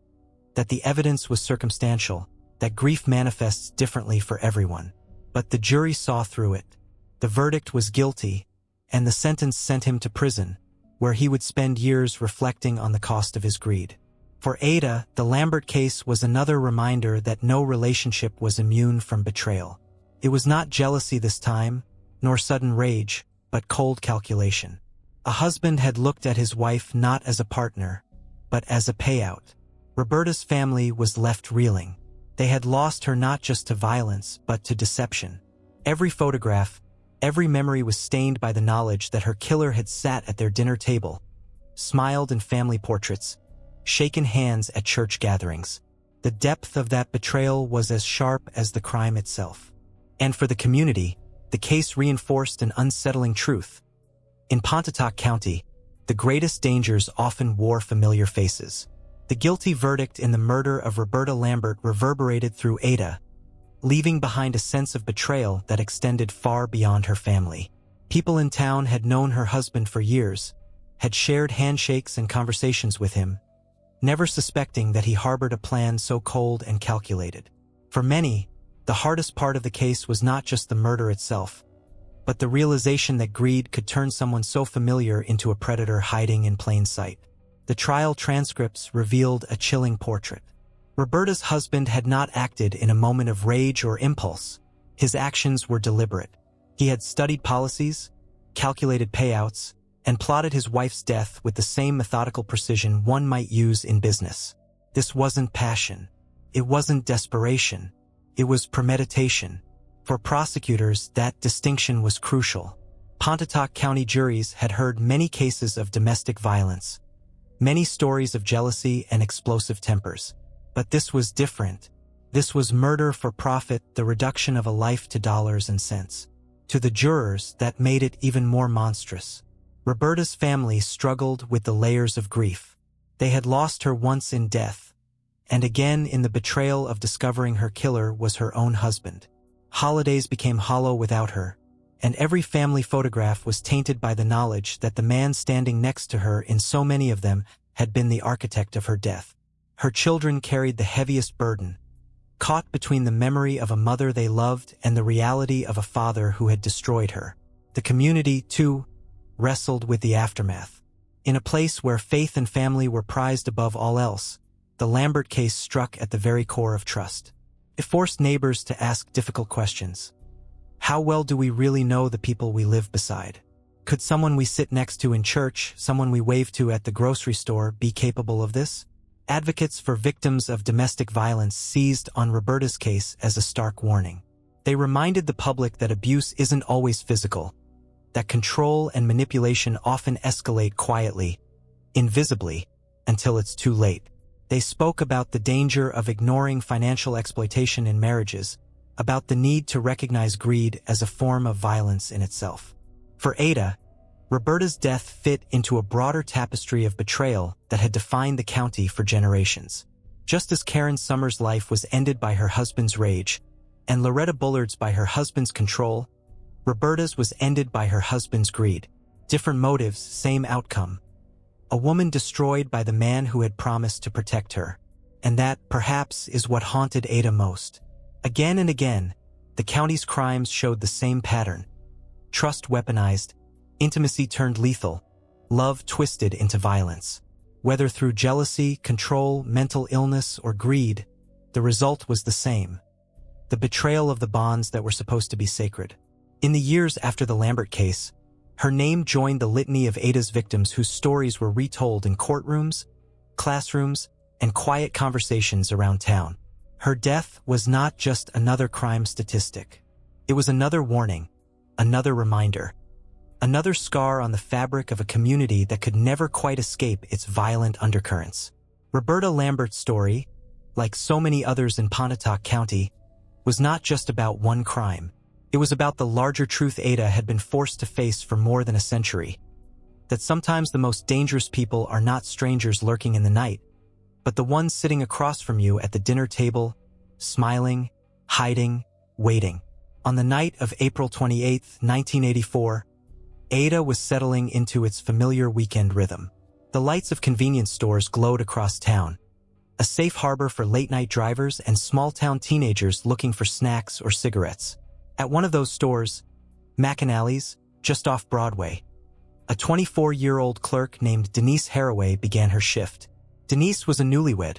that the evidence was circumstantial, that grief manifests differently for everyone. But the jury saw through it. The verdict was guilty, and the sentence sent him to prison, where he would spend years reflecting on the cost of his greed. For Ada, the Lambert case was another reminder that no relationship was immune from betrayal. It was not jealousy this time, nor sudden rage, but cold calculation. A husband had looked at his wife not as a partner, but as a payout. Roberta's family was left reeling. They had lost her not just to violence, but to deception. Every photograph, every memory was stained by the knowledge that her killer had sat at their dinner table, smiled in family portraits, shaken hands at church gatherings. The depth of that betrayal was as sharp as the crime itself. And for the community, the case reinforced an unsettling truth. In Pontotoc County, the greatest dangers often wore familiar faces. The guilty verdict in the murder of Roberta Lambert reverberated through Ada, leaving behind a sense of betrayal that extended far beyond her family. People in town had known her husband for years, had shared handshakes and conversations with him, never suspecting that he harbored a plan so cold and calculated. For many, the hardest part of the case was not just the murder itself, but the realization that greed could turn someone so familiar into a predator hiding in plain sight. The trial transcripts revealed a chilling portrait. Roberta's husband had not acted in a moment of rage or impulse. His actions were deliberate. He had studied policies, calculated payouts, and plotted his wife's death with the same methodical precision one might use in business. This wasn't passion. It wasn't desperation. It was premeditation. For prosecutors, that distinction was crucial. Pontotoc County juries had heard many cases of domestic violence, many stories of jealousy and explosive tempers. But this was different. This was murder for profit, the reduction of a life to dollars and cents. To the jurors, that made it even more monstrous. Roberta's family struggled with the layers of grief. They had lost her once in death, and again in the betrayal of discovering her killer was her own husband. Holidays became hollow without her, and every family photograph was tainted by the knowledge that the man standing next to her in so many of them had been the architect of her death. Her children carried the heaviest burden, caught between the memory of a mother they loved and the reality of a father who had destroyed her. The community, too, wrestled with the aftermath. In a place where faith and family were prized above all else, the Lambert case struck at the very core of trust. It forced neighbors to ask difficult questions. How well do we really know the people we live beside? Could someone we sit next to in church, someone we wave to at the grocery store, be capable of this? Advocates for victims of domestic violence seized on Roberta's case as a stark warning. They reminded the public that abuse isn't always physical, that control and manipulation often escalate quietly, invisibly, until it's too late. They spoke about the danger of ignoring financial exploitation in marriages, about the need to recognize greed as a form of violence in itself. For Ada, Roberta's death fit into a broader tapestry of betrayal that had defined the county for generations. Just as Karen Summers' life was ended by her husband's rage, and Loretta Bullard's by her husband's control, Roberta's was ended by her husband's greed. Different motives, same outcome. A woman destroyed by the man who had promised to protect her. And that, perhaps, is what haunted Ada most. Again and again, the county's crimes showed the same pattern. Trust weaponized, intimacy turned lethal, love twisted into violence. Whether through jealousy, control, mental illness, or greed, the result was the same: the betrayal of the bonds that were supposed to be sacred. In the years after the Lambert case, Her name joined the litany of Ada's victims whose stories were retold in courtrooms, classrooms, and quiet conversations around town. Her death was not just another crime statistic. It was another warning, another reminder, another scar on the fabric of a community that could never quite escape its violent undercurrents. Roberta Lambert's story, like so many others in Pontotoc County, was not just about one crime. It was about the larger truth Ada had been forced to face for more than a century. That sometimes the most dangerous people are not strangers lurking in the night, but the ones sitting across from you at the dinner table, smiling, hiding, waiting. On the night of April 28, 1984, Ada was settling into its familiar weekend rhythm. The lights of convenience stores glowed across town, a safe harbor for late-night drivers and small-town teenagers looking for snacks or cigarettes. At one of those stores, McAnally's, just off Broadway, a 24-year-old clerk named Denice Haraway began her shift. Denice was a newlywed,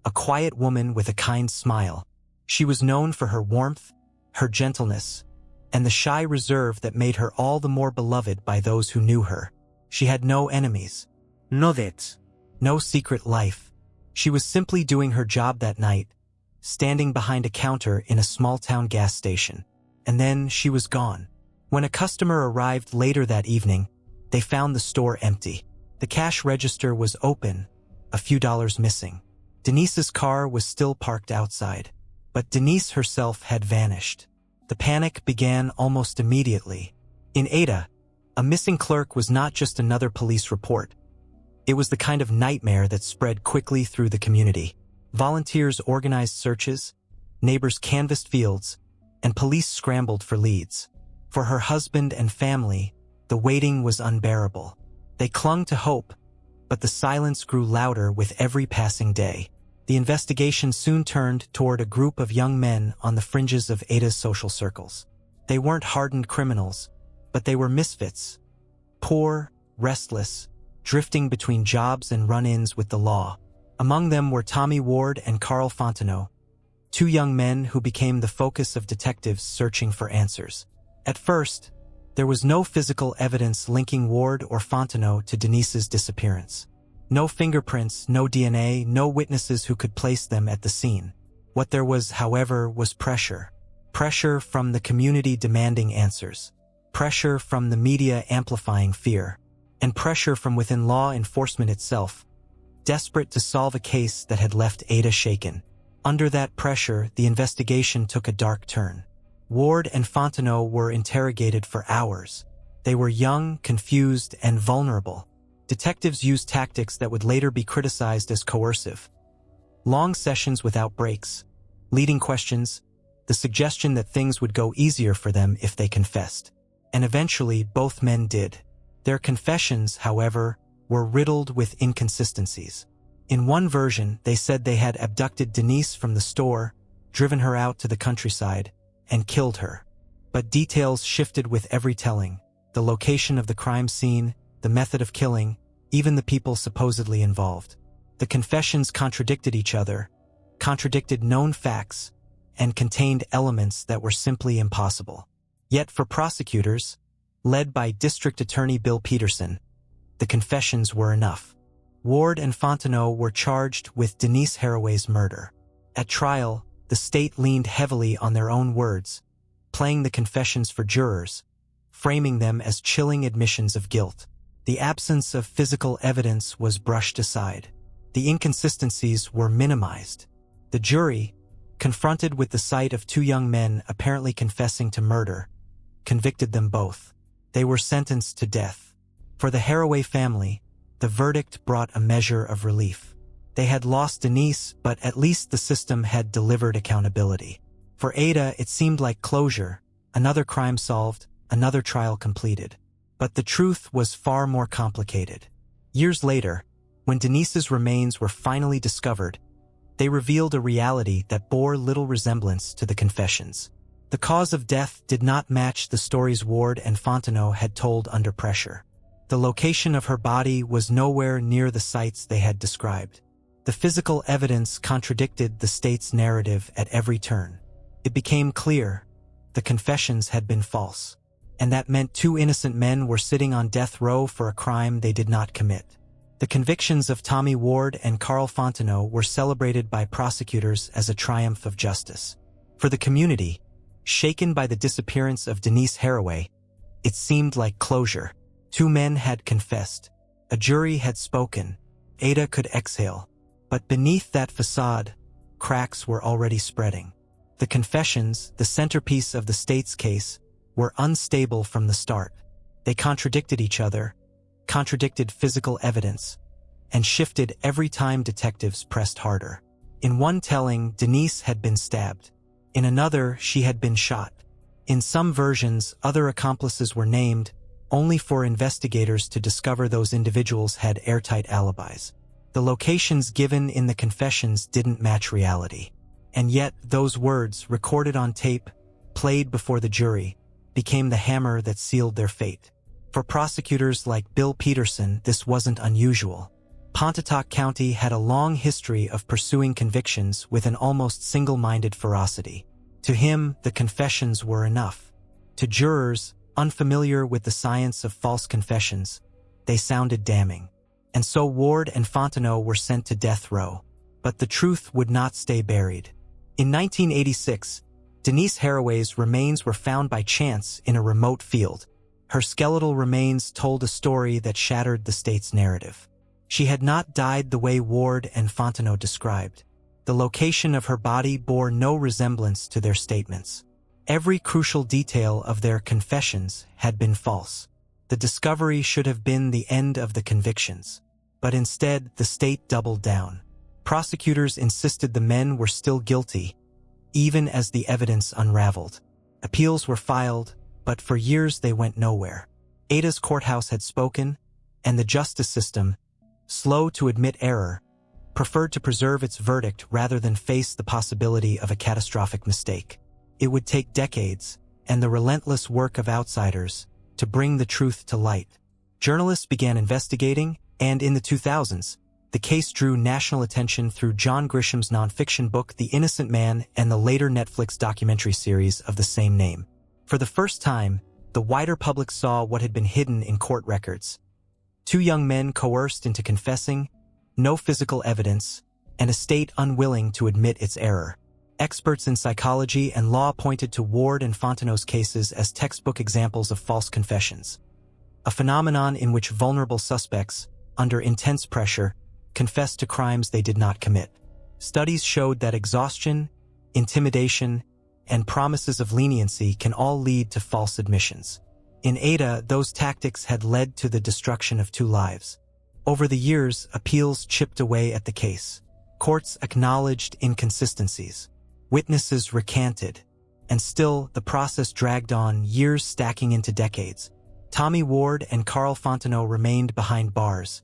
a quiet woman with a kind smile. She was known for her warmth, her gentleness, and the shy reserve that made her all the more beloved by those who knew her. She had no enemies, no debts, no secret life. She was simply doing her job that night, standing behind a counter in a small-town gas station. And then she was gone. When a customer arrived later that evening, they found the store empty. The cash register was open, a few dollars missing. Denice's car was still parked outside, but Denice herself had vanished. The panic began almost immediately. In Ada, a missing clerk was not just another police report. It was the kind of nightmare that spread quickly through the community. Volunteers organized searches, neighbors canvassed fields, and police scrambled for leads. For her husband and family, the waiting was unbearable. They clung to hope, but the silence grew louder with every passing day. The investigation soon turned toward a group of young men on the fringes of Ada's social circles. They weren't hardened criminals, but they were misfits. Poor, restless, drifting between jobs and run-ins with the law. Among them were Tommy Ward and Karl Fontenot, two young men who became the focus of detectives searching for answers. At first, there was no physical evidence linking Ward or Fontenot to Denice's disappearance. No fingerprints, no DNA, no witnesses who could place them at the scene. What there was, however, was pressure. Pressure from the community demanding answers. Pressure from the media amplifying fear. And pressure from within law enforcement itself, desperate to solve a case that had left Ada shaken. Under that pressure, the investigation took a dark turn. Ward and Fontenot were interrogated for hours. They were young, confused, and vulnerable. Detectives used tactics that would later be criticized as coercive. Long sessions without breaks, leading questions, the suggestion that things would go easier for them if they confessed. And eventually, both men did. Their confessions, however, were riddled with inconsistencies. In one version, they said they had abducted Denice from the store, driven her out to the countryside, and killed her. But details shifted with every telling. The location of the crime scene, the method of killing, even the people supposedly involved. The confessions contradicted each other, contradicted known facts, and contained elements that were simply impossible. Yet for prosecutors, led by District Attorney Bill Peterson, the confessions were enough. Ward and Fontenot were charged with Denice Haraway's murder. At trial, the state leaned heavily on their own words, playing the confessions for jurors, framing them as chilling admissions of guilt. The absence of physical evidence was brushed aside. The inconsistencies were minimized. The jury, confronted with the sight of two young men apparently confessing to murder, convicted them both. They were sentenced to death. For the Haraway family, the verdict brought a measure of relief. They had lost Denice, but at least the system had delivered accountability. For Ada, it seemed like closure, another crime solved, another trial completed. But the truth was far more complicated. Years later, when Denice's remains were finally discovered, they revealed a reality that bore little resemblance to the confessions. The cause of death did not match the stories Ward and Fontenot had told under pressure. The location of her body was nowhere near the sites they had described. The physical evidence contradicted the state's narrative at every turn. It became clear the confessions had been false. and that meant 2 innocent men were sitting on death row for a crime they did not commit. The convictions of Tommy Ward and Karl Fontenot were celebrated by prosecutors as a triumph of justice. For the community, shaken by the disappearance of Denice Haraway, it seemed like closure. 2 men had confessed. A jury had spoken. Ada could exhale. But beneath that facade, cracks were already spreading. The confessions, the centerpiece of the state's case, were unstable from the start. They contradicted each other, contradicted physical evidence, and shifted every time detectives pressed harder. In one telling, Denice had been stabbed. In another, she had been shot. In some versions, other accomplices were named, only for investigators to discover those individuals had airtight alibis. The locations given in the confessions didn't match reality. And yet, those words, recorded on tape, played before the jury, became the hammer that sealed their fate. For prosecutors like Bill Peterson, this wasn't unusual. Pontotoc County had a long history of pursuing convictions with an almost single-minded ferocity. To him, the confessions were enough. To jurors, unfamiliar with the science of false confessions, they sounded damning. And so Ward and Fontenot were sent to death row. But the truth would not stay buried. In 1986, Denice Haraway's remains were found by chance in a remote field. Her skeletal remains told a story that shattered the state's narrative. She had not died the way Ward and Fontenot described. The location of her body bore no resemblance to their statements. Every crucial detail of their confessions had been false. The discovery should have been the end of the convictions. But instead, the state doubled down. Prosecutors insisted the men were still guilty, even as the evidence unraveled. Appeals were filed, but for years they went nowhere. Ada's courthouse had spoken, and the justice system, slow to admit error, preferred to preserve its verdict rather than face the possibility of a catastrophic mistake. It would take decades, and the relentless work of outsiders, to bring the truth to light. Journalists began investigating, and in the 2000s, the case drew national attention through John Grisham's nonfiction book The Innocent Man and the later Netflix documentary series of the same name. For the first time, the wider public saw what had been hidden in court records. 2 young men coerced into confessing, no physical evidence, and a state unwilling to admit its error. Experts in psychology and law pointed to Ward and Fontenot's cases as textbook examples of false confessions, a phenomenon in which vulnerable suspects, under intense pressure, confessed to crimes they did not commit. Studies showed that exhaustion, intimidation, and promises of leniency can all lead to false admissions. In Ada, those tactics had led to the destruction of 2 lives. Over the years, appeals chipped away at the case. Courts acknowledged inconsistencies. Witnesses recanted. And still, the process dragged on, years stacking into decades. Tommy Ward and Karl Fontenot remained behind bars,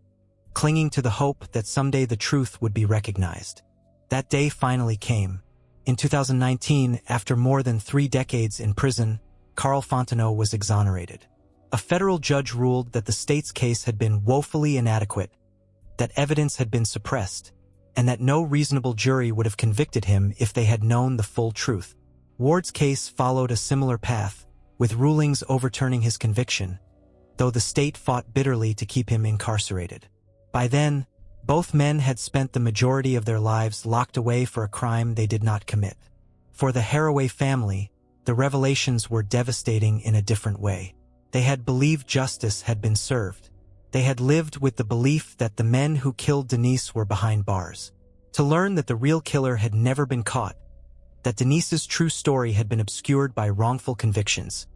clinging to the hope that someday the truth would be recognized. That day finally came. In 2019, after more than 3 decades in prison, Karl Fontenot was exonerated. A federal judge ruled that the state's case had been woefully inadequate, that evidence had been suppressed, and that no reasonable jury would have convicted him if they had known the full truth. Ward's case followed a similar path, with rulings overturning his conviction, though the state fought bitterly to keep him incarcerated. By then, both men had spent the majority of their lives locked away for a crime they did not commit. For the Haraway family, the revelations were devastating in a different way. They had believed justice had been served. They had lived with the belief that the men who killed Denice were behind bars. To learn that the real killer had never been caught, that Denice's true story had been obscured by wrongful convictions,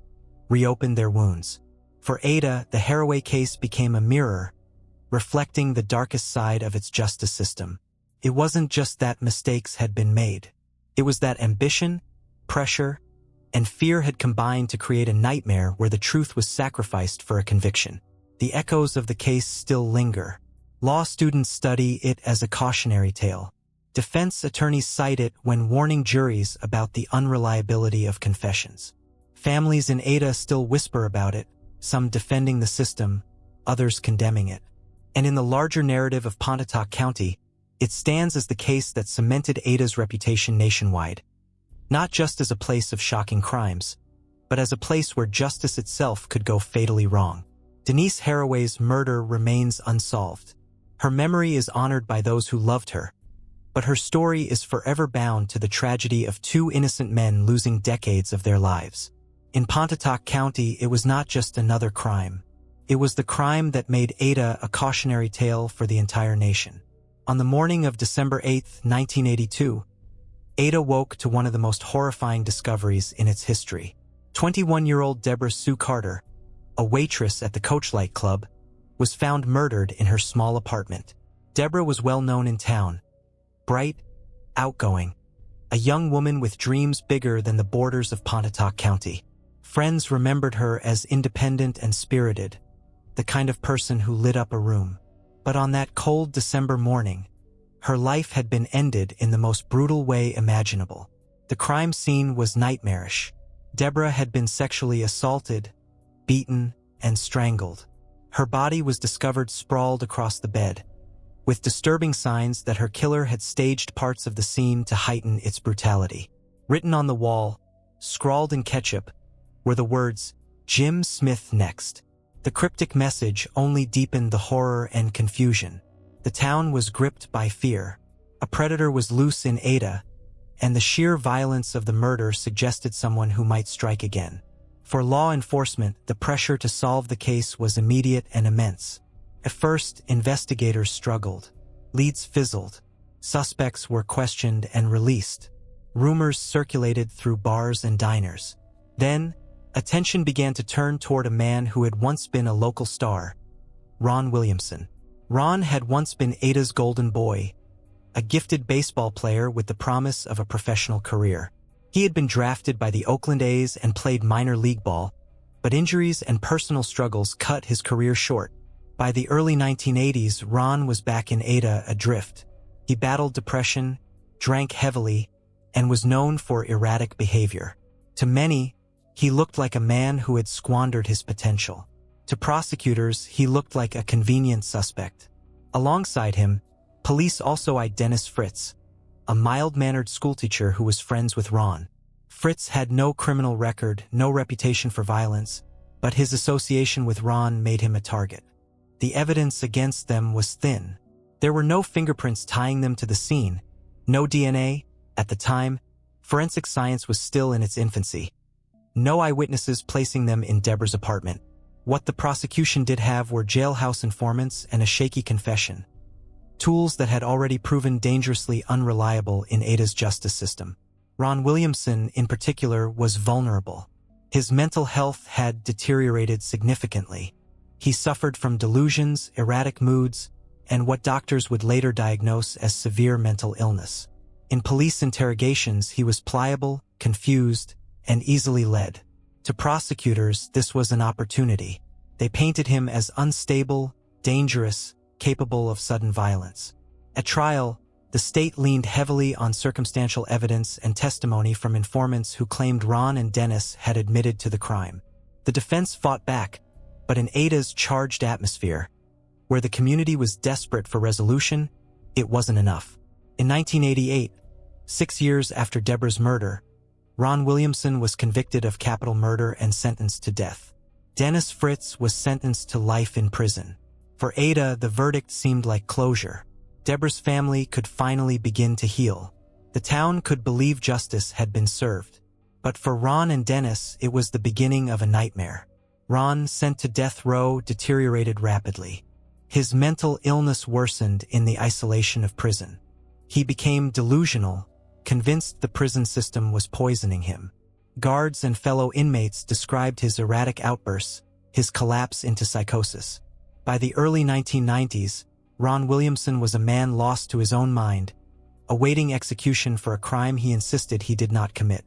reopened their wounds. For Ada, the Haraway case became a mirror, reflecting the darkest side of its justice system. It wasn't just that mistakes had been made. It was that ambition, pressure, and fear had combined to create a nightmare where the truth was sacrificed for a conviction. The echoes of the case still linger. Law students study it as a cautionary tale. Defense attorneys cite it when warning juries about the unreliability of confessions. Families in Ada still whisper about it, some defending the system, others condemning it. And in the larger narrative of Pontotoc County, it stands as the case that cemented Ada's reputation nationwide, not just as a place of shocking crimes, but as a place where justice itself could go fatally wrong. Denice Haraway's murder remains unsolved. Her memory is honored by those who loved her, but her story is forever bound to the tragedy of two innocent men losing decades of their lives. In Pontotoc County, it was not just another crime. It was the crime that made Ada a cautionary tale for the entire nation. On the morning of December 8, 1982, Ada woke to one of the most horrifying discoveries in its history. 21-year-old Debra Sue Carter, a waitress at the Coachlight Club, was found murdered in her small apartment. Debra was well known in town, bright, outgoing, a young woman with dreams bigger than the borders of Pontotoc County. Friends remembered her as independent and spirited, the kind of person who lit up a room. But on that cold December morning, her life had been ended in the most brutal way imaginable. The crime scene was nightmarish. Debra had been sexually assaulted, beaten, and strangled. Her body was discovered sprawled across the bed, with disturbing signs that her killer had staged parts of the scene to heighten its brutality. Written on the wall, scrawled in ketchup, were the words, "Jim Smith next." The cryptic message only deepened the horror and confusion. The town was gripped by fear. A predator was loose in Ada, and the sheer violence of the murder suggested someone who might strike again. For law enforcement, the pressure to solve the case was immediate and immense. At first, investigators struggled. Leads fizzled. Suspects were questioned and released. Rumors circulated through bars and diners. Then, attention began to turn toward a man who had once been a local star, Ron Williamson. Ron had once been Ada's golden boy, a gifted baseball player with the promise of a professional career. He had been drafted by the Oakland A's and played minor league ball, but injuries and personal struggles cut his career short. By the early 1980s, Ron was back in Ada adrift. He battled depression, drank heavily, and was known for erratic behavior. To many, he looked like a man who had squandered his potential. To prosecutors, he looked like a convenient suspect. Alongside him, police also eyed Denice Fritz, a mild-mannered schoolteacher who was friends with Ron. Fritz had no criminal record, no reputation for violence, but his association with Ron made him a target. The evidence against them was thin. There were no fingerprints tying them to the scene, no DNA. At the time, forensic science was still in its infancy. No eyewitnesses placing them in Debra's apartment. What the prosecution did have were jailhouse informants and a shaky confession, tools that had already proven dangerously unreliable in Ada's justice system. Ron Williamson, in particular, was vulnerable. His mental health had deteriorated significantly. He suffered from delusions, erratic moods, and what doctors would later diagnose as severe mental illness. In police interrogations, he was pliable, confused, and easily led. To prosecutors, this was an opportunity. They painted him as unstable, dangerous, capable of sudden violence. At trial, the state leaned heavily on circumstantial evidence and testimony from informants who claimed Ron and Denice had admitted to the crime. The defense fought back, but in Ada's charged atmosphere, where the community was desperate for resolution, it wasn't enough. In 1988, 6 years after Debra's murder, Ron Williamson was convicted of capital murder and sentenced to death. Denice Fritz was sentenced to life in prison. For Ada, the verdict seemed like closure. Debra's family could finally begin to heal. The town could believe justice had been served. But for Ron and Denice, it was the beginning of a nightmare. Ron, sent to death row, deteriorated rapidly. His mental illness worsened in the isolation of prison. He became delusional, convinced the prison system was poisoning him. Guards and fellow inmates described his erratic outbursts, his collapse into psychosis. By the early 1990s, Ron Williamson was a man lost to his own mind, awaiting execution for a crime he insisted he did not commit.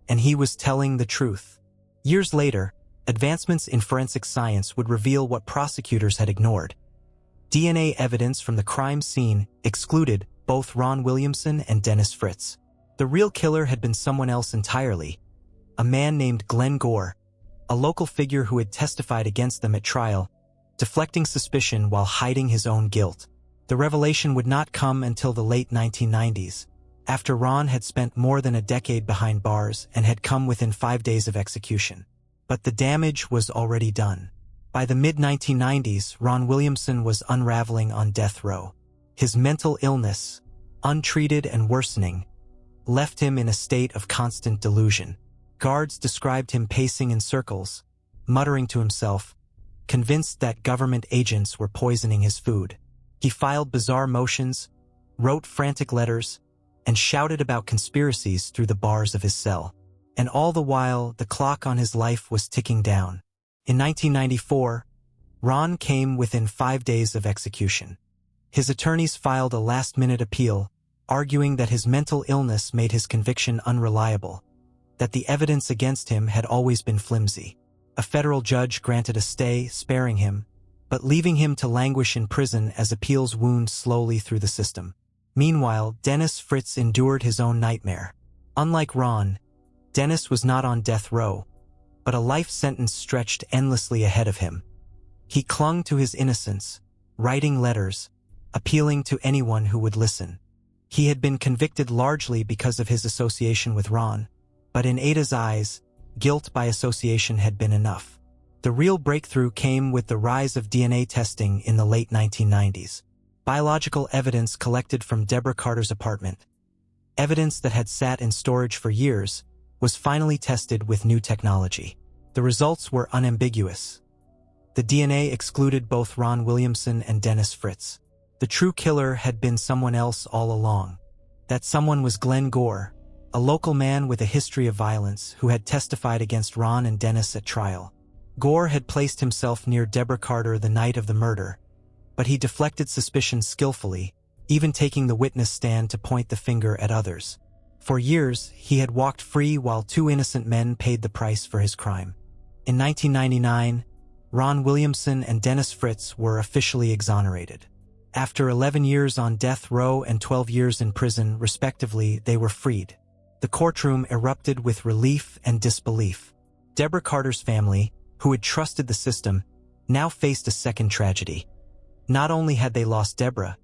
And he was telling the truth. Years later, advancements in forensic science would reveal what prosecutors had ignored. DNA evidence from the crime scene excluded both Ron Williamson and Denice Fritz. The real killer had been someone else entirely, a man named Glen Gore, a local figure who had testified against them at trial, deflecting suspicion while hiding his own guilt. The revelation would not come until the late 1990s, after Ron had spent more than a decade behind bars and had come within 5 days of execution. But the damage was already done. By the mid-1990s, Ron Williamson was unraveling on death row. His mental illness, untreated and worsening, left him in a state of constant delusion. Guards described him pacing in circles, muttering to himself, convinced that government agents were poisoning his food. He filed bizarre motions, wrote frantic letters, and shouted about conspiracies through the bars of his cell. And all the while, the clock on his life was ticking down. In 1994, Ron came within 5 days of execution. His attorneys filed a last-minute appeal, arguing that his mental illness made his conviction unreliable, that the evidence against him had always been flimsy. A federal judge granted a stay, sparing him, but leaving him to languish in prison as appeals wound slowly through the system. Meanwhile, Williamson Fritz endured his own nightmare. Unlike Ron, Denice was not on death row, but a life sentence stretched endlessly ahead of him. He clung to his innocence, writing letters, appealing to anyone who would listen. He had been convicted largely because of his association with Ron, but in Ada's eyes, guilt by association had been enough. The real breakthrough came with the rise of DNA testing in the late 1990s. Biological evidence collected from Debra Carter's apartment, evidence that had sat in storage for years, was finally tested with new technology. The results were unambiguous. The DNA excluded both Ron Williamson and Williamson Fritz. The true killer had been someone else all along. That someone was Glen Gore, a local man with a history of violence who had testified against Ron and Denice at trial. Gore had placed himself near Debra Carter the night of the murder, but he deflected suspicion skillfully, even taking the witness stand to point the finger at others. For years, he had walked free while 2 innocent men paid the price for his crime. In 1999, Ron Williamson and Williamson Fritz were officially exonerated. After 11 years on death row and 12 years in prison, respectively, they were freed. The courtroom erupted with relief and disbelief. Debra Carter's family, who had trusted the system, now faced a second tragedy. Not only had they lost Debra,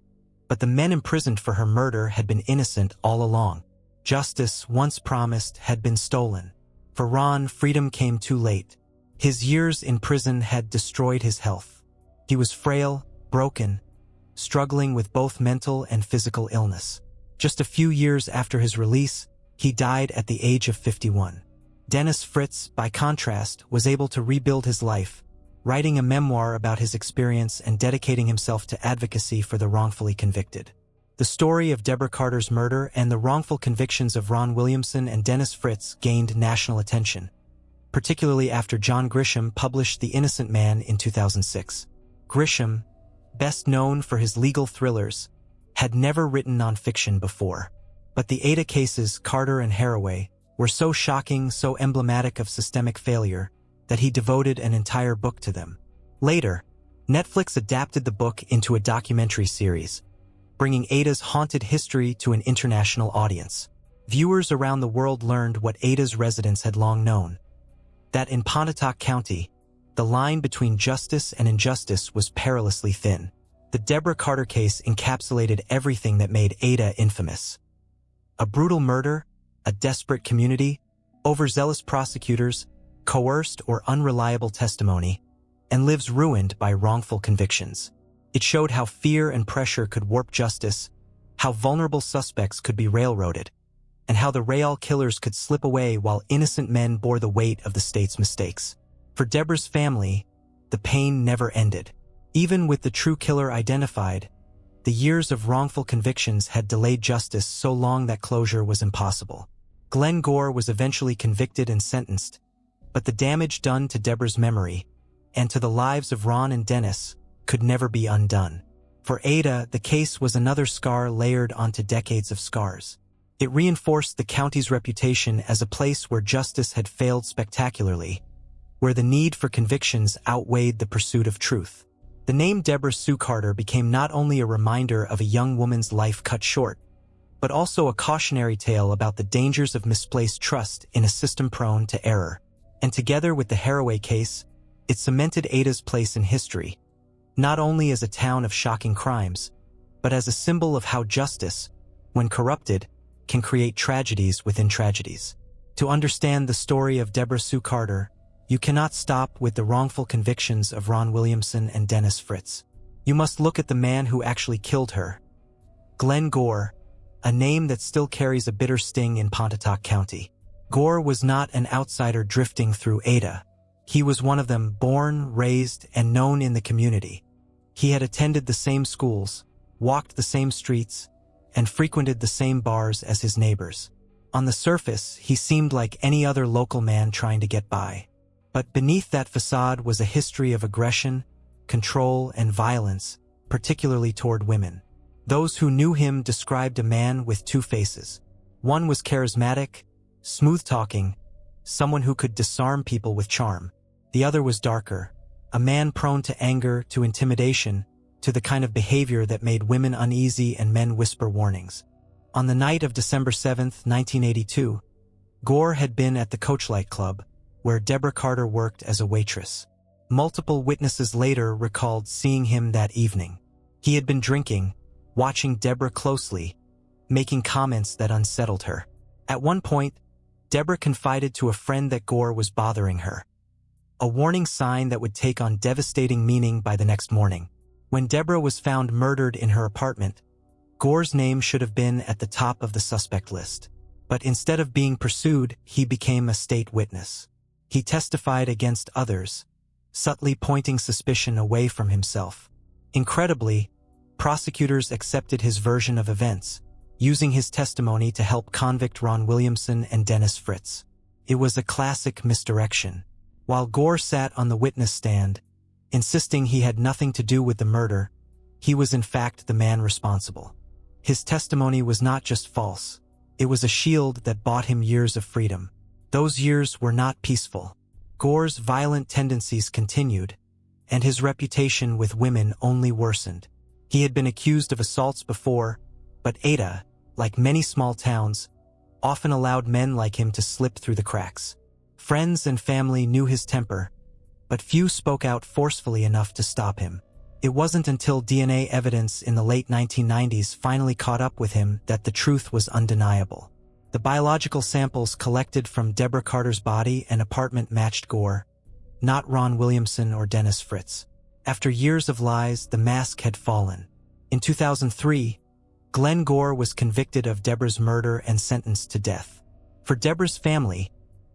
but the men imprisoned for her murder had been innocent all along. Justice, once promised, had been stolen. For Ron, freedom came too late. His years in prison had destroyed his health. He was frail, broken, struggling with both mental and physical illness. Just a few years after his release, he died at the age of 51. Williamson Fritz, by contrast, was able to rebuild his life, writing a memoir about his experience and dedicating himself to advocacy for the wrongfully convicted. The story of Debra Carter's murder and the wrongful convictions of Ron Williamson and Williamson Fritz gained national attention, particularly after John Grisham published The Innocent Man in 2006. Grisham, best known for his legal thrillers, had never written nonfiction before. But the Ada cases, Carter and Haraway, were so shocking, so emblematic of systemic failure, that he devoted an entire book to them. Later, Netflix adapted the book into a documentary series, bringing Ada's haunted history to an international audience. Viewers around the world learned what Ada's residents had long known, that in Pontotoc County, the line between justice and injustice was perilously thin. The Debra Carter case encapsulated everything that made Ada infamous. A brutal murder, a desperate community, overzealous prosecutors, coerced or unreliable testimony, and lives ruined by wrongful convictions. It showed how fear and pressure could warp justice, how vulnerable suspects could be railroaded, and how the real killers could slip away while innocent men bore the weight of the state's mistakes. For Debra's family, the pain never ended. Even with the true killer identified, the years of wrongful convictions had delayed justice so long that closure was impossible. Glen Gore was eventually convicted and sentenced, but the damage done to Debra's memory, and to the lives of Ron and Denice, could never be undone. For Ada, the case was another scar layered onto decades of scars. It reinforced the county's reputation as a place where justice had failed spectacularly, where the need for convictions outweighed the pursuit of truth. The name Debra Sue Carter became not only a reminder of a young woman's life cut short, but also a cautionary tale about the dangers of misplaced trust in a system prone to error. And together with the Haraway case, it cemented Ada's place in history, not only as a town of shocking crimes, but as a symbol of how justice, when corrupted, can create tragedies within tragedies. To understand the story of Debra Sue Carter, you cannot stop with the wrongful convictions of Ron Williamson and Denice Fritz. You must look at the man who actually killed her. Glen Gore, a name that still carries a bitter sting in Pontotoc County. Gore was not an outsider drifting through Ada. He was one of them, born, raised, and known in the community. He had attended the same schools, walked the same streets, and frequented the same bars as his neighbors. On the surface, he seemed like any other local man trying to get by. But beneath that facade was a history of aggression, control, and violence, particularly toward women. Those who knew him described a man with two faces. One was charismatic, smooth-talking, someone who could disarm people with charm. The other was darker, a man prone to anger, to intimidation, to the kind of behavior that made women uneasy and men whisper warnings. On the night of December 7, 1982, Gore had been at the Coachlight Club, where Debra Carter worked as a waitress. Multiple witnesses later recalled seeing him that evening. He had been drinking, watching Debra closely, making comments that unsettled her. At one point, Debra confided to a friend that Gore was bothering her, a warning sign that would take on devastating meaning by the next morning. When Debra was found murdered in her apartment, Gore's name should have been at the top of the suspect list. But instead of being pursued, he became a state witness. He testified against others, subtly pointing suspicion away from himself. Incredibly, prosecutors accepted his version of events, using his testimony to help convict Ron Williamson and Denice Fritz. It was a classic misdirection. While Gore sat on the witness stand, insisting he had nothing to do with the murder, he was in fact the man responsible. His testimony was not just false, it was a shield that bought him years of freedom. Those years were not peaceful. Gore's violent tendencies continued, and his reputation with women only worsened. He had been accused of assaults before, but Ada, like many small towns, often allowed men like him to slip through the cracks. Friends and family knew his temper, but few spoke out forcefully enough to stop him. It wasn't until DNA evidence in the late 1990s finally caught up with him that the truth was undeniable. The biological samples collected from Debra Carter's body and apartment matched Gore, not Ron Williamson or Denice Fritz. After years of lies, the mask had fallen. In 2003, Glen Gore was convicted of Debra's murder and sentenced to death. For Debra's family,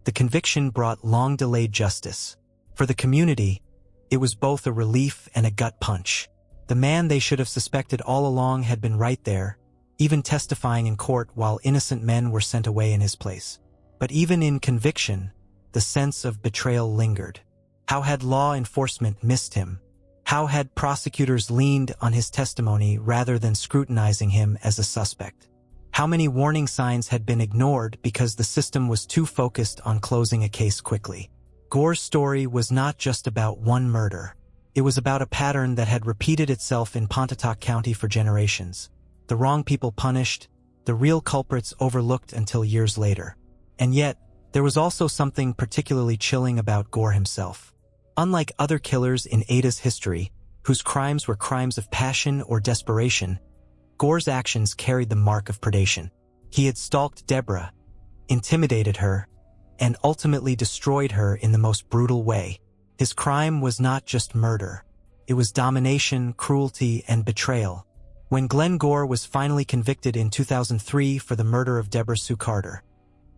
the conviction brought long-delayed justice. For the community, it was both a relief and a gut punch. The man they should have suspected all along had been right there, even testifying in court while innocent men were sent away in his place. But even in conviction, the sense of betrayal lingered. How had law enforcement missed him? How had prosecutors leaned on his testimony rather than scrutinizing him as a suspect? How many warning signs had been ignored because the system was too focused on closing a case quickly? Gore's story was not just about one murder. It was about a pattern that had repeated itself in Pontotoc County for generations. The wrong people punished, the real culprits overlooked until years later. And yet, there was also something particularly chilling about Gore himself. Unlike other killers in Ada's history, whose crimes were crimes of passion or desperation, Gore's actions carried the mark of predation. He had stalked Debra, intimidated her, and ultimately destroyed her in the most brutal way. His crime was not just murder. It was domination, cruelty, and betrayal. When Glen Gore was finally convicted in 2003 for the murder of Debra Sue Carter,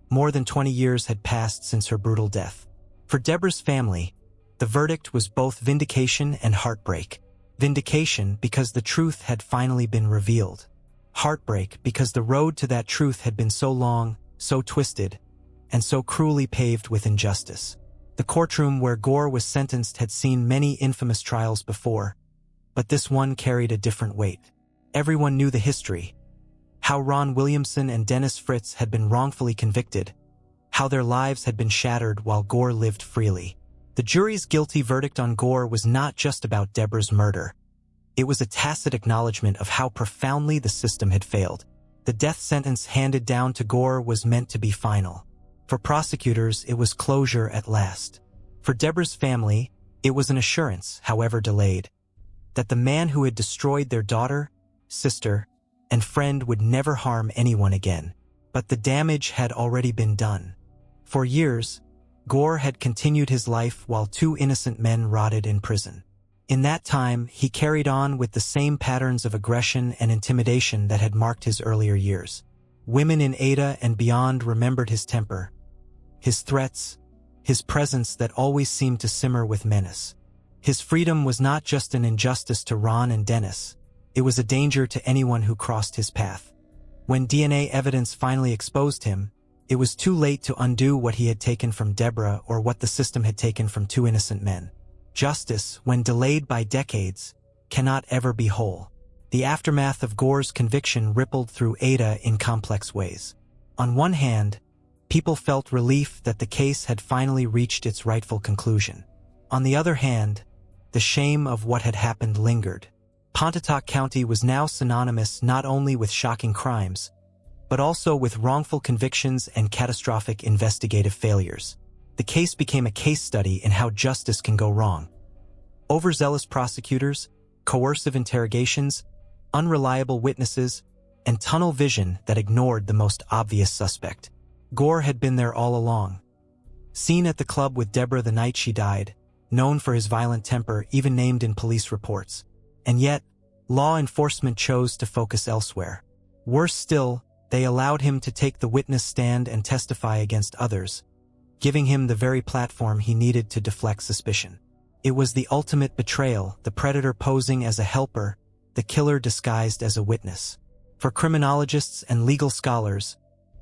more than 20 years had passed since her brutal death. For Debra's family, the verdict was both vindication and heartbreak. Vindication because the truth had finally been revealed. Heartbreak because the road to that truth had been so long, so twisted, and so cruelly paved with injustice. The courtroom where Gore was sentenced had seen many infamous trials before, but this one carried a different weight. Everyone knew the history. How Ron Williamson and Denice Fritz had been wrongfully convicted, how their lives had been shattered while Gore lived freely. The jury's guilty verdict on Gore was not just about Debra's murder. It was a tacit acknowledgement of how profoundly the system had failed. The death sentence handed down to Gore was meant to be final. For prosecutors, it was closure at last. For Debra's family, it was an assurance, however delayed, that the man who had destroyed their daughter, sister, and friend would never harm anyone again. But the damage had already been done. For years, Gore had continued his life while 2 innocent men rotted in prison. In that time, he carried on with the same patterns of aggression and intimidation that had marked his earlier years. Women in Ada and beyond remembered his temper, his threats, his presence that always seemed to simmer with menace. His freedom was not just an injustice to Ron and Denice, it was a danger to anyone who crossed his path. When DNA evidence finally exposed him, it was too late to undo what he had taken from Debra or what the system had taken from 2 innocent men. Justice, when delayed by decades, cannot ever be whole. The aftermath of Gore's conviction rippled through Ada in complex ways. On one hand, people felt relief that the case had finally reached its rightful conclusion. On the other hand, the shame of what had happened lingered. Pontotoc County was now synonymous not only with shocking crimes, but also with wrongful convictions and catastrophic investigative failures. The case became a case study in how justice can go wrong. Overzealous prosecutors, coercive interrogations, unreliable witnesses, and tunnel vision that ignored the most obvious suspect. Gore had been there all along. Seen at the club with Debra the night she died, known for his violent temper, even named in police reports. And yet, law enforcement chose to focus elsewhere. Worse still, they allowed him to take the witness stand and testify against others, giving him the very platform he needed to deflect suspicion. It was the ultimate betrayal, the predator posing as a helper, the killer disguised as a witness. For criminologists and legal scholars,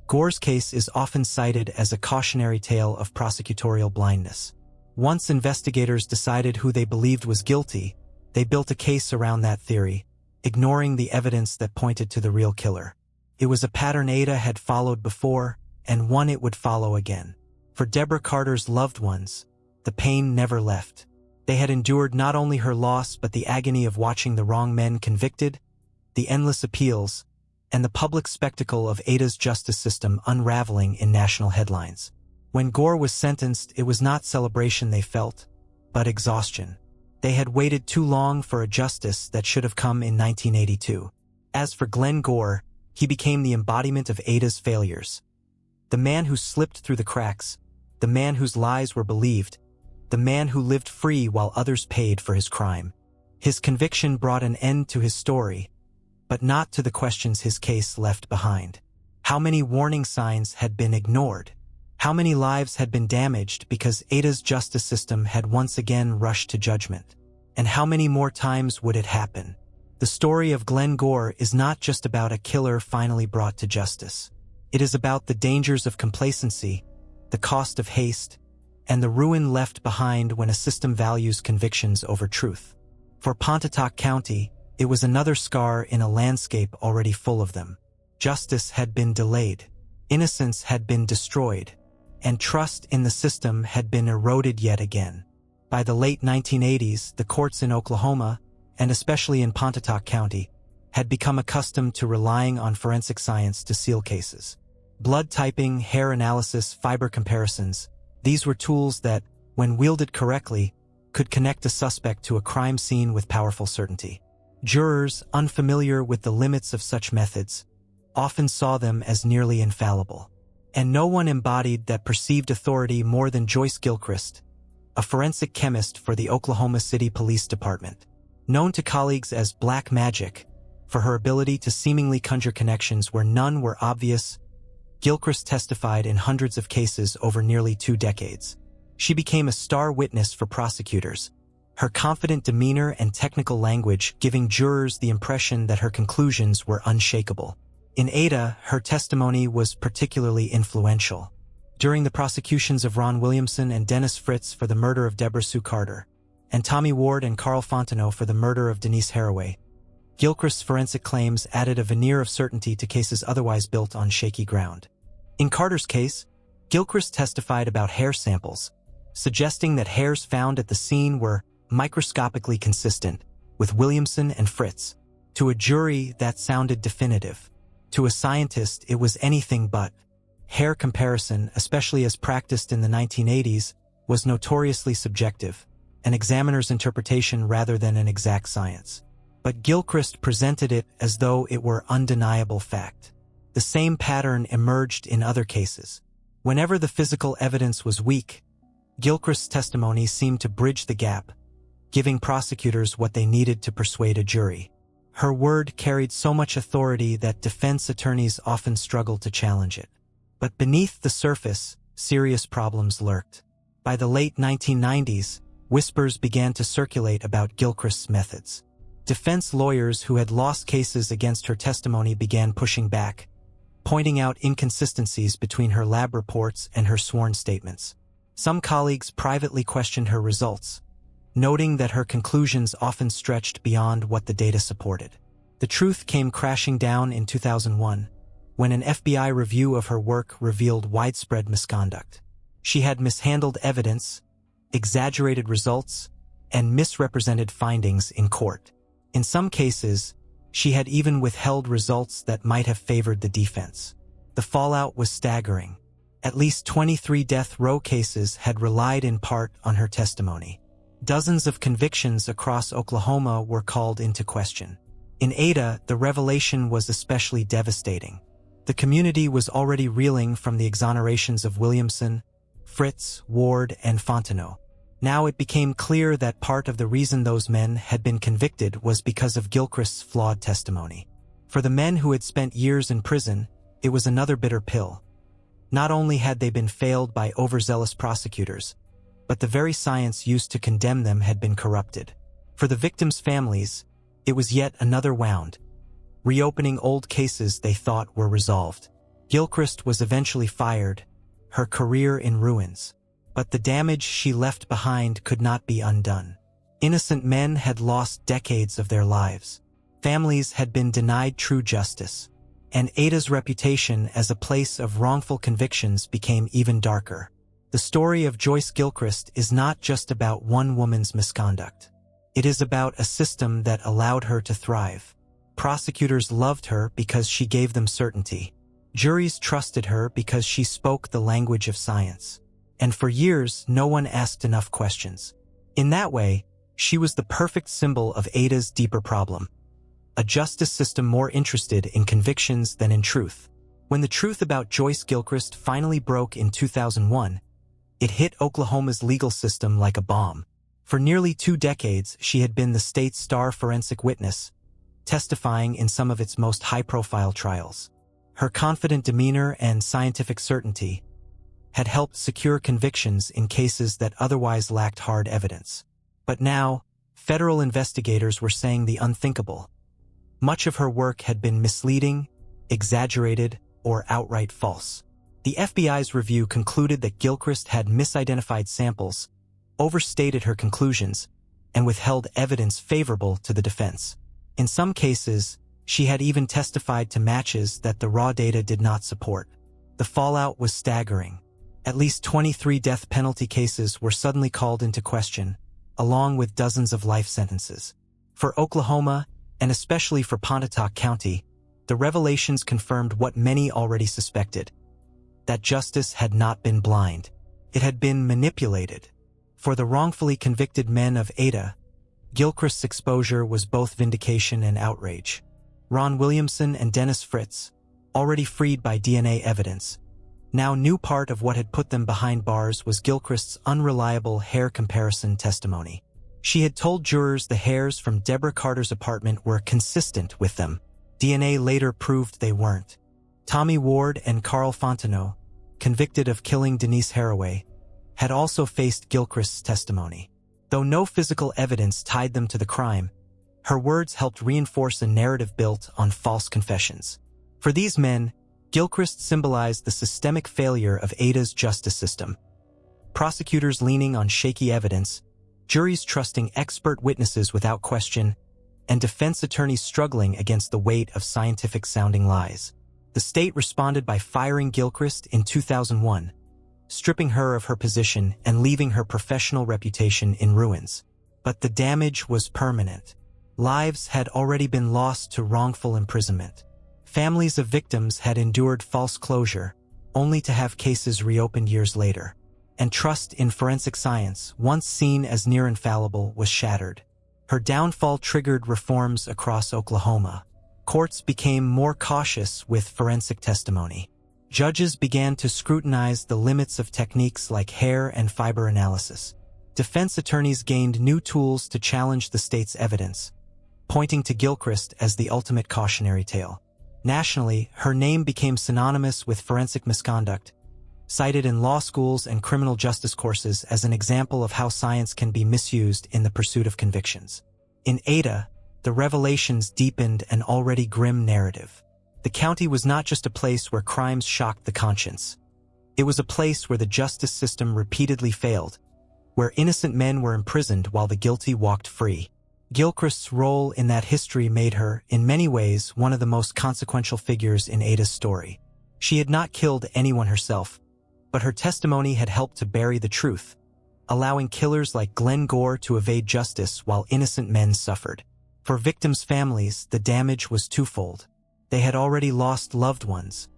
Gore's case is often cited as a cautionary tale of prosecutorial blindness. Once investigators decided who they believed was guilty, they built a case around that theory, ignoring the evidence that pointed to the real killer. It was a pattern Ada had followed before, and one it would follow again. For Debra Carter's loved ones, the pain never left. They had endured not only her loss but the agony of watching the wrong men convicted, the endless appeals, and the public spectacle of Ada's justice system unraveling in national headlines. When Gore was sentenced, it was not celebration they felt, but exhaustion. They had waited too long for a justice that should have come in 1982. As for Glen Gore, he became the embodiment of Ada's failures. The man who slipped through the cracks, the man whose lies were believed, the man who lived free while others paid for his crime. His conviction brought an end to his story, but not to the questions his case left behind. How many warning signs had been ignored? How many lives had been damaged because Ada's justice system had once again rushed to judgment? And how many more times would it happen? The story of Glen Gore is not just about a killer finally brought to justice. It is about the dangers of complacency, the cost of haste, and the ruin left behind when a system values convictions over truth. For Pontotoc County, it was another scar in a landscape already full of them. Justice had been delayed, innocence had been destroyed, and trust in the system had been eroded yet again. By the late 1980s, the courts in Oklahoma, and especially in Pontotoc County, had become accustomed to relying on forensic science to seal cases. Blood typing, hair analysis, fiber comparisons, these were tools that, when wielded correctly, could connect a suspect to a crime scene with powerful certainty. Jurors, unfamiliar with the limits of such methods, often saw them as nearly infallible. And no one embodied that perceived authority more than Joyce Gilchrist, a forensic chemist for the Oklahoma City Police Department. Known to colleagues as Black Magic, for her ability to seemingly conjure connections where none were obvious, Gilchrist testified in hundreds of cases over nearly 2 decades. She became a star witness for prosecutors, her confident demeanor and technical language giving jurors the impression that her conclusions were unshakable. In Ada, her testimony was particularly influential. During the prosecutions of Ron Williamson and Williamson Fritz for the murder of Debra Sue Carter, and Tommy Ward and Karl Fontenot for the murder of Denice Haraway, Gilchrist's forensic claims added a veneer of certainty to cases otherwise built on shaky ground. In Carter's case, Gilchrist testified about hair samples, suggesting that hairs found at the scene were microscopically consistent with Williamson and Fritz. To a jury, that sounded definitive. To a scientist, it was anything but. Hair comparison, especially as practiced in the 1980s, was notoriously subjective, an examiner's interpretation rather than an exact science. But Gilchrist presented it as though it were undeniable fact. The same pattern emerged in other cases. Whenever the physical evidence was weak, Gilchrist's testimony seemed to bridge the gap, giving prosecutors what they needed to persuade a jury. Her word carried so much authority that defense attorneys often struggled to challenge it. But beneath the surface, serious problems lurked. By the late 1990s, whispers began to circulate about Gilchrist's methods. Defense lawyers who had lost cases against her testimony began pushing back, pointing out inconsistencies between her lab reports and her sworn statements. Some colleagues privately questioned her results, noting that her conclusions often stretched beyond what the data supported. The truth came crashing down in 2001, when an FBI review of her work revealed widespread misconduct. She had mishandled evidence, exaggerated results, and misrepresented findings in court. In some cases, she had even withheld results that might have favored the defense. The fallout was staggering. At least 23 death row cases had relied in part on her testimony. Dozens of convictions across Oklahoma were called into question. In Ada, the revelation was especially devastating. The community was already reeling from the exonerations of Williamson, Fritz, Ward, and Fontenot. Now it became clear that part of the reason those men had been convicted was because of Gilchrist's flawed testimony. For the men who had spent years in prison, it was another bitter pill. Not only had they been failed by overzealous prosecutors, but the very science used to condemn them had been corrupted. For the victims' families, it was yet another wound, reopening old cases they thought were resolved. Gilchrist was eventually fired, her career in ruins. But the damage she left behind could not be undone. Innocent men had lost decades of their lives. Families had been denied true justice. And Ada's reputation as a place of wrongful convictions became even darker. The story of Joyce Gilchrist is not just about one woman's misconduct. It is about a system that allowed her to thrive. Prosecutors loved her because she gave them certainty. Juries trusted her because she spoke the language of science. And for years, no one asked enough questions. In that way, she was the perfect symbol of Ada's deeper problem. A justice system more interested in convictions than in truth. When the truth about Joyce Gilchrist finally broke in 2001, it hit Oklahoma's legal system like a bomb. For nearly 2 decades, she had been the state's star forensic witness, testifying in some of its most high-profile trials. Her confident demeanor and scientific certainty had helped secure convictions in cases that otherwise lacked hard evidence. But now, federal investigators were saying the unthinkable. Much of her work had been misleading, exaggerated, or outright false. The FBI's review concluded that Gilchrist had misidentified samples, overstated her conclusions, and withheld evidence favorable to the defense. In some cases, she had even testified to matches that the raw data did not support. The fallout was staggering. At least 23 death penalty cases were suddenly called into question, along with dozens of life sentences. For Oklahoma, and especially for Pontotoc County, the revelations confirmed what many already suspected: that justice had not been blind. It had been manipulated. For the wrongfully convicted men of Ada, Gilchrist's exposure was both vindication and outrage. Ron Williamson and Denice Fritz, already freed by DNA evidence, now knew part of what had put them behind bars was Gilchrist's unreliable hair comparison testimony. She had told jurors the hairs from Debra Carter's apartment were consistent with them. DNA later proved they weren't. Tommy Ward and Karl Fontenot, convicted of killing Denice Haraway, had also faced Gilchrist's testimony. Though no physical evidence tied them to the crime, her words helped reinforce a narrative built on false confessions. For these men, Gilchrist symbolized the systemic failure of Ada's justice system. Prosecutors leaning on shaky evidence, juries trusting expert witnesses without question, and defense attorneys struggling against the weight of scientific-sounding lies. The state responded by firing Gilchrist in 2001, stripping her of her position and leaving her professional reputation in ruins. But the damage was permanent. Lives had already been lost to wrongful imprisonment. Families of victims had endured false closure, only to have cases reopened years later. And trust in forensic science, once seen as near infallible, was shattered. Her downfall triggered reforms across Oklahoma. Courts became more cautious with forensic testimony. Judges began to scrutinize the limits of techniques like hair and fiber analysis. Defense attorneys gained new tools to challenge the state's evidence, pointing to Gilchrist as the ultimate cautionary tale. Nationally, her name became synonymous with forensic misconduct, cited in law schools and criminal justice courses as an example of how science can be misused in the pursuit of convictions. In Ada, the revelations deepened an already grim narrative. The county was not just a place where crimes shocked the conscience. It was a place where the justice system repeatedly failed, where innocent men were imprisoned while the guilty walked free. Gilchrist's role in that history made her, in many ways, one of the most consequential figures in Ada's story. She had not killed anyone herself, but her testimony had helped to bury the truth, allowing killers like Glen Gore to evade justice while innocent men suffered. For victims' families, the damage was twofold. They had already lost loved ones,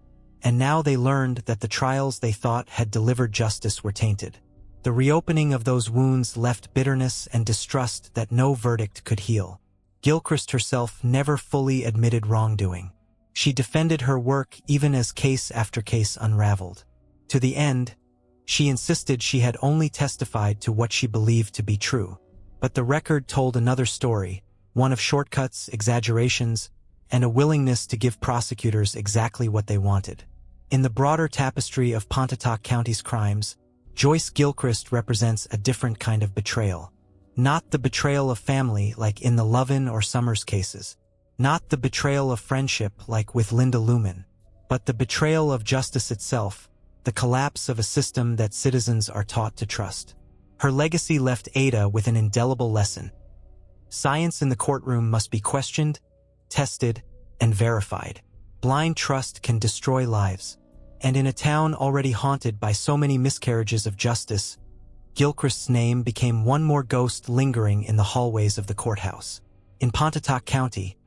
and now they learned that the trials they thought had delivered justice were tainted. The reopening of those wounds left bitterness and distrust that no verdict could heal. Gilchrist herself never fully admitted wrongdoing. She defended her work even as case after case unraveled. To the end, she insisted she had only testified to what she believed to be true. But the record told another story, one of shortcuts, exaggerations, and a willingness to give prosecutors exactly what they wanted. In the broader tapestry of Pontotoc County's crimes, Joyce Gilchrist represents a different kind of betrayal. Not the betrayal of family like in the Lovin or Summers cases. Not the betrayal of friendship like with Linda Luman. But the betrayal of justice itself, the collapse of a system that citizens are taught to trust. Her legacy left Ada with an indelible lesson. Science in the courtroom must be questioned, tested, and verified. Blind trust can destroy lives. And in a town already haunted by so many miscarriages of justice, Gilchrist's name became one more ghost lingering in the hallways of the courthouse. In Pontotoc County,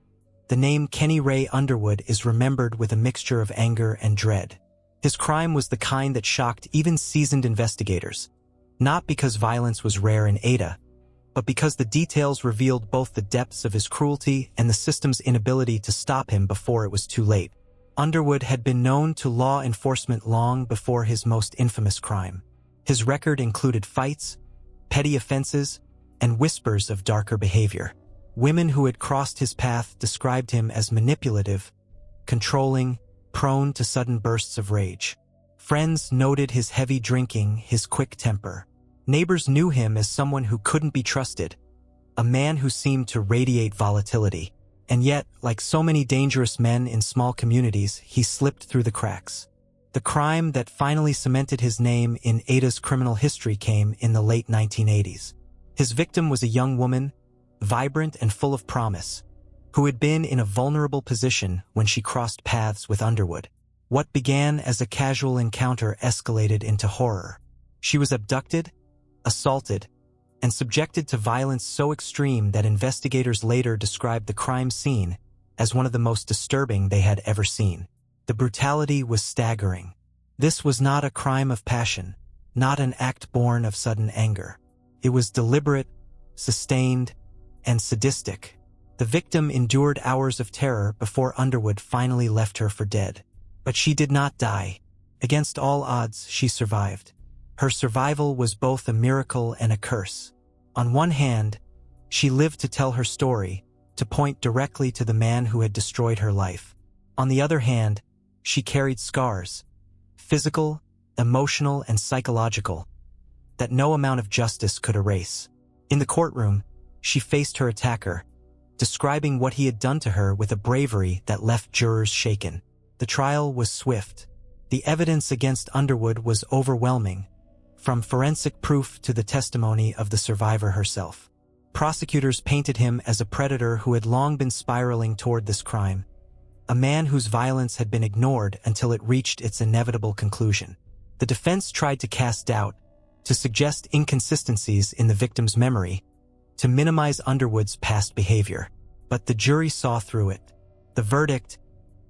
the name Kenny Ray Underwood is remembered with a mixture of anger and dread. His crime was the kind that shocked even seasoned investigators, not because violence was rare in Ada, but because the details revealed both the depths of his cruelty and the system's inability to stop him before it was too late. Underwood had been known to law enforcement long before his most infamous crime. His record included fights, petty offenses, and whispers of darker behavior. Women who had crossed his path described him as manipulative, controlling, prone to sudden bursts of rage. Friends noted his heavy drinking, his quick temper. Neighbors knew him as someone who couldn't be trusted, a man who seemed to radiate volatility. And yet, like so many dangerous men in small communities, he slipped through the cracks. The crime that finally cemented his name in Ada's criminal history came in the late 1980s. His victim was a young woman, vibrant and full of promise, who had been in a vulnerable position when she crossed paths with Underwood. What began as a casual encounter escalated into horror. She was abducted, assaulted, and subjected to violence so extreme that investigators later described the crime scene as one of the most disturbing they had ever seen. The brutality was staggering. This was not a crime of passion, not an act born of sudden anger. It was deliberate, sustained, and sadistic. The victim endured hours of terror before Underwood finally left her for dead. But she did not die. Against all odds, she survived. Her survival was both a miracle and a curse. On one hand, she lived to tell her story, to point directly to the man who had destroyed her life. On the other hand, she carried scars, physical, emotional, and psychological, that no amount of justice could erase. In the courtroom, she faced her attacker, describing what he had done to her with a bravery that left jurors shaken. The trial was swift. The evidence against Underwood was overwhelming, from forensic proof to the testimony of the survivor herself. Prosecutors painted him as a predator who had long been spiraling toward this crime, a man whose violence had been ignored until it reached its inevitable conclusion. The defense tried to cast doubt, to suggest inconsistencies in the victim's memory, to minimize Underwood's past behavior. But the jury saw through it. The verdict,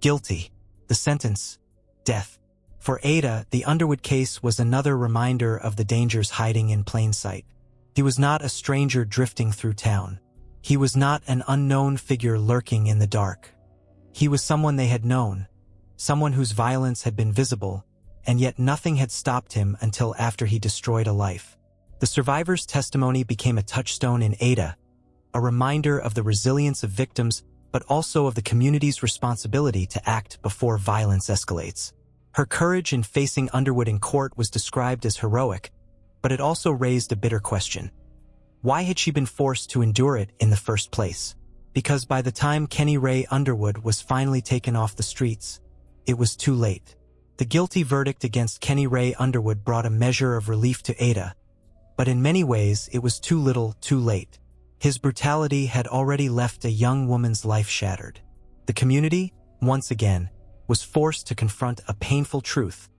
guilty. The sentence, death. For Ada, the Underwood case was another reminder of the dangers hiding in plain sight. He was not a stranger drifting through town. He was not an unknown figure lurking in the dark. He was someone they had known, someone whose violence had been visible, and yet nothing had stopped him until after he destroyed a life. The survivor's testimony became a touchstone in Ada, a reminder of the resilience of victims but also of the community's responsibility to act before violence escalates. Her courage in facing Underwood in court was described as heroic, but it also raised a bitter question. Why had she been forced to endure it in the first place? Because by the time Kenny Ray Underwood was finally taken off the streets, it was too late. The guilty verdict against Kenny Ray Underwood brought a measure of relief to Ada, but in many ways it was too little, too late. His brutality had already left a young woman's life shattered. The community, once again, was forced to confront a painful truth.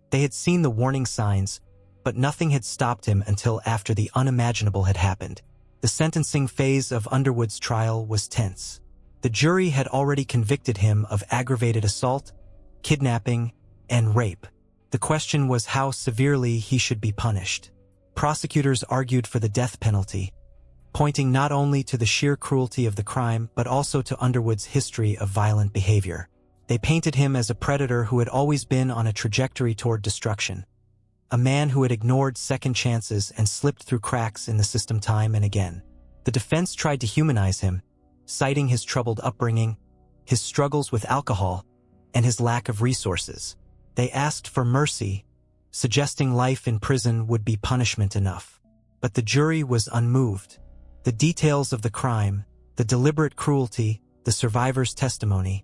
They had seen the warning signs, but nothing had stopped him until after the unimaginable had happened. The sentencing phase of Underwood's trial was tense. The jury had already convicted him of aggravated assault, kidnapping, and rape. The question was how severely he should be punished. Prosecutors argued for the death penalty, pointing not only to the sheer cruelty of the crime but also to Underwood's history of violent behavior. They painted him as a predator who had always been on a trajectory toward destruction, a man who had ignored second chances and slipped through cracks in the system time and again. The defense tried to humanize him, citing his troubled upbringing, his struggles with alcohol, and his lack of resources. They asked for mercy, suggesting life in prison would be punishment enough. But the jury was unmoved. The details of the crime, the deliberate cruelty, the survivor's testimony,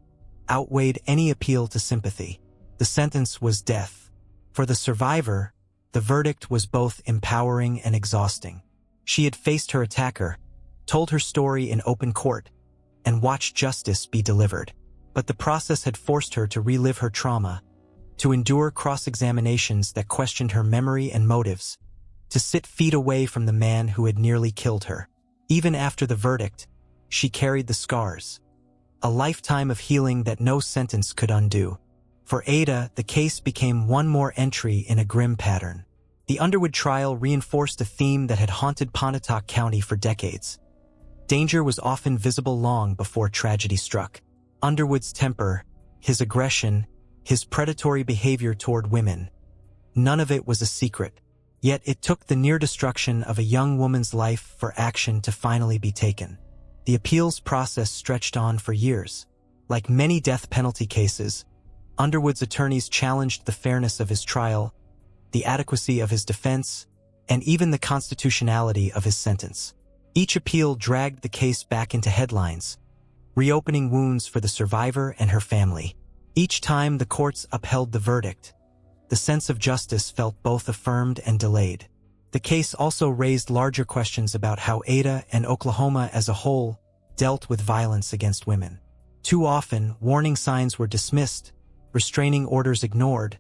outweighed any appeal to sympathy. The sentence was death. For the survivor, the verdict was both empowering and exhausting. She had faced her attacker, told her story in open court, and watched justice be delivered. But the process had forced her to relive her trauma, to endure cross-examinations that questioned her memory and motives, to sit feet away from the man who had nearly killed her. Even after the verdict, she carried the scars, a lifetime of healing that no sentence could undo. For Ada, the case became one more entry in a grim pattern. The Underwood trial reinforced a theme that had haunted Pontotoc County for decades. Danger was often visible long before tragedy struck. Underwood's temper, his aggression, his predatory behavior toward women, none of it was a secret. Yet it took the near destruction of a young woman's life for action to finally be taken. The appeals process stretched on for years. Like many death penalty cases, Underwood's attorneys challenged the fairness of his trial, the adequacy of his defense, and even the constitutionality of his sentence. Each appeal dragged the case back into headlines, reopening wounds for the survivor and her family. Each time the courts upheld the verdict, the sense of justice felt both affirmed and delayed. The case also raised larger questions about how Ada and Oklahoma as a whole dealt with violence against women. Too often, warning signs were dismissed, restraining orders ignored,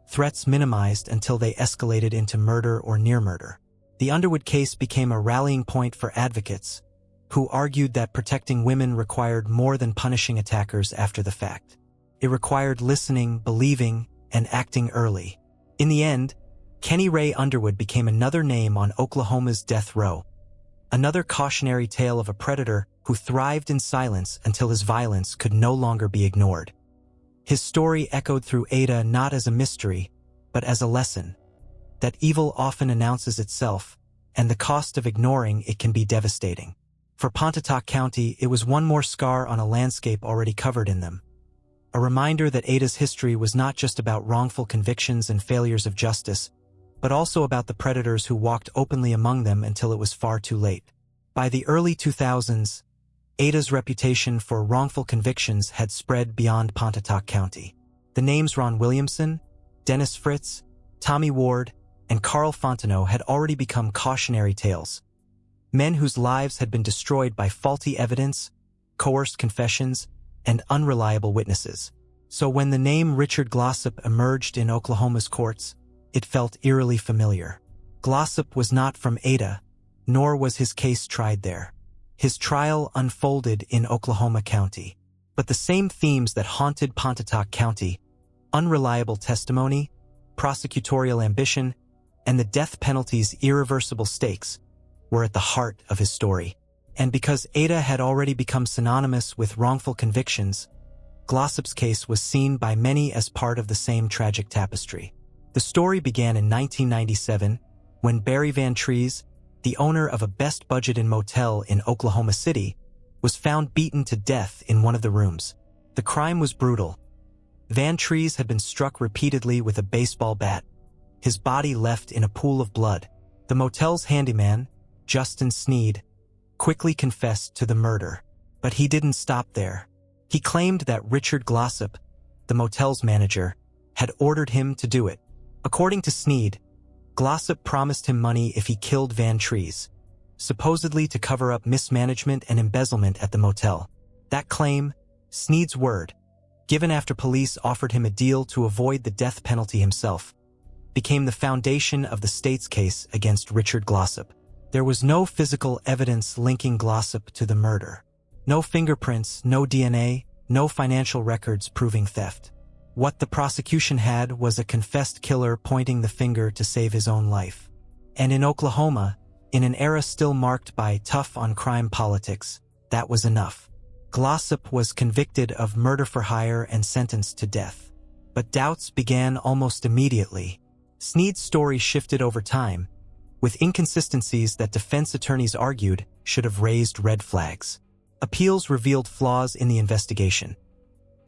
threats minimized until they escalated into murder or near murder. The Underwood case became a rallying point for advocates, who argued that protecting women required more than punishing attackers after the fact. It required listening, believing, and acting early. In the end, Kenny Ray Underwood became another name on Oklahoma's death row, another cautionary tale of a predator who thrived in silence until his violence could no longer be ignored. His story echoed through Ada not as a mystery, but as a lesson, that evil often announces itself, and the cost of ignoring it can be devastating. For Pontotoc County, it was one more scar on a landscape already covered in them. A reminder that Ada's history was not just about wrongful convictions and failures of justice, but also about the predators who walked openly among them until it was far too late. By the early 2000s, Ada's reputation for wrongful convictions had spread beyond Pontotoc County. The names Ron Williamson, Williamson Fritz, Tommy Ward, and Karl Fontenot had already become cautionary tales. Men whose lives had been destroyed by faulty evidence, coerced confessions, and unreliable witnesses. So when the name Richard Glossip emerged in Oklahoma's courts, it felt eerily familiar. Glossip was not from Ada, nor was his case tried there. His trial unfolded in Oklahoma County. But the same themes that haunted Pontotoc County, unreliable testimony, prosecutorial ambition, and the death penalty's irreversible stakes, were at the heart of his story. And because Ada had already become synonymous with wrongful convictions, Glossip's case was seen by many as part of the same tragic tapestry. The story began in 1997 when Barry Van Trees, the owner of a best-budgeted motel in Oklahoma City, was found beaten to death in one of the rooms. The crime was brutal. Van Trees had been struck repeatedly with a baseball bat, his body left in a pool of blood. The motel's handyman, Justin Sneed, quickly confessed to the murder. But he didn't stop there. He claimed that Richard Glossip, the motel's manager, had ordered him to do it. According to Sneed, Glossip promised him money if he killed Van Trees, supposedly to cover up mismanagement and embezzlement at the motel. That claim, Sneed's word, given after police offered him a deal to avoid the death penalty himself, became the foundation of the state's case against Richard Glossip. There was no physical evidence linking Glossip to the murder. No fingerprints, no DNA, no financial records proving theft. What the prosecution had was a confessed killer pointing the finger to save his own life. And in Oklahoma, in an era still marked by tough-on-crime politics, that was enough. Glossip was convicted of murder for hire and sentenced to death. But doubts began almost immediately. Sneed's story shifted over time, with inconsistencies that defense attorneys argued should have raised red flags. Appeals revealed flaws in the investigation.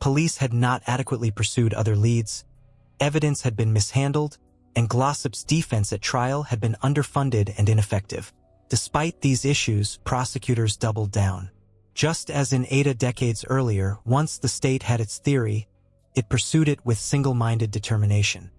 Police had not adequately pursued other leads, evidence had been mishandled, and Glossip's defense at trial had been underfunded and ineffective. Despite these issues, prosecutors doubled down. Just as in Ada decades earlier, once the state had its theory, it pursued it with single-minded determination.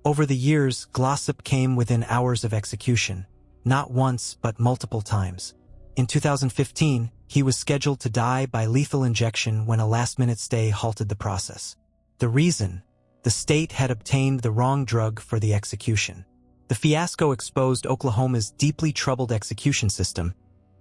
Over the years, Glossip came within hours of execution, not once but multiple times. In 2015, he was scheduled to die by lethal injection when a last-minute stay halted the process. The reason? The state had obtained the wrong drug for the execution. The fiasco exposed Oklahoma's deeply troubled execution system,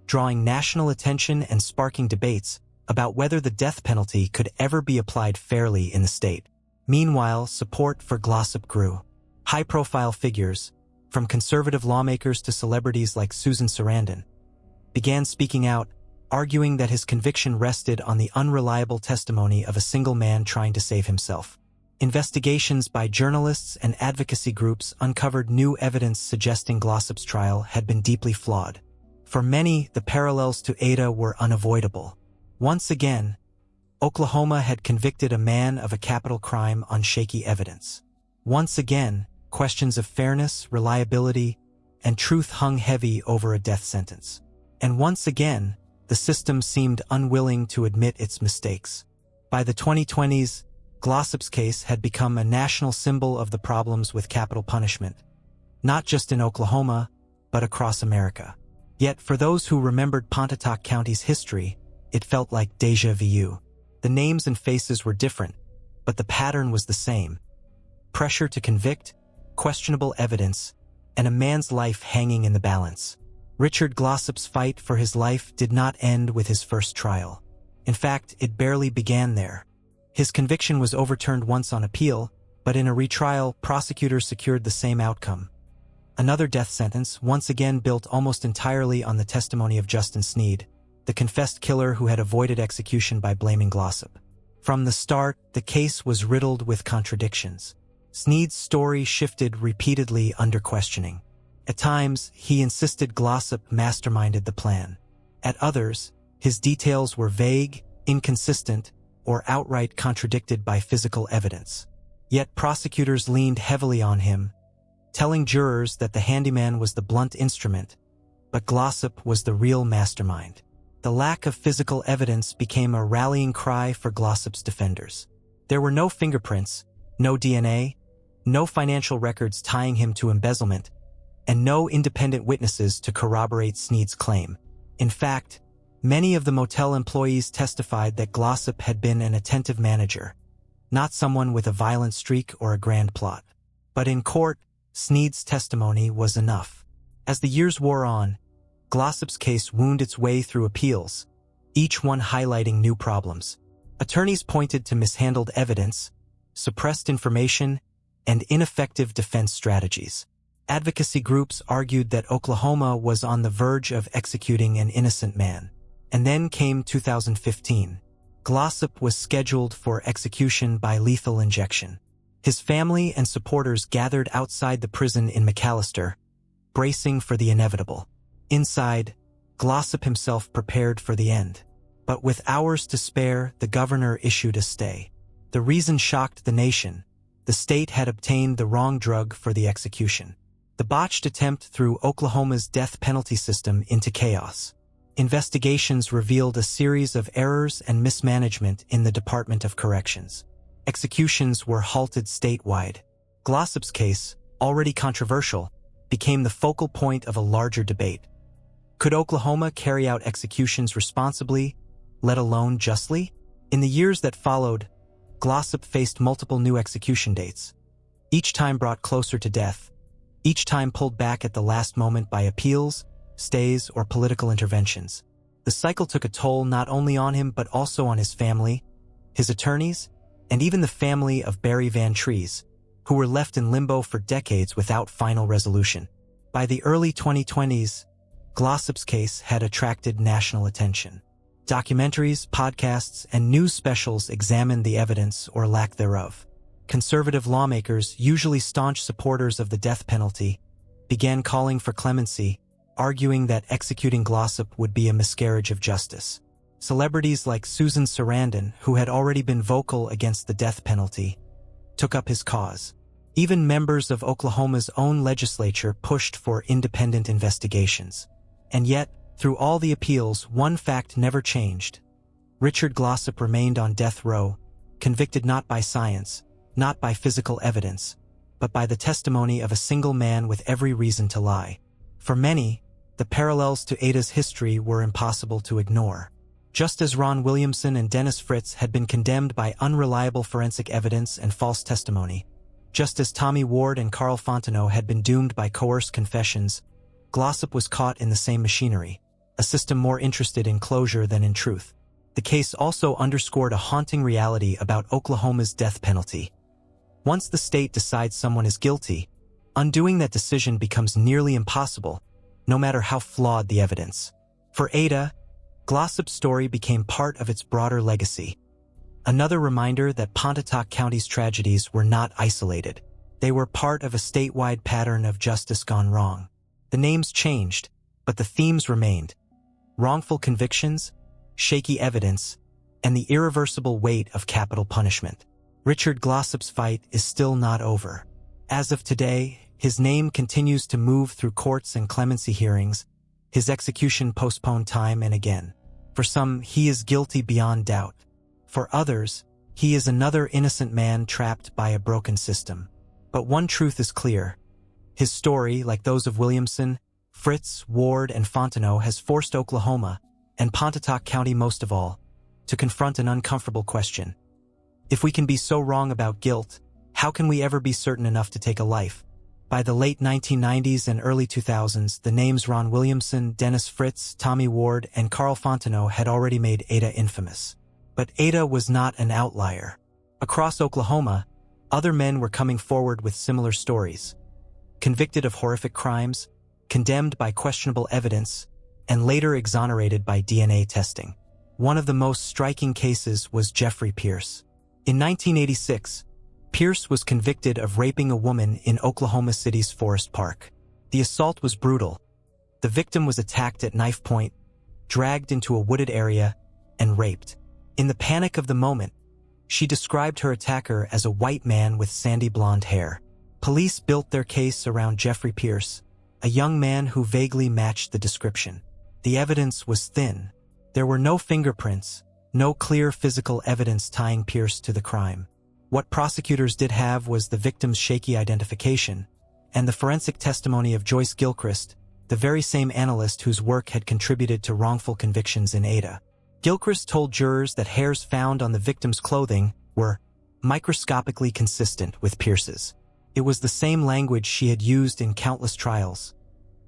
drawing national attention and sparking debates about whether the death penalty could ever be applied fairly in the state. Meanwhile, support for Glossip grew. High-profile figures, from conservative lawmakers to celebrities like Susan Sarandon, began speaking out, arguing that his conviction rested on the unreliable testimony of a single man trying to save himself. Investigations by journalists and advocacy groups uncovered new evidence suggesting Glossip's trial had been deeply flawed. For many, the parallels to Ada were unavoidable. Once again, Oklahoma had convicted a man of a capital crime on shaky evidence. Once again, questions of fairness, reliability, and truth hung heavy over a death sentence. And once again, the system seemed unwilling to admit its mistakes. By the 2020s, Glossip's case had become a national symbol of the problems with capital punishment, not just in Oklahoma, but across America. Yet for those who remembered Pontotoc County's history, it felt like déjà vu. The names and faces were different, but the pattern was the same. Pressure to convict, questionable evidence, and a man's life hanging in the balance. Richard Glossip's fight for his life did not end with his first trial. In fact, it barely began there. His conviction was overturned once on appeal, but in a retrial, prosecutors secured the same outcome. Another death sentence, once again built almost entirely on the testimony of Justin Sneed, the confessed killer who had avoided execution by blaming Glossip. From the start, the case was riddled with contradictions. Sneed's story shifted repeatedly under questioning. At times, he insisted Glossip masterminded the plan. At others, his details were vague, inconsistent, or outright contradicted by physical evidence. Yet prosecutors leaned heavily on him, telling jurors that the handyman was the blunt instrument, but Glossip was the real mastermind. The lack of physical evidence became a rallying cry for Glossip's defenders. There were no fingerprints, no DNA, no financial records tying him to embezzlement, and no independent witnesses to corroborate Sneed's claim. In fact, many of the motel employees testified that Glossip had been an attentive manager, not someone with a violent streak or a grand plot. But in court, Sneed's testimony was enough. As the years wore on, Glossip's case wound its way through appeals, each one highlighting new problems. Attorneys pointed to mishandled evidence, suppressed information, and ineffective defense strategies. Advocacy groups argued that Oklahoma was on the verge of executing an innocent man. And then came 2015. Glossip was scheduled for execution by lethal injection. His family and supporters gathered outside the prison in McAllister, bracing for the inevitable. Inside, Glossip himself prepared for the end. But with hours to spare, the governor issued a stay. The reason shocked the nation. The state had obtained the wrong drug for the execution. The botched attempt threw Oklahoma's death penalty system into chaos. Investigations revealed a series of errors and mismanagement in the Department of Corrections. Executions were halted statewide. Glossip's case, already controversial, became the focal point of a larger debate. Could Oklahoma carry out executions responsibly, let alone justly? In the years that followed, Glossip faced multiple new execution dates. Each time brought closer to death. Each time pulled back at the last moment by appeals, stays, or political interventions. The cycle took a toll not only on him but also on his family, his attorneys, and even the family of Barry Van Trees, who were left in limbo for decades without final resolution. By the early 2020s, Glossip's case had attracted national attention. Documentaries, podcasts, and news specials examined the evidence or lack thereof. Conservative lawmakers, usually staunch supporters of the death penalty, began calling for clemency, arguing that executing Glossip would be a miscarriage of justice. Celebrities like Susan Sarandon, who had already been vocal against the death penalty, took up his cause. Even members of Oklahoma's own legislature pushed for independent investigations. And yet, through all the appeals, one fact never changed. Richard Glossip remained on death row, convicted not by science, not by physical evidence, but by the testimony of a single man with every reason to lie. For many, the parallels to Ada's history were impossible to ignore. Just as Ron Williamson and Williamson Fritz had been condemned by unreliable forensic evidence and false testimony, just as Tommy Ward and Karl Fontenot had been doomed by coerced confessions, Glossip was caught in the same machinery, a system more interested in closure than in truth. The case also underscored a haunting reality about Oklahoma's death penalty. Once the state decides someone is guilty, undoing that decision becomes nearly impossible, no matter how flawed the evidence. For Ada, Glossip's story became part of its broader legacy. Another reminder that Pontotoc County's tragedies were not isolated. They were part of a statewide pattern of justice gone wrong. The names changed, but the themes remained. Wrongful convictions, shaky evidence, and the irreversible weight of capital punishment. Richard Glossip's fight is still not over. As of today, his name continues to move through courts and clemency hearings, his execution postponed time and again. For some, he is guilty beyond doubt. For others, he is another innocent man trapped by a broken system. But one truth is clear. His story, like those of Williamson, Fritz, Ward, and Fontenot, has forced Oklahoma, and Pontotoc County most of all, to confront an uncomfortable question. If we can be so wrong about guilt, how can we ever be certain enough to take a life? By the late 1990s and early 2000s, the names Ron Williamson, Denice Fritz, Tommy Ward, and Karl Fontenot had already made Ada infamous. But Ada was not an outlier. Across Oklahoma, other men were coming forward with similar stories. Convicted of horrific crimes, condemned by questionable evidence, and later exonerated by DNA testing. One of the most striking cases was Jeffrey Pierce. In 1986, Pierce was convicted of raping a woman in Oklahoma City's Forest Park. The assault was brutal. The victim was attacked at knife point, dragged into a wooded area, and raped. In the panic of the moment, she described her attacker as a white man with sandy blonde hair. Police built their case around Jeffrey Pierce, a young man who vaguely matched the description. The evidence was thin. There were no fingerprints, no clear physical evidence tying Pierce to the crime. What prosecutors did have was the victim's shaky identification, and the forensic testimony of Joyce Gilchrist, the very same analyst whose work had contributed to wrongful convictions in Ada. Gilchrist told jurors that hairs found on the victim's clothing were microscopically consistent with Pierce's. It was the same language she had used in countless trials.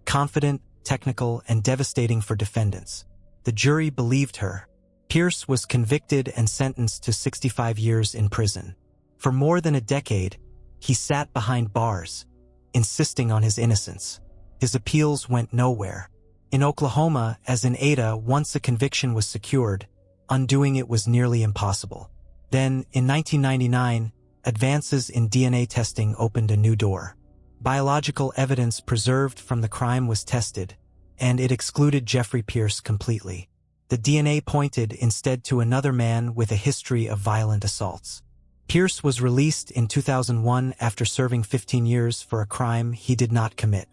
Confident, technical, and devastating for defendants. The jury believed her. Pierce was convicted and sentenced to 65 years in prison. For more than a decade, he sat behind bars, insisting on his innocence. His appeals went nowhere. In Oklahoma, as in Ada, once a conviction was secured, undoing it was nearly impossible. Then, in 1999, advances in DNA testing opened a new door. Biological evidence preserved from the crime was tested, and it excluded Jeffrey Pierce completely. The DNA pointed instead to another man with a history of violent assaults. Pierce was released in 2001 after serving 15 years for a crime he did not commit.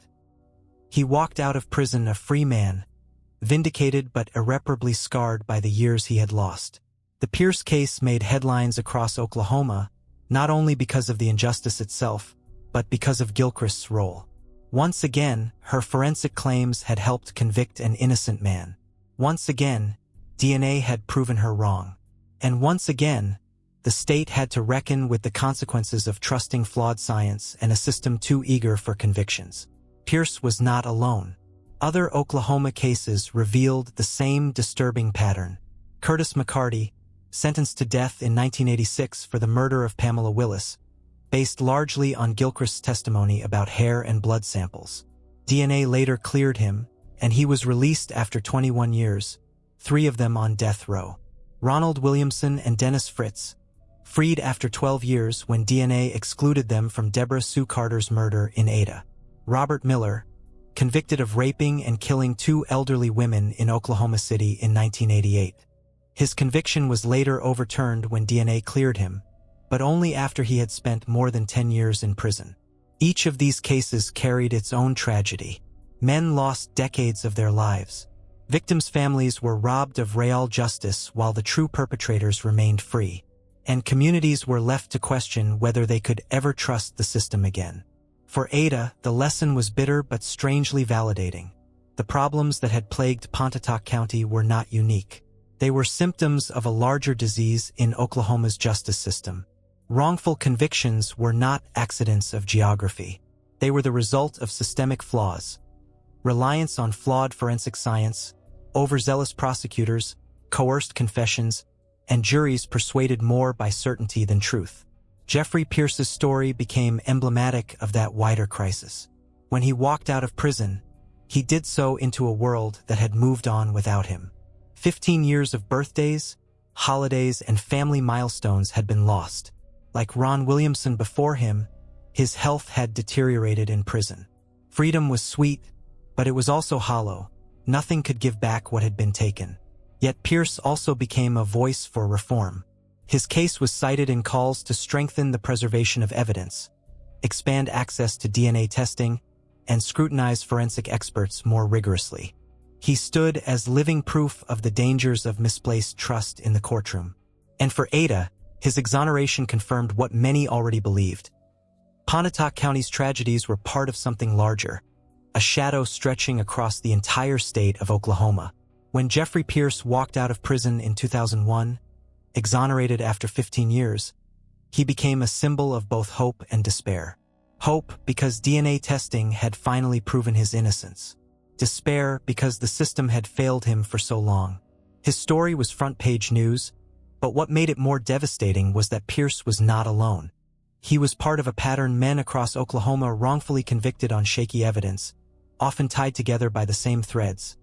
He walked out of prison a free man, vindicated but irreparably scarred by the years he had lost. The Pierce case made headlines across Oklahoma, not only because of the injustice itself, but because of Gilchrist's role. Once again, her forensic claims had helped convict an innocent man. Once again, DNA had proven her wrong. And once again, the state had to reckon with the consequences of trusting flawed science and a system too eager for convictions. Pierce was not alone. Other Oklahoma cases revealed the same disturbing pattern. Curtis McCarty, sentenced to death in 1986 for the murder of Pamela Willis, based largely on Gilchrist's testimony about hair and blood samples. DNA later cleared him, and he was released after 21 years, 3 of them on death row. Ron Williamson and Williamson Fritz, freed after 12 years when DNA excluded them from Debra Sue Carter's murder in Ada. Robert Miller, convicted of raping and killing 2 elderly women in Oklahoma City in 1988. His conviction was later overturned when DNA cleared him, but only after he had spent more than 10 years in prison. Each of these cases carried its own tragedy. Men lost decades of their lives. Victims' families were robbed of real justice while the true perpetrators remained free. And communities were left to question whether they could ever trust the system again. For Ada, the lesson was bitter but strangely validating. The problems that had plagued Pontotoc County were not unique. They were symptoms of a larger disease in Oklahoma's justice system. Wrongful convictions were not accidents of geography. They were the result of systemic flaws. Reliance on flawed forensic science, overzealous prosecutors, coerced confessions, and juries persuaded more by certainty than truth. Jeffrey Pierce's story became emblematic of that wider crisis. When he walked out of prison, he did so into a world that had moved on without him. 15 years of birthdays, holidays, and family milestones had been lost. Like Ron Williamson before him, his health had deteriorated in prison. Freedom was sweet, but it was also hollow. Nothing could give back what had been taken. Yet Pierce also became a voice for reform. His case was cited in calls to strengthen the preservation of evidence, expand access to DNA testing, and scrutinize forensic experts more rigorously. He stood as living proof of the dangers of misplaced trust in the courtroom. And for Ada, his exoneration confirmed what many already believed. Pontotoc County's tragedies were part of something larger, a shadow stretching across the entire state of Oklahoma. When Jeffrey Pierce walked out of prison in 2001, exonerated after 15 years, he became a symbol of both hope and despair. Hope because DNA testing had finally proven his innocence. Despair because the system had failed him for so long. His story was front-page news, but what made it more devastating was that Pierce was not alone. He was part of a pattern men across Oklahoma wrongfully convicted on shaky evidence, often tied together by the same threads: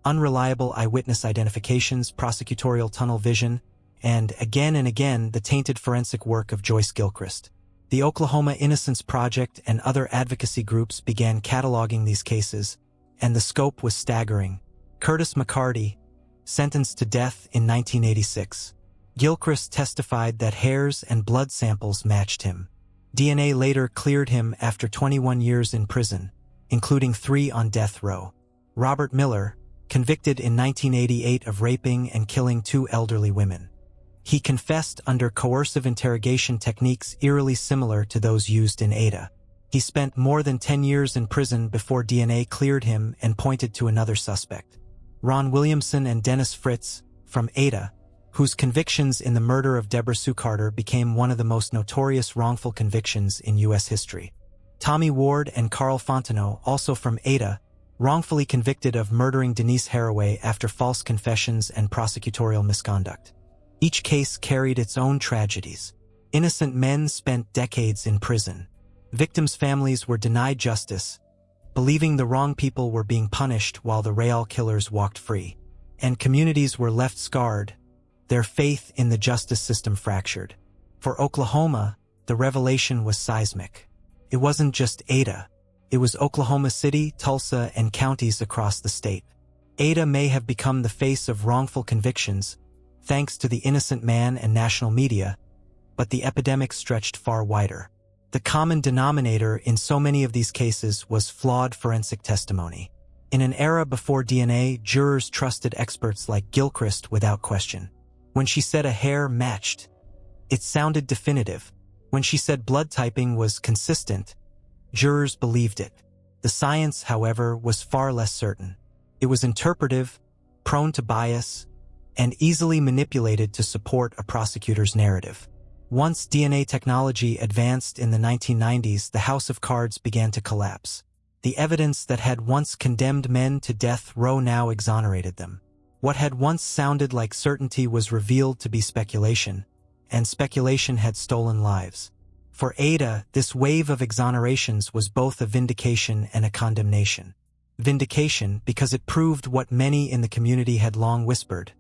unreliable eyewitness identifications, prosecutorial tunnel vision, and again, the tainted forensic work of Joyce Gilchrist. The Oklahoma Innocence Project and other advocacy groups began cataloging these cases, and the scope was staggering. Curtis McCarty, sentenced to death in 1986. Gilchrist testified that hairs and blood samples matched him. DNA later cleared him after 21 years in prison, including 3 on death row. Robert Miller, convicted in 1988 of raping and killing 2 elderly women. He confessed under coercive interrogation techniques eerily similar to those used in Ada. He spent more than 10 years in prison before DNA cleared him and pointed to another suspect. Ron Williamson and Williamson Fritz, from Ada, whose convictions in the murder of Debra Sue Carter became one of the most notorious wrongful convictions in U.S. history. Tommy Ward and Karl Fontenot, also from Ada, wrongfully convicted of murdering Denice Haraway after false confessions and prosecutorial misconduct. Each case carried its own tragedies. Innocent men spent decades in prison. Victims' families were denied justice, believing the wrong people were being punished while the real killers walked free. And communities were left scarred, their faith in the justice system fractured. For Oklahoma, the revelation was seismic. It wasn't just Ada. It was Oklahoma City, Tulsa, and counties across the state. Ada may have become the face of wrongful convictions, thanks to the innocent man and national media, but the epidemic stretched far wider. The common denominator in so many of these cases was flawed forensic testimony. In an era before DNA, jurors trusted experts like Gilchrist without question. When she said a hair matched, it sounded definitive. When she said blood typing was consistent, jurors believed it. The science, however, was far less certain. It was interpretive, prone to bias, and easily manipulated to support a prosecutor's narrative. Once DNA technology advanced in the 1990s, the house of cards began to collapse. The evidence that had once condemned men to death row now exonerated them. What had once sounded like certainty was revealed to be speculation, and speculation had stolen lives. For Ada, this wave of exonerations was both a vindication and a condemnation. Vindication because it proved what many in the community had long whispered,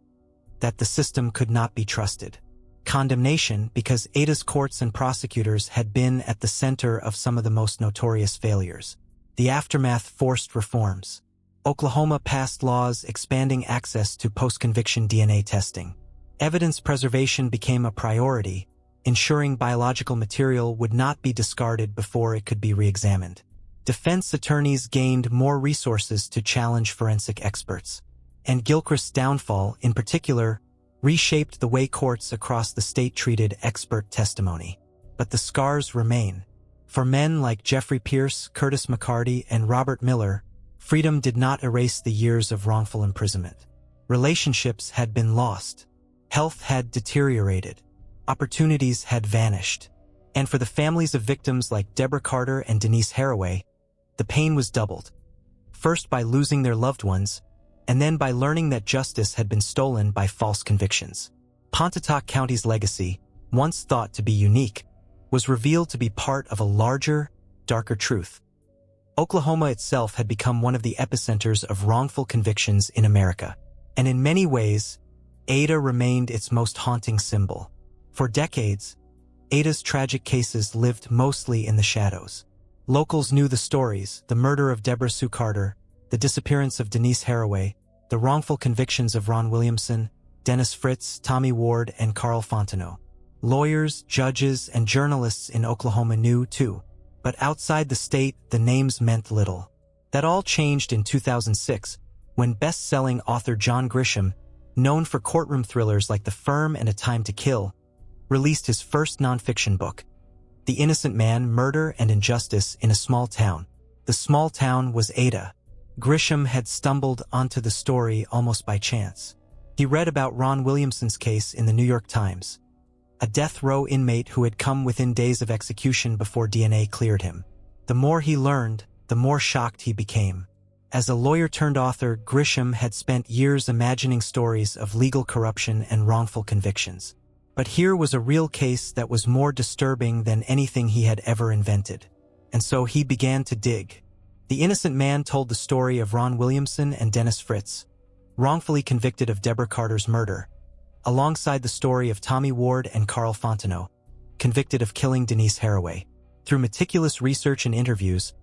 that the system could not be trusted. Condemnation because Ada's courts and prosecutors had been at the center of some of the most notorious failures. The aftermath forced reforms. Oklahoma passed laws expanding access to post-conviction DNA testing. Evidence preservation became a priority, ensuring biological material would not be discarded before it could be re-examined. Defense attorneys gained more resources to challenge forensic experts. And Gilchrist's downfall, in particular, reshaped the way courts across the state treated expert testimony. But the scars remain. For men like Jeffrey Pierce, Curtis McCarty, and Robert Miller, freedom did not erase the years of wrongful imprisonment. Relationships had been lost. Health had deteriorated. Opportunities had vanished. And for the families of victims like Debra Carter and Denice Haraway, the pain was doubled. First by losing their loved ones, and then by learning that justice had been stolen by false convictions. Pontotoc County's legacy, once thought to be unique, was revealed to be part of a larger, darker truth. Oklahoma itself had become one of the epicenters of wrongful convictions in America. And in many ways, Ada remained its most haunting symbol. For decades, Ada's tragic cases lived mostly in the shadows. Locals knew the stories: the murder of Debra Sue Carter, the disappearance of Denice Haraway, the wrongful convictions of Ron Williamson, Williamson Fritz, Tommy Ward, and Karl Fontenot. Lawyers, judges, and journalists in Oklahoma knew, too. But outside the state, the names meant little. That all changed in 2006, when best-selling author John Grisham, known for courtroom thrillers like The Firm and A Time to Kill, released his first nonfiction book, The Innocent Man, Murder and Injustice in a Small Town. The small town was Ada. Grisham had stumbled onto the story almost by chance. He read about Ron Williamson's case in the New York Times, a death row inmate who had come within days of execution before DNA cleared him. The more he learned, the more shocked he became. As a lawyer-turned-author, Grisham had spent years imagining stories of legal corruption and wrongful convictions. But here was a real case that was more disturbing than anything he had ever invented. And so he began to dig. The Innocent Man told the story of Ron Williamson and Denice Fritz, wrongfully convicted of Debra Carter's murder, alongside the story of Tommy Ward and Karl Fontenot, convicted of killing Denice Haraway. Through meticulous research and interviews,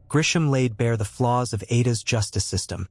Grisham laid bare the flaws of Ada's justice system.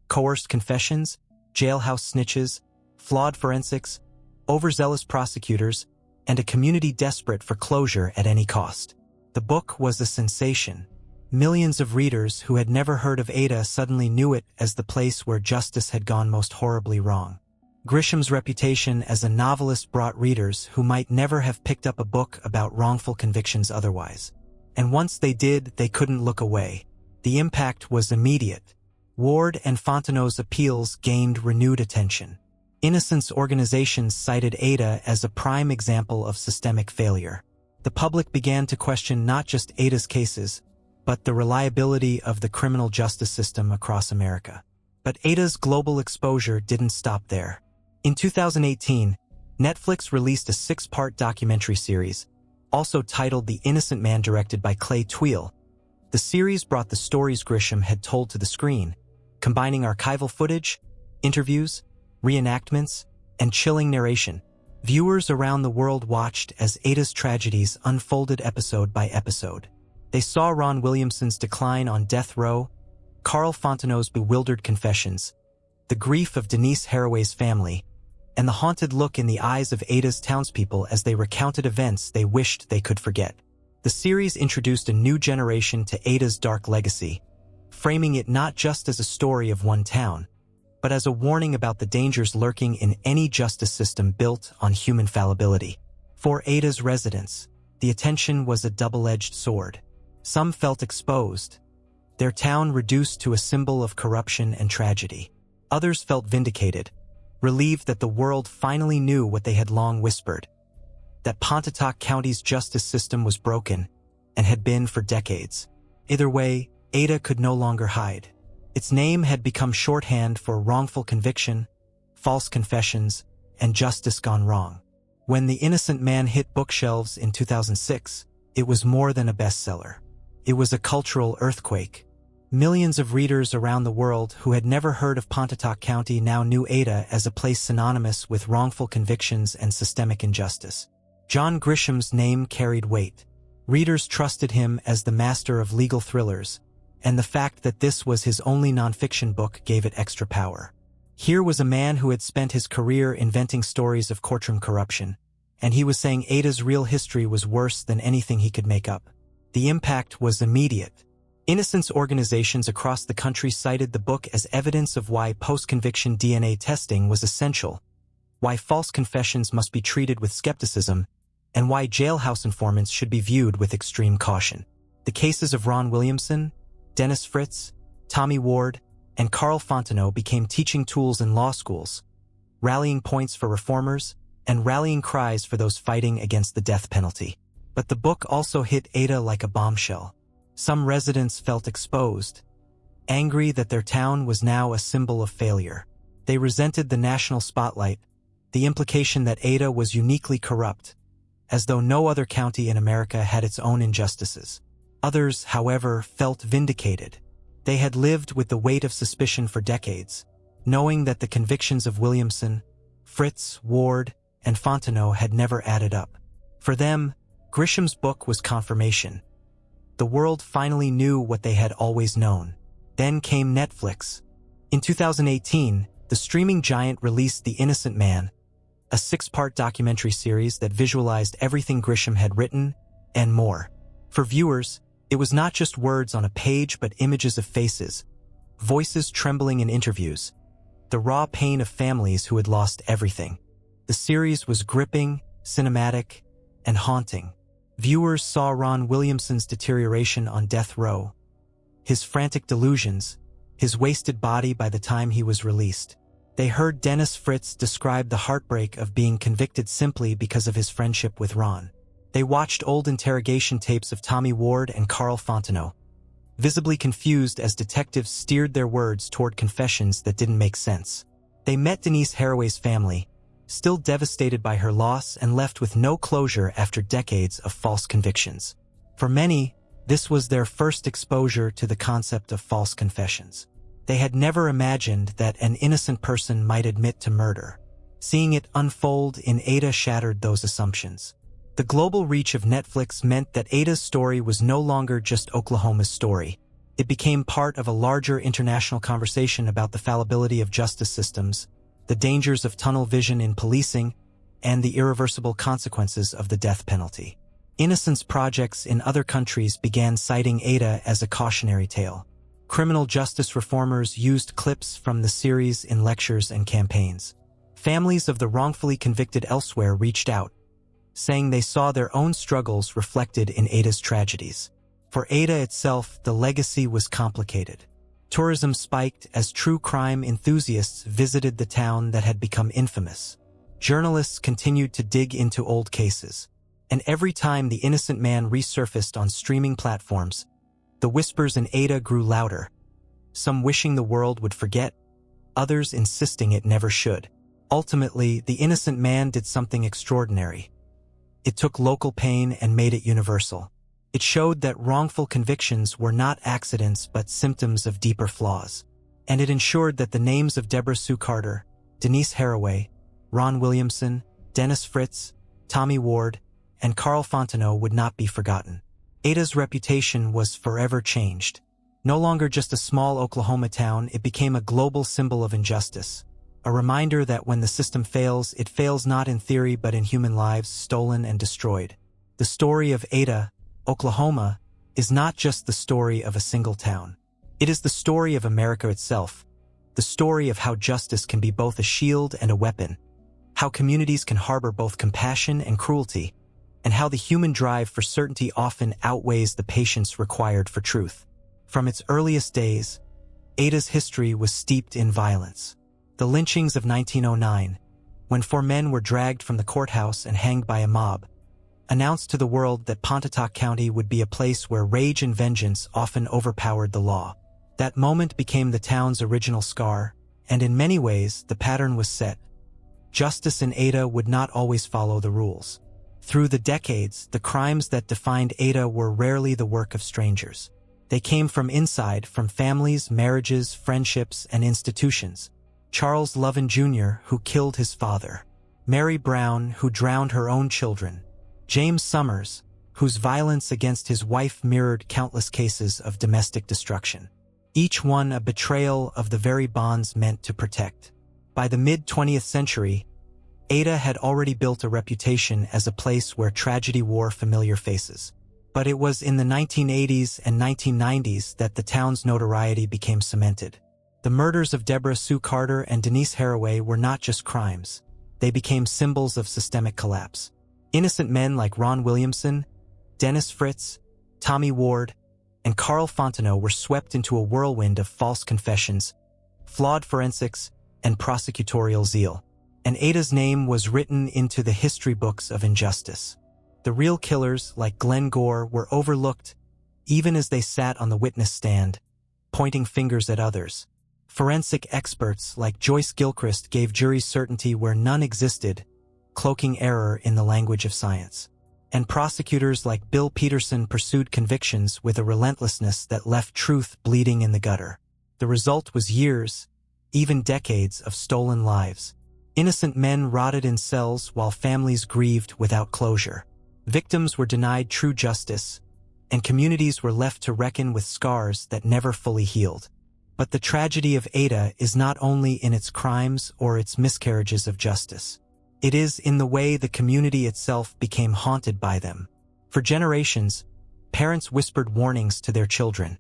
Coerced confessions, jailhouse snitches, flawed forensics, overzealous prosecutors, and a community desperate for closure at any cost. The book was a sensation. Millions of readers who had never heard of Ada suddenly knew it as the place where justice had gone most horribly wrong. Grisham's reputation as a novelist brought readers who might never have picked up a book about wrongful convictions otherwise. And once they did, they couldn't look away. The impact was immediate. Ward and Fontenot's appeals gained renewed attention. Innocence organizations cited Ada as a prime example of systemic failure. The public began to question not just Ada's cases, but the reliability of the criminal justice system across America. But Ada's global exposure didn't stop there. In 2018, Netflix released a 6-part documentary series, also titled The Innocent Man, directed by Clay Tweel. The series brought the stories Grisham had told to the screen, combining archival footage, interviews, reenactments, and chilling narration. Viewers around the world watched as Ada's tragedies unfolded episode by episode. They saw Ron Williamson's decline on death row, Karl Fontenot's bewildered confessions, the grief of Denice Haraway's family, and the haunted look in the eyes of Ada's townspeople as they recounted events they wished they could forget. The series introduced a new generation to Ada's dark legacy, framing it not just as a story of one town, but as a warning about the dangers lurking in any justice system built on human fallibility. For Ada's residents, the attention was a double-edged sword. Some felt exposed, their town reduced to a symbol of corruption and tragedy. Others felt vindicated, relieved that the world finally knew what they had long whispered, that Pontotoc County's justice system was broken and had been for decades. Either way, Ada could no longer hide. Its name had become shorthand for wrongful conviction, false confessions, and justice gone wrong. When The Innocent Man hit bookshelves in 2006, it was more than a bestseller. It was a cultural earthquake. Millions of readers around the world who had never heard of Pontotoc County now knew Ada as a place synonymous with wrongful convictions and systemic injustice. John Grisham's name carried weight. Readers trusted him as the master of legal thrillers, and the fact that this was his only nonfiction book gave it extra power. Here was a man who had spent his career inventing stories of courtroom corruption, and he was saying Ada's real history was worse than anything he could make up. The impact was immediate. Innocence organizations across the country cited the book as evidence of why post-conviction DNA testing was essential, why false confessions must be treated with skepticism, and why jailhouse informants should be viewed with extreme caution. The cases of Ron Williamson, Denice Fritz, Tommy Ward, and Karl Fontenot became teaching tools in law schools, rallying points for reformers, and rallying cries for those fighting against the death penalty. But the book also hit Ada like a bombshell. Some residents felt exposed, angry that their town was now a symbol of failure. They resented the national spotlight, the implication that Ada was uniquely corrupt, as though no other county in America had its own injustices. Others, however, felt vindicated. They had lived with the weight of suspicion for decades, knowing that the convictions of Williamson, Fritz, Ward, and Fontenot had never added up. For them, Grisham's book was confirmation. The world finally knew what they had always known. Then came Netflix. In 2018, the streaming giant released The Innocent Man, a 6-part documentary series that visualized everything Grisham had written and more. For viewers, it was not just words on a page but images of faces, voices trembling in interviews, the raw pain of families who had lost everything. The series was gripping, cinematic, and haunting. Viewers saw Ron Williamson's deterioration on death row, his frantic delusions, his wasted body by the time he was released. They heard Denice Fritz describe the heartbreak of being convicted simply because of his friendship with Ron. They watched old interrogation tapes of Tommy Ward and Karl Fontenot, visibly confused as detectives steered their words toward confessions that didn't make sense. They met Denice Haraway's family, still devastated by her loss and left with no closure after decades of false convictions. For many, this was their first exposure to the concept of false confessions. They had never imagined that an innocent person might admit to murder. Seeing it unfold in Ada shattered those assumptions. The global reach of Netflix meant that Ada's story was no longer just Oklahoma's story. It became part of a larger international conversation about the fallibility of justice systems, the dangers of tunnel vision in policing, and the irreversible consequences of the death penalty. Innocence projects in other countries began citing Ada as a cautionary tale. Criminal justice reformers used clips from the series in lectures and campaigns. Families of the wrongfully convicted elsewhere reached out, saying they saw their own struggles reflected in Ada's tragedies. For Ada itself, the legacy was complicated. Tourism spiked as true crime enthusiasts visited the town that had become infamous. Journalists continued to dig into old cases, and every time The Innocent Man resurfaced on streaming platforms, the whispers in Ada grew louder, some wishing the world would forget, others insisting it never should. Ultimately, The Innocent Man did something extraordinary. It took local pain and made it universal. It showed that wrongful convictions were not accidents but symptoms of deeper flaws. And it ensured that the names of Debra Sue Carter, Denice Haraway, Ron Williamson, Williamson Fritz, Tommy Ward, and Karl Fontenot would not be forgotten. Ada's reputation was forever changed. No longer just a small Oklahoma town, it became a global symbol of injustice. A reminder that when the system fails, it fails not in theory but in human lives stolen and destroyed. The story of Ada, Oklahoma, is not just the story of a single town. It is the story of America itself, the story of how justice can be both a shield and a weapon, how communities can harbor both compassion and cruelty, and how the human drive for certainty often outweighs the patience required for truth. From its earliest days, Ada's history was steeped in violence. The lynchings of 1909, when 4 men were dragged from the courthouse and hanged by a mob, announced to the world that Pontotoc County would be a place where rage and vengeance often overpowered the law. That moment became the town's original scar, and in many ways the pattern was set. Justice in Ada would not always follow the rules. Through the decades, the crimes that defined Ada were rarely the work of strangers. They came from inside, from families, marriages, friendships, and institutions. Charles Lovin Jr., who killed his father. Mary Brown, who drowned her own children. James Summers, whose violence against his wife mirrored countless cases of domestic destruction. Each one a betrayal of the very bonds meant to protect. By the mid-20th century, Ada had already built a reputation as a place where tragedy wore familiar faces. But it was in the 1980s and 1990s that the town's notoriety became cemented. The murders of Debra Sue Carter and Denice Haraway were not just crimes. They became symbols of systemic collapse. Innocent men like Ron Williamson, Denice Fritz, Tommy Ward, and Karl Fontenot were swept into a whirlwind of false confessions, flawed forensics, and prosecutorial zeal. And Ada's name was written into the history books of injustice. The real killers, like Glen Gore, were overlooked, even as they sat on the witness stand, pointing fingers at others. Forensic experts like Joyce Gilchrist gave juries certainty where none existed, cloaking error in the language of science. And prosecutors like Bill Peterson pursued convictions with a relentlessness that left truth bleeding in the gutter. The result was years, even decades, of stolen lives. Innocent men rotted in cells while families grieved without closure. Victims were denied true justice, and communities were left to reckon with scars that never fully healed. But the tragedy of Ada is not only in its crimes or its miscarriages of justice. It is in the way the community itself became haunted by them. For generations, parents whispered warnings to their children.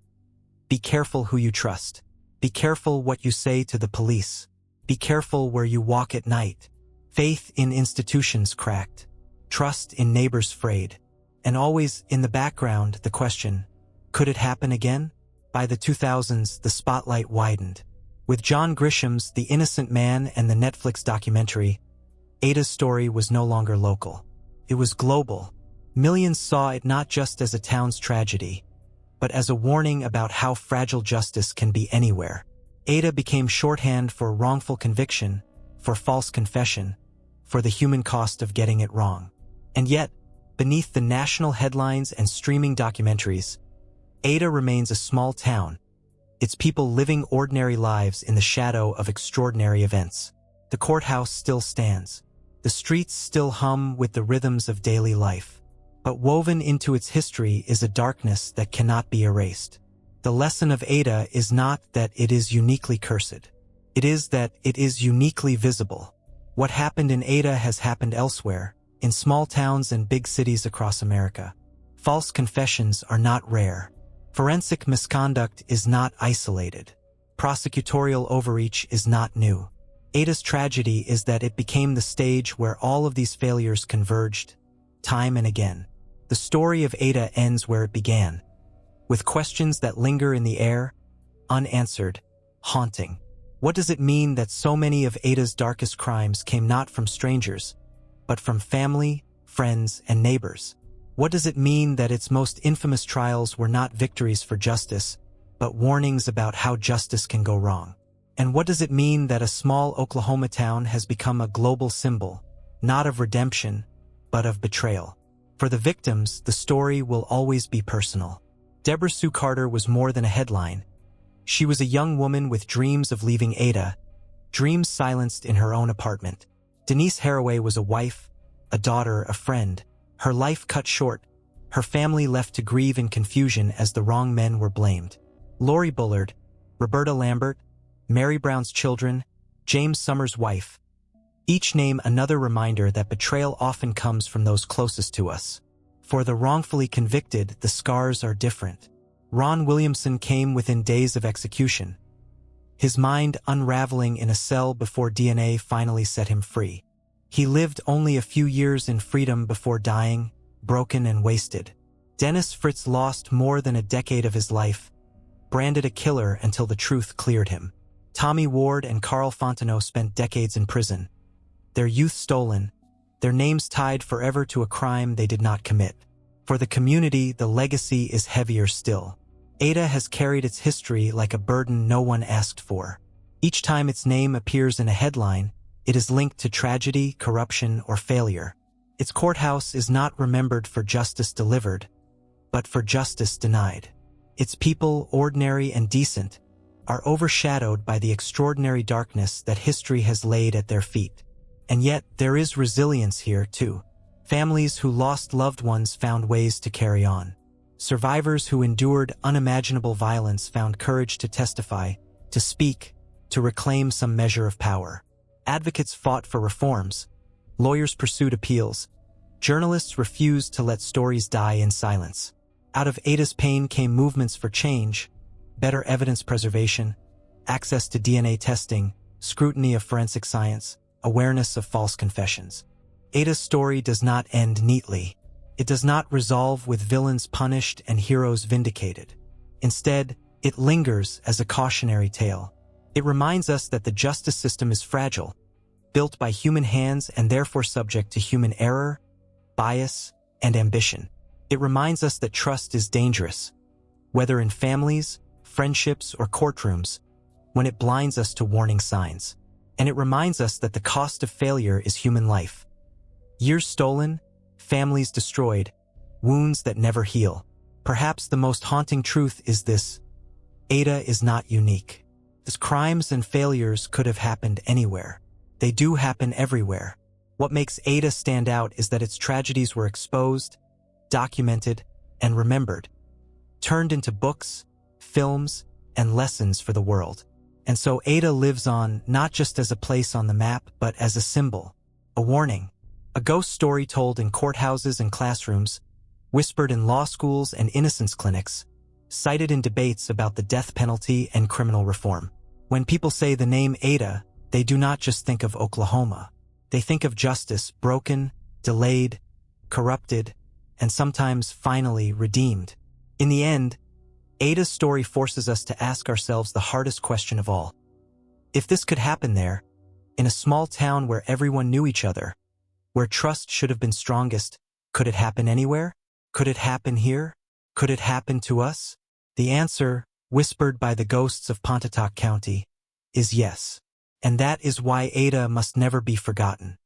Be careful who you trust. Be careful what you say to the police. Be careful where you walk at night. Faith in institutions cracked. Trust in neighbors frayed. And always in the background, the question, could it happen again? By the 2000s, the spotlight widened. With John Grisham's The Innocent Man and the Netflix documentary, Ada's story was no longer local. It was global. Millions saw it not just as a town's tragedy, but as a warning about how fragile justice can be anywhere. Ada became shorthand for wrongful conviction, for false confession, for the human cost of getting it wrong. And yet, beneath the national headlines and streaming documentaries, Ada remains a small town, its people living ordinary lives in the shadow of extraordinary events. The courthouse still stands. The streets still hum with the rhythms of daily life. But woven into its history is a darkness that cannot be erased. The lesson of Ada is not that it is uniquely cursed. It is that it is uniquely visible. What happened in Ada has happened elsewhere, in small towns and big cities across America. False confessions are not rare. Forensic misconduct is not isolated. Prosecutorial overreach is not new. Ada's tragedy is that it became the stage where all of these failures converged, time and again. The story of Ada ends where it began, with questions that linger in the air, unanswered, haunting. What does it mean that so many of Ada's darkest crimes came not from strangers, but from family, friends, and neighbors? What does it mean that its most infamous trials were not victories for justice, but warnings about how justice can go wrong? And what does it mean that a small Oklahoma town has become a global symbol, not of redemption, but of betrayal? For the victims, the story will always be personal. Debra Sue Carter was more than a headline. She was a young woman with dreams of leaving Ada, dreams silenced in her own apartment. Denice Haraway was a wife, a daughter, a friend. Her life cut short, her family left to grieve in confusion as the wrong men were blamed. Lori Bullard, Roberta Lambert, Mary Brown's children, James Summers' wife. Each name another reminder that betrayal often comes from those closest to us. For the wrongfully convicted, the scars are different. Ron Williamson came within days of execution, his mind unraveling in a cell before DNA finally set him free. He lived only a few years in freedom before dying, broken and wasted. Williamson Fritz lost more than a decade of his life, branded a killer until the truth cleared him. Tommy Ward and Karl Fontenot spent decades in prison, their youth stolen, their names tied forever to a crime they did not commit. For the community, the legacy is heavier still. Ada has carried its history like a burden no one asked for. Each time its name appears in a headline, it is linked to tragedy, corruption, or failure. Its courthouse is not remembered for justice delivered, but for justice denied. Its people, ordinary and decent, are overshadowed by the extraordinary darkness that history has laid at their feet. And yet, there is resilience here, too. Families who lost loved ones found ways to carry on. Survivors who endured unimaginable violence found courage to testify, to speak, to reclaim some measure of power. Advocates fought for reforms. Lawyers pursued appeals. Journalists refused to let stories die in silence. Out of Ada's pain came movements for change, better evidence preservation, access to DNA testing, scrutiny of forensic science, awareness of false confessions. Ada's story does not end neatly. It does not resolve with villains punished and heroes vindicated. Instead, it lingers as a cautionary tale. It reminds us that the justice system is fragile, built by human hands and therefore subject to human error, bias, and ambition. It reminds us that trust is dangerous, whether in families, friendships, or courtrooms, when it blinds us to warning signs. And it reminds us that the cost of failure is human life. Years stolen, families destroyed, wounds that never heal. Perhaps the most haunting truth is this: Ada is not unique. These crimes and failures could have happened anywhere. They do happen everywhere. What makes Ada stand out is that its tragedies were exposed, documented, and remembered, turned into books, films, and lessons for the world. And so Ada lives on not just as a place on the map, but as a symbol, a warning, a ghost story told in courthouses and classrooms, whispered in law schools and innocence clinics, cited in debates about the death penalty and criminal reform. When people say the name Ada, they do not just think of Oklahoma. They think of justice broken, delayed, corrupted, and sometimes finally redeemed. In the end, Ada's story forces us to ask ourselves the hardest question of all. If this could happen there, in a small town where everyone knew each other, where trust should have been strongest, could it happen anywhere? Could it happen here? Could it happen to us? The answer, whispered by the ghosts of Pontotoc County, is yes. And that is why Ada must never be forgotten.